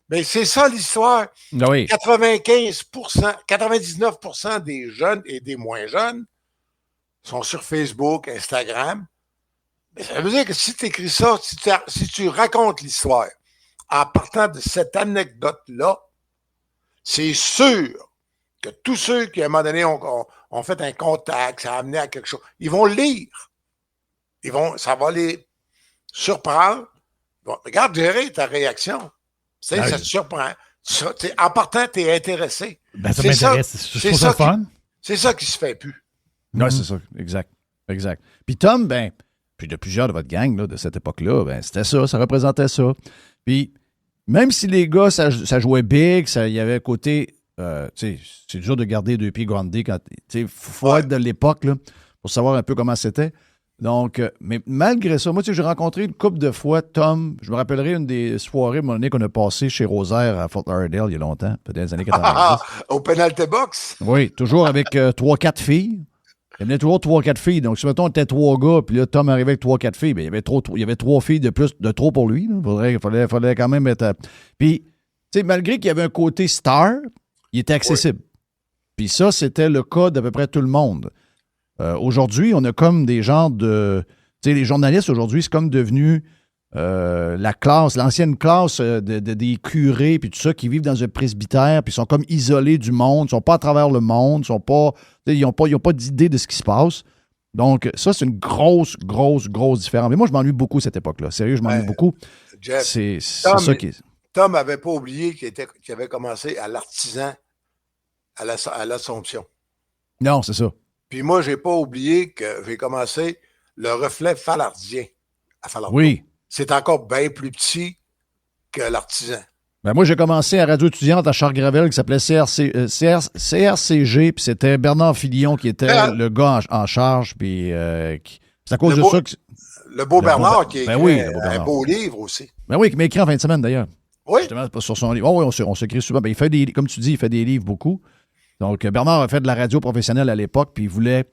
J: Mais c'est ça l'histoire.
E: Ben oui.
J: 99% des jeunes et des moins jeunes sont sur Facebook, Instagram. Mais ça veut dire que si tu écris ça, si tu racontes l'histoire en partant de cette anecdote-là, c'est sûr que tous ceux qui, à un moment donné, ont fait un contact, ça a amené à quelque chose, ils vont le lire. Ça va les surprendre. Bon, regarde, Jerry, ta réaction. Ça te surprend. En partant, tu es intéressé.
F: Ben, ça m'intéresse. Je trouve ça fun.
J: C'est ça qui se fait plus.
E: Oui, c'est ça. Exact. Puis Tom, puis de plusieurs de votre gang là, de cette époque-là, c'était ça. Ça représentait ça. Puis même si les gars, ça jouait big, il y avait un côté... c'est dur de garder deux pieds groundés quand... Il faut être de l'époque là, pour savoir un peu comment c'était. Donc, mais malgré ça, moi, j'ai rencontré une couple de fois Tom. Je me rappellerai une des soirées, mon année qu'on a passé chez Rosaire à Fort Lauderdale il y a longtemps, peut-être dans les années 90.
J: Au penalty box?
E: Oui, toujours avec 3-4 filles. Il y avait toujours 3-4 filles. Donc, si mettons, on était 3 gars, puis là, Tom arrivait avec 3-4 filles, bien, il y avait 3 filles de trop pour lui. Il fallait quand même être... Puis, tu sais, malgré qu'il y avait un côté star, il était accessible. Oui. Puis ça, c'était le cas d'à peu près tout le monde. Aujourd'hui, on a comme des genres de... Tu sais, les journalistes, aujourd'hui, c'est comme devenu la classe, l'ancienne classe des curés, puis tout ça, qui vivent dans un presbytère, puis sont comme isolés du monde, ils sont pas à travers le monde, ils n'ont pas d'idée de ce qui se passe. Donc, ça, c'est une grosse différence. Mais moi, je m'ennuie beaucoup cette époque-là. Sérieux, je m'ennuie beaucoup.
J: Jeff,
E: C'est ça qui est...
J: Tom n'avait pas oublié qu'il avait commencé à l'artisan à l'Assomption.
E: Non, c'est ça.
J: Puis moi, j'ai pas oublié que j'ai commencé le reflet falardien à Falardeau.
E: Oui.
J: C'est encore bien plus petit que l'artisan.
E: Ben moi, j'ai commencé à Radio étudiante à Charles-Gravel qui s'appelait CRCG, puis c'était Bernard Filion qui était le gars en charge, puis c'est à cause de ça que...
J: Le beau Bernard qui a écrit
E: un
J: beau livre aussi.
E: Ben oui, qui m'a écrit en fin de semaine d'ailleurs.
J: Oui.
E: Justement, sur son livre. Oh, oui, on s'écrit souvent. Ben, il fait des, comme tu dis, il fait des livres beaucoup. Donc, Bernard a fait de la radio professionnelle à l'époque, puis il voulait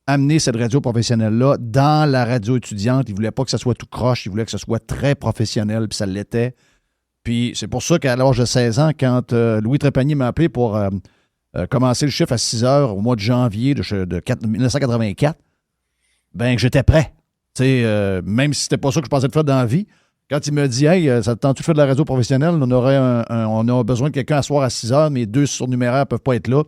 E: amener cette radio professionnelle-là dans la radio étudiante. Il voulait pas que ça soit tout croche, il voulait que ça soit très professionnel, puis ça l'était. Puis c'est pour ça qu'à l'âge de 16 ans, quand Louis Trépanier m'a appelé pour commencer le chiffre à 6 heures au mois de janvier de 1984, ben j'étais prêt. Même si c'était pas ça que je pensais de faire dans la vie. Quand il me dit « Hey, ça te tente de faire de la radio professionnelle? On a besoin de quelqu'un à soir à 6 heures, mes 2 surnuméraires ne peuvent pas être là.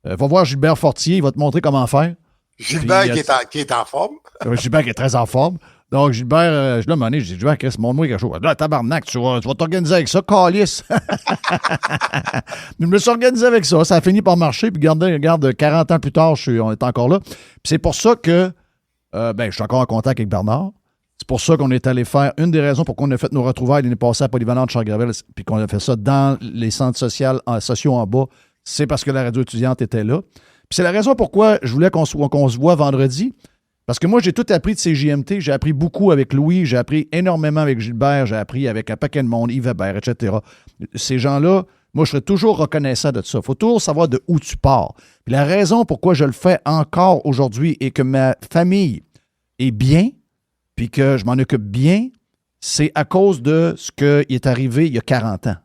E: Va voir Gilbert Fortier, il va te montrer comment faire. »
J: Gilbert qui est en forme.
E: Gilbert qui est très en forme. Donc, Gilbert, je l'ai demandé, je dis, Gilbert, Chris, montre-moi quelque chose. Là, tabarnak, tu vas t'organiser avec ça, calice. Je me suis organisé avec ça. Ça a fini par marcher. Puis, regarde, 40 ans plus tard, on est encore là. Puis, c'est pour ça que, je suis encore en contact avec Bernard. C'est pour ça qu'on est allé faire, une des raisons pour qu'on a fait nos retrouvailles l'année passée à Polyvalente de Charles-Gravel, puis qu'on a fait ça dans les centres sociaux en bas, c'est parce que la radio étudiante était là. Puis c'est la raison pourquoi je voulais qu'on se voit vendredi, parce que moi, j'ai tout appris de CJMT, j'ai appris beaucoup avec Louis, j'ai appris énormément avec Gilbert, j'ai appris avec un paquet de monde, Yves Hébert, etc. Ces gens-là, moi, je serais toujours reconnaissant de ça. Il faut toujours savoir de où tu pars. Puis la raison pourquoi je le fais encore aujourd'hui et que ma famille est bien, puis que je m'en occupe bien, c'est à cause de ce qui est arrivé il y a 40 ans.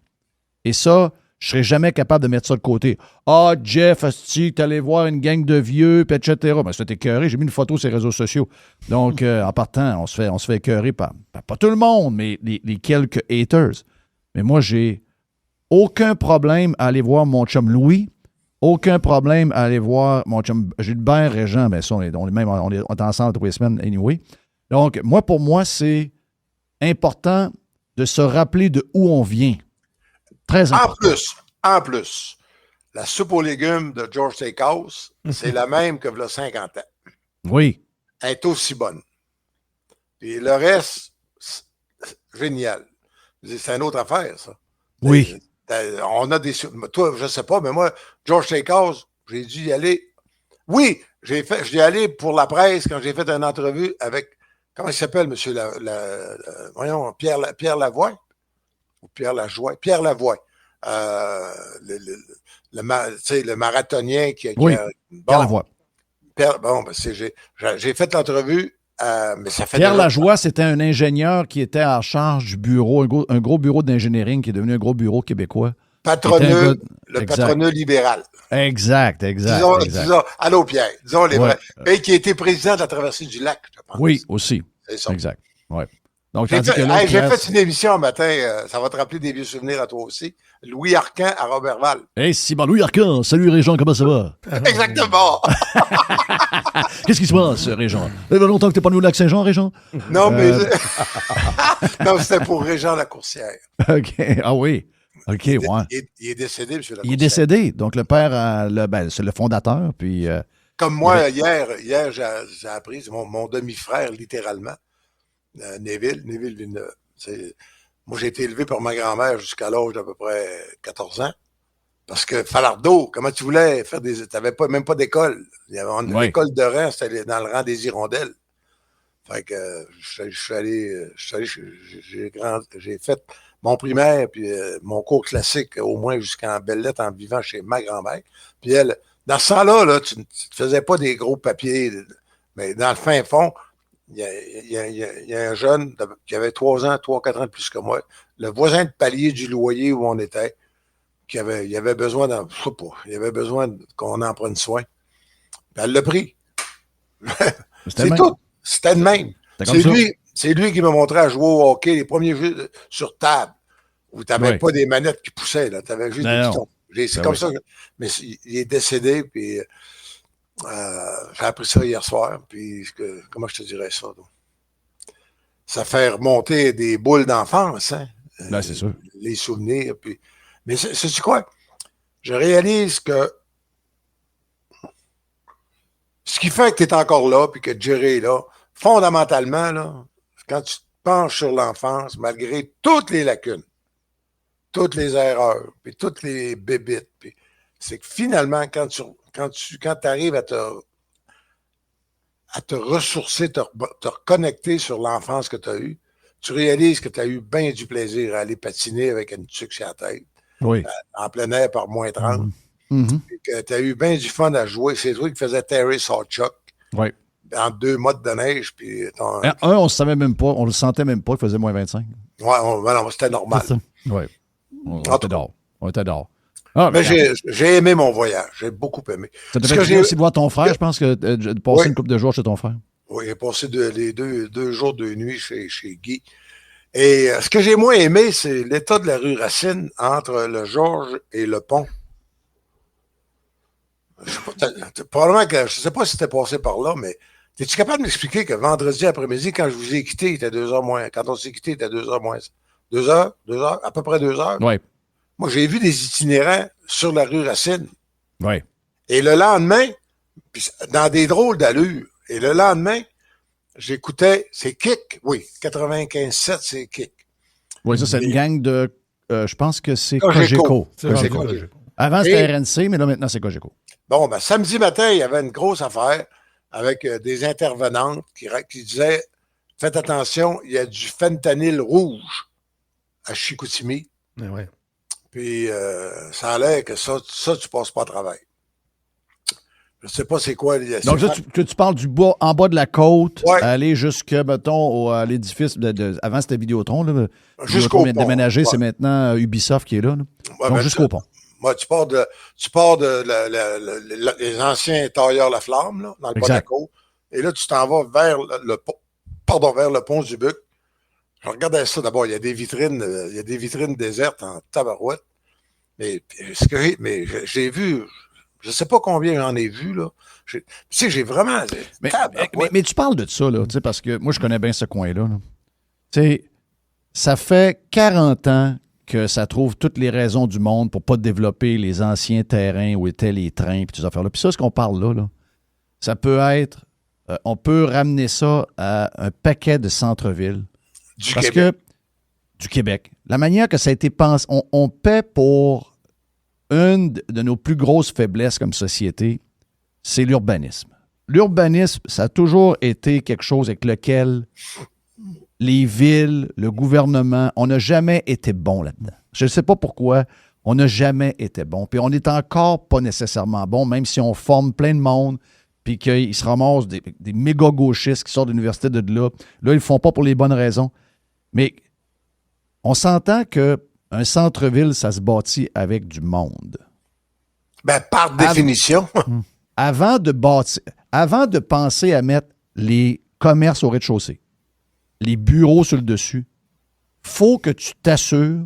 E: Et ça, je ne serais jamais capable de mettre ça de côté. Ah, Jeff, asti, t'es allé voir une gang de vieux, puis etc. Ben, c'était écœuré. J'ai mis une photo sur les réseaux sociaux. Donc, en partant, on se fait écœurer par pas tout le monde, mais les quelques haters. Mais moi, j'ai aucun problème à aller voir mon chum Louis, aucun problème à aller voir mon chum Gilbert et Jean. Ben, ça, on est ensemble 3 semaines anyway. Donc, pour moi, c'est important de se rappeler de où on vient. Très important.
J: En plus, la soupe aux légumes de George Steakhouse, c'est la même que il y a 50 ans.
E: Oui.
J: Elle est aussi bonne. Et le reste, génial. C'est une autre affaire, ça.
E: Oui.
J: On a des... Toi, je ne sais pas, mais moi, George Steakhouse, j'ai dû y aller. Oui, j'y allé pour la presse quand j'ai fait une entrevue avec... Comment il s'appelle, monsieur voyons, Pierre Lavoie? Ou Pierre Lajoie? Pierre Lavoie. Le marathonien qui
E: oui, Pierre Lavoie.
J: J'ai fait l'entrevue, mais ça fait...
E: Pierre Lajoie, c'était un ingénieur qui était en charge du bureau, un gros bureau d'ingénierie qui est devenu un gros bureau québécois.
J: Patroneux libéral.
E: Exact.
J: Disons, allô Pierre, disons les vrais. Et qui a été président de la traversée du lac, je pense.
E: Oui, aussi.
J: C'est ça.
E: Exact. Ouais. Donc,
J: j'ai fait une émission un matin, ça va te rappeler des vieux souvenirs à toi aussi. Louis Arcan à Robertval.
E: Hey, c'est Louis Arcan. Salut Régent, comment ça va?
J: Exactement.
E: Qu'est-ce qui se passe, Régent? Ça fait longtemps que t'es pas venu au Lac-Saint-Jean, Régent?
J: Non, mais... non, c'était pour Régent Lacourcière.
E: OK. Ah oui. OK, ouais.
J: Il est décédé, M. Lacourcière.
E: Il est décédé. Donc, le père, c'est le fondateur, puis...
J: Comme moi, hier j'ai appris, c'est mon demi-frère, littéralement, Neville Villeneuve. Moi, j'ai été élevé par ma grand-mère jusqu'à l'âge d'à peu près 14 ans. Parce que Falardeau, comment tu voulais faire des... Tu n'avais même pas d'école. Il y avait une école de rang, c'était dans le rang des Hirondelles. Fait que j'ai fait mon primaire, puis mon cours classique, au moins jusqu'en belles lettres, en vivant chez ma grand-mère. Puis elle, dans ce temps-là, tu ne faisais pas des gros papiers, mais dans le fin fond, il y a un jeune qui avait 3 ans, 4 ans de plus que moi, le voisin de palier du loyer où on était, il avait besoin qu'on en prenne soin. Puis elle l'a pris. C'est tout. C'était de même. C'est lui qui m'a montré à jouer au hockey, les premiers jeux sur table, où tu n'avais pas des manettes qui poussaient, tu avais juste des pitons. C'est comme ça. Mais il est décédé, puis J'ai appris ça hier soir, puis comment je te dirais ça? Donc? Ça fait remonter des boules d'enfance, hein?
E: Ben, c'est sûr.
J: Les souvenirs. Puis... Mais c'est quoi? Je réalise que ce qui fait que tu es encore là, puis que Jerry est là, fondamentalement, là, quand tu te penches sur l'enfance, malgré toutes les lacunes, toutes les erreurs, puis toutes les bébites, puis c'est que finalement, quand tu arrives à te ressourcer, te reconnecter sur l'enfance que tu as eue, tu réalises que tu as eu bien du plaisir à aller patiner avec une tuque sur la tête, en plein air par moins 30, que tu as eu bien du fun à jouer. C'est toi qui faisais Terry Sawchuk en 2 mois de neige. Puis
E: on ne savait même pas, on le sentait même pas qu'il faisait moins 25.
J: Non, c'était normal.
E: Oui, on était dehors.
J: Mais j'ai aimé mon voyage. J'ai beaucoup aimé.
E: Ça te fait aussi de voir ton frère, je pense, que de passer une couple de jours chez ton frère.
J: Oui, j'ai passé les 2 jours, 2 nuits chez Guy. Et ce que j'ai moins aimé, c'est l'état de la rue Racine entre le Georges et le pont. Probablement que, je ne sais pas si t'es passé par là, mais es-tu capable de m'expliquer que vendredi après-midi, quand je vous ai quitté, il était 2h moins. Quand on s'est quitté, il était 2h moins. 2 heures? À peu près 2 heures?
E: Oui.
J: Moi, j'ai vu des itinérants sur la rue Racine.
E: Oui.
J: Et le lendemain, puis dans des drôles d'allure, et le lendemain, j'écoutais, c'est Kick, oui, 95.7, c'est Kick.
E: Oui, ça, c'est une gang de, je pense que c'est Cogeco. Avant, c'était RNC, mais là, maintenant, c'est Cogeco.
J: Bon, ben, samedi matin, il y avait une grosse affaire avec des intervenantes qui disaient, faites attention, il y a du fentanyl rouge à Chicoutimi.
F: Ouais.
J: Puis, ça a l'air que ça, tu passes pas à travail. Je sais pas c'est quoi.
E: Donc, là, tu parles du bas, en bas de la côte, aller jusque, mettons, à l'édifice avant, c'était Vidéotron. Là.
J: Jusqu'au
E: pont. Vient
J: pont.
E: déménager, c'est maintenant Ubisoft qui est là. Donc, jusqu'au pont.
J: Ouais, tu pars de les anciens tailleurs La Flamme, là, dans le bas de la côte. Et là, tu t'en vas vers vers le pont du Buc. Je regardais ça d'abord. Il y a des vitrines désertes en tabarouette. Mais j'ai vu, je sais pas combien j'en ai vu, là. Tu sais, j'ai vraiment.
E: Mais tu parles de ça, là, parce que moi, je connais bien ce coin-là. Tu sais, ça fait 40 ans que ça trouve toutes les raisons du monde pour pas développer les anciens terrains où étaient les trains et toutes ces affaires-là. Puis ça, ce qu'on parle là, ça peut être. On peut ramener ça à un paquet de centre-ville. Du Québec. La manière que ça a été pensé, on paie pour une de nos plus grosses faiblesses comme société, c'est l'urbanisme. L'urbanisme, ça a toujours été quelque chose avec lequel les villes, le gouvernement, on n'a jamais été bon là-dedans. Je ne sais pas pourquoi, on n'a jamais été bon. Puis on n'est encore pas nécessairement bon, même si on forme plein de monde, puis qu'ils se ramassent des méga gauchistes qui sortent de l'université de là. Là, ils ne le font pas pour les bonnes raisons. Mais on s'entend qu'un centre-ville, ça se bâtit avec du monde.
J: Ben, par définition.
E: Avant de penser à mettre les commerces au rez-de-chaussée, les bureaux sur le dessus, faut que tu t'assures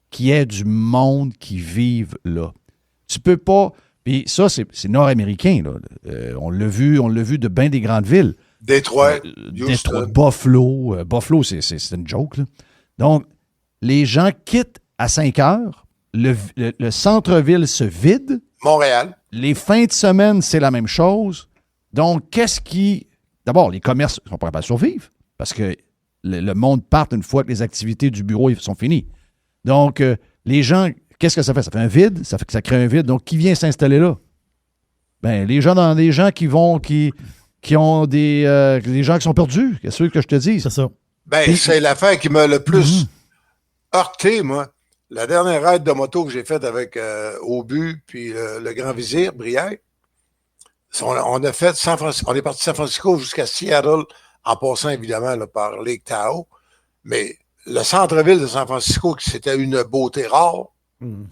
E: qu'il y ait du monde qui vive là. Tu peux pas... Puis ça, c'est nord-américain, là. On l'a vu de bien des grandes villes.
J: Détroit,
E: Buffalo. Buffalo, c'est une joke, là. Donc, les gens quittent à 5 heures, le centre-ville se vide.
J: Montréal.
E: Les fins de semaine, c'est la même chose. Donc, d'abord, les commerces ne sont pas capables de survivre parce que le monde part une fois que les activités du bureau sont finies. Donc, les gens, qu'est-ce que ça fait? Ça fait un vide, ça fait que ça crée un vide. Donc, qui vient s'installer là? Ben, les gens qui ont des gens qui sont perdus. Qu'est-ce que je te dis?
F: C'est ça.
J: Ben, c'est l'affaire qui m'a le plus heurté, moi. La dernière raid de moto que j'ai faite avec Aubu puis le Grand Vizir, Brière, on a fait on est parti de San Francisco jusqu'à Seattle, en passant évidemment là, par Lake Tahoe. Mais le centre-ville de San Francisco, c'était une beauté rare.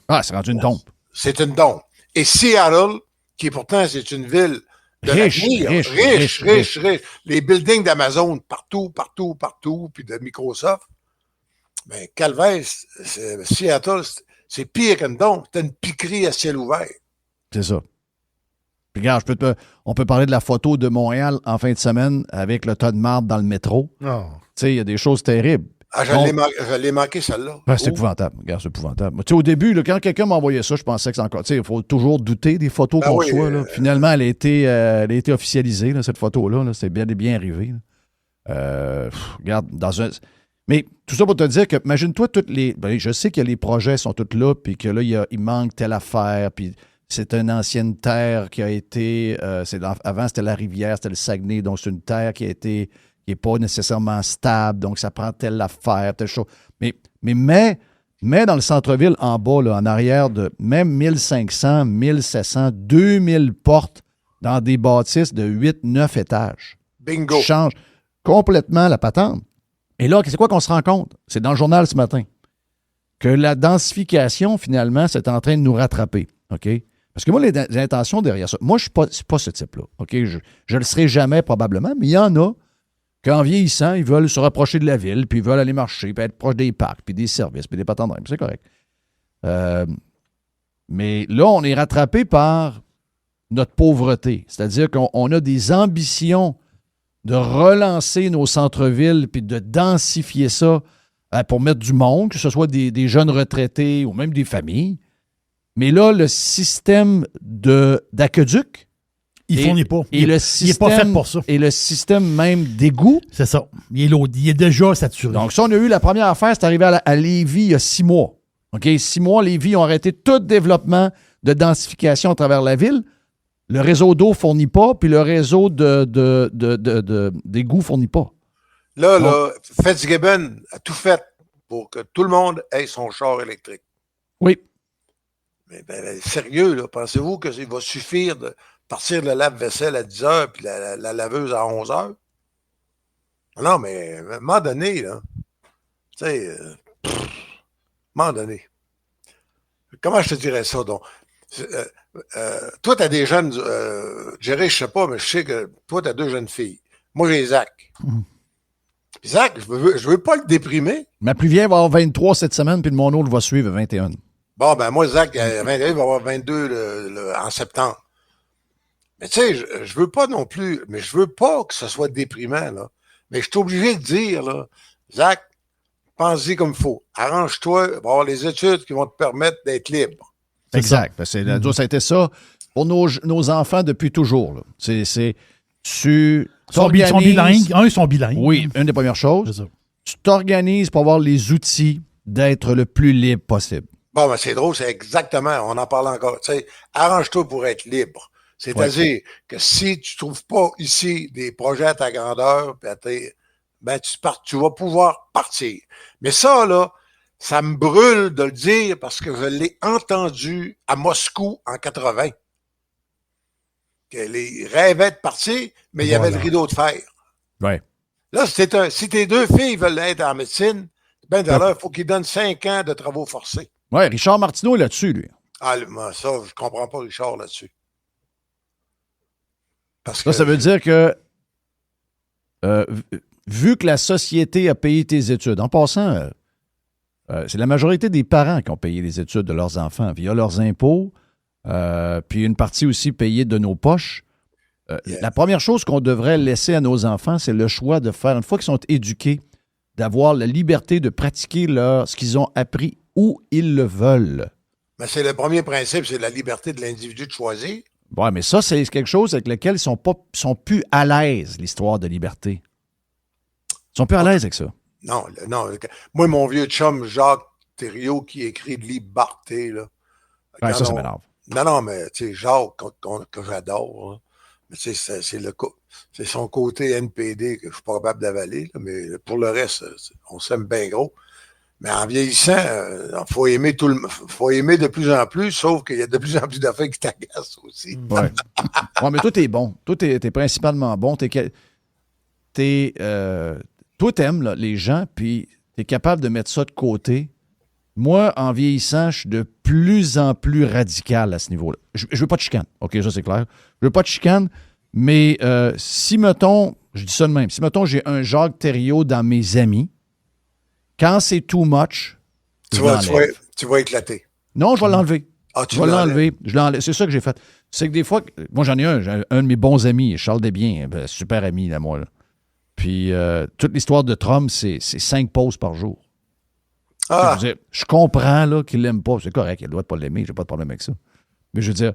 E: Ah, c'est rendu une dompe.
J: C'est une dompe. Et Seattle, qui pourtant c'est une ville de riche. Les buildings d'Amazon partout, puis de Microsoft. Ben, Calvaire, Seattle, c'est pire qu'une dompe. C'est une piquerie à ciel ouvert.
E: C'est ça. Puis regarde, on peut parler de la photo de Montréal en fin de semaine avec le tas de marde dans le métro.
F: Oh.
E: Tu sais, il y a des choses terribles.
J: Ah, je l'ai manqué, celle-là.
E: C'est épouvantable. Regarde, c'est épouvantable. Tu sais, au début, là, quand quelqu'un m'a envoyé ça, je pensais que c'est encore... Tu sais, il faut toujours douter des photos qu'on reçoit. Là. Finalement, elle a été officialisée, là, cette photo-là. Là. C'est bien arrivé. Regarde, Mais tout ça pour te dire que, imagine-toi, je sais que les projets sont tous là, puis que là, il manque telle affaire, puis c'est une ancienne terre qui a été... avant, c'était la rivière, c'était le Saguenay, donc c'est une terre qui n'est pas nécessairement stable, donc ça prend telle affaire, telle chose. Mais dans le centre-ville, en bas, là, en arrière de même 1500, 1700, 2000 portes dans des bâtisses de 8-9 étages.
J: Bingo!
E: Change complètement la patente. Et là, c'est quoi qu'on se rend compte? C'est dans le journal ce matin. Que la densification, finalement, c'est en train de nous rattraper. OK? Parce que moi, les intentions derrière ça, moi, je ne suis pas ce type-là. OK? Je ne le serai jamais, probablement, mais il y en a qu'en vieillissant, ils veulent se rapprocher de la ville, puis ils veulent aller marcher, puis être proche des parcs, puis des services, puis des patentes de même. C'est correct. Mais là, on est rattrapé par notre pauvreté. C'est-à-dire qu'on a des ambitions de relancer nos centres-villes puis de densifier ça pour mettre du monde, que ce soit des jeunes retraités ou même des familles. Mais là, le système d'aqueduc,
F: il ne fournit pas.
E: Il n'est pas fait
F: pour ça.
E: Et le système même d'égout.
F: C'est ça. Il est déjà saturé.
E: Donc, ça, on a eu la première affaire, c'est arrivé à Lévis il y a 6 mois. OK? 6 mois, Lévis ont arrêté tout développement de densification à travers la ville. Le réseau d'eau ne fournit pas, puis le réseau d'égout ne fournit pas.
J: Là, Fitzgibbon a tout fait pour que tout le monde ait son char électrique.
E: Oui.
J: Mais sérieux, là, pensez-vous qu'il va suffire de partir le lave-vaisselle à 10 heures puis la laveuse à 11 heures? Non, mais à un moment donné, là, tu sais, à un moment donné. Comment je te dirais ça, donc? Toi, tu as des jeunes, Jerry, je sais pas, mais je sais que toi, tu as 2 jeunes filles. Moi, j'ai Zach. Puis Zach, je veux pas le déprimer.
E: Ma plus vieille va avoir 23 cette semaine, puis mon autre va suivre à 21.
J: Bon, ben moi, Zach, 21, il va avoir 22 en septembre. Mais tu sais, je veux pas non plus, mais je veux pas que ce soit déprimant, là. Mais je suis obligé de dire, là, Zach, pense-y comme il faut. Arrange-toi, va avoir les études qui vont te permettre d'être libre.
E: Exact. Ça a été ça pour nos enfants depuis toujours. Là. Ils
F: sont bilingues. Ils sont bilingues.
E: Oui, une des premières choses. Tu t'organises pour avoir les outils d'être le plus libre possible.
J: Bon, ben c'est drôle, c'est exactement, on en parle encore. Tu sais, arrange-toi pour être libre. C'est-à-dire que si tu trouves pas ici des projets à ta grandeur, ben tu vas pouvoir partir. Mais ça, là, ça me brûle de le dire parce que je l'ai entendu à Moscou en 80. Qu'elle rêvait de partir, mais il y avait le rideau de fer.
E: Ouais.
J: Là, si tes 2 filles veulent être en médecine, ben d'ailleurs, il faut qu'ils donnent 5 ans de travaux forcés.
E: Oui, Richard Martineau est là-dessus, lui.
J: Ah, ça, je comprends pas Richard là-dessus. Parce
E: ça veut dire que vu que la société a payé tes études, en passant, c'est la majorité des parents qui ont payé les études de leurs enfants via leurs impôts, puis une partie aussi payée de nos poches. La première chose qu'on devrait laisser à nos enfants, c'est le choix de faire, une fois qu'ils sont éduqués, d'avoir la liberté de pratiquer ce qu'ils ont appris où ils le veulent.
J: Mais c'est le premier principe, c'est la liberté de l'individu de choisir.
E: Oui, mais ça, c'est quelque chose avec lequel ils sont plus à l'aise, l'histoire de liberté. Ils sont plus à l'aise avec ça.
J: Non. Moi, mon vieux chum, Jacques Thériault, qui écrit de liberté, là.
E: Ouais, ça m'énerve.
J: Non, mais tu sais, Jacques, que j'adore, hein. Mais tu sais, c'est son côté NPD que je suis pas capable d'avaler, là, mais pour le reste, on s'aime bien gros. Mais en vieillissant, il faut aimer de plus en plus, sauf qu'il y a de plus en plus d'affaires qui t'agacent aussi.
E: Oui, mais toi, t'es bon. Toi, t'es principalement bon. Toi, t'aimes là, les gens, puis t'es capable de mettre ça de côté. Moi, en vieillissant, je suis de plus en plus radical à ce niveau-là. Je veux pas de chicane. OK, ça, c'est clair. Je veux pas de chicane, mais si, mettons, je dis ça de même, si, mettons, j'ai un Jacques Thériault dans mes amis, quand c'est too much,
J: tu vas éclater.
E: Non, je vais l'enlever.
J: Ah,
E: je vais l'enlever. C'est ça que j'ai fait. C'est que des fois, moi j'en ai un de mes bons amis, Charles Desbiens, super ami, là, moi. Là. Puis toute l'histoire de Trump, c'est 5 posts par jour.
J: Ah.
E: Je comprends là, qu'il l'aime pas. C'est correct, il a le droit de pas l'aimer, j'ai pas de problème avec ça. Mais je veux dire,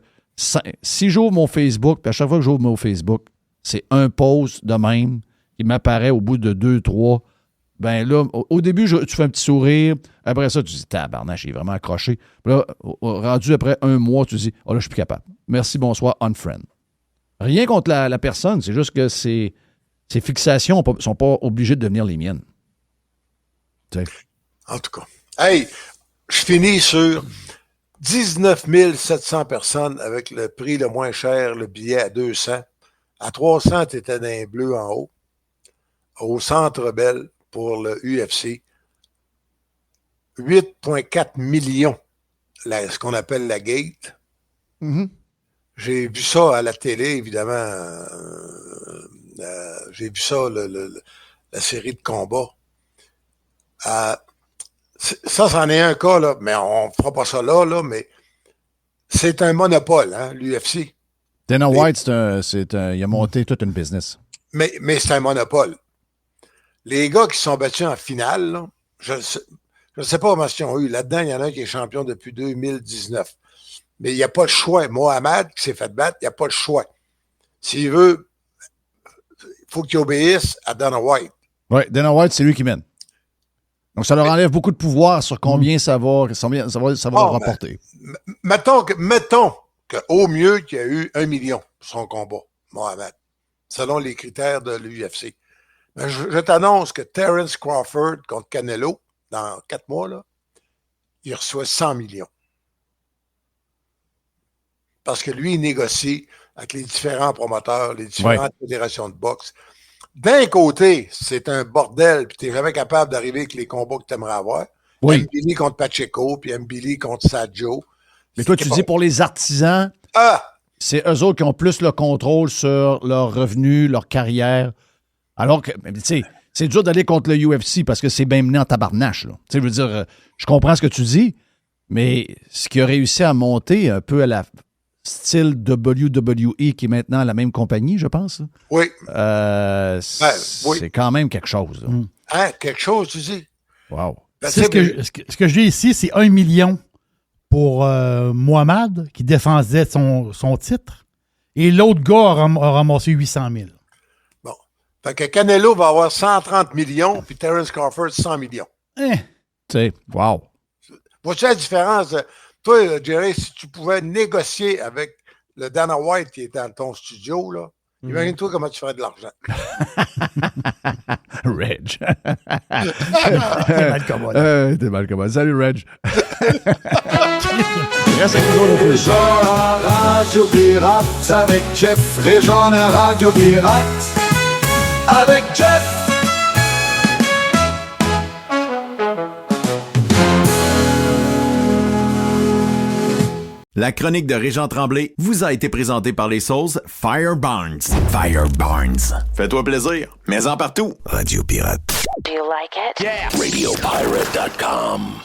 E: si j'ouvre mon Facebook, puis à chaque fois que j'ouvre mon Facebook, c'est un post de même qui m'apparaît au bout de 2, 3. Ben là, au début, tu fais un petit sourire. Après ça, tu dis, tabarnache, il est vraiment accroché. Puis là, rendu après 1 mois, tu dis, oh là, je suis plus capable. Merci, bonsoir, unfriend. Rien contre la personne, c'est juste que ces fixations ne sont pas obligées de devenir les miennes. T'sais.
J: En tout cas. Hey, je finis sur 19 700 personnes avec le prix le moins cher, le billet à 200. À 300, tu étais dans les bleus en haut. Au Centre Bell pour le UFC. 8,4 millions, ce qu'on appelle la gate.
E: Mm-hmm.
J: J'ai vu ça à la télé, évidemment. J'ai vu ça, la série de combats. Ça, c'en est un cas, là, mais on ne fera pas ça là, mais c'est un monopole, hein, l'UFC.
E: Dana White, il a monté toute une business.
J: Mais c'est un monopole. Les gars qui se sont battus en finale, là, je ne sais pas comment ils ont eu. Là-dedans, il y en a un qui est champion depuis 2019. Mais il n'y a pas le choix. Mohamed, qui s'est fait battre, il n'y a pas le choix. S'il veut, il faut qu'il obéisse à Dana White.
E: Oui, Dana White, c'est lui qui mène. Donc, ça leur enlève beaucoup de pouvoir sur combien ça va leur rapporter.
J: Mettons qu'au mieux, qu'il y a eu 1 million pour son combat, Mohamed, selon les critères de l'UFC. Mais je t'annonce que Terence Crawford contre Canelo, dans 4 mois, là, il reçoit 100 millions. Parce que lui, il négocie avec les différents promoteurs, les différentes fédérations de boxe. D'un côté, c'est un bordel, puis tu n'es jamais capable d'arriver avec les combats que tu aimerais avoir.
E: Oui.
J: Mbili contre Pacheco, puis Mbili contre Sadio.
E: Mais toi, tu dis pour les artisans, c'est eux autres qui ont plus le contrôle sur leurs revenus, leur carrière. Alors que, tu sais, c'est dur d'aller contre le UFC parce que c'est bien mené en tabarnache. Tu sais, je veux dire, je comprends ce que tu dis, mais ce qui a réussi à monter un peu à la style WWE, qui est maintenant la même compagnie, je pense.
J: Oui.
E: C'est quand même quelque chose.
J: Hein, quelque chose, tu dis?
E: Wow.
F: Ce que j'ai ici, c'est 1 million pour Mohamed, qui défendait son titre, et l'autre gars a ramassé 800 000.
J: Bon. Fait que Canelo va avoir 130 millions, puis Terence Crawford, 100 millions.
E: Tu sais, wow.
J: Vois-tu la différence? Toi, Jerry, si tu pouvais négocier avec le Dana White qui est dans ton studio, là, imagine-toi comment tu ferais de l'argent.
E: Reg.
F: T'es mal commode.
E: T'es mal commode. Salut, Reg. Reste avec nous autres.
N: Région Radio Pirate avec Jeff. Région Radio Pirate avec Jeff.
M: La chronique de Régent Tremblay vous a été présentée par les sauces Fire Barnes. Fire Barnes. Fais-toi plaisir, mets-en partout.
C: Radio Pirate.
L: Do you like it?
C: Yeah. RadioPirate.com.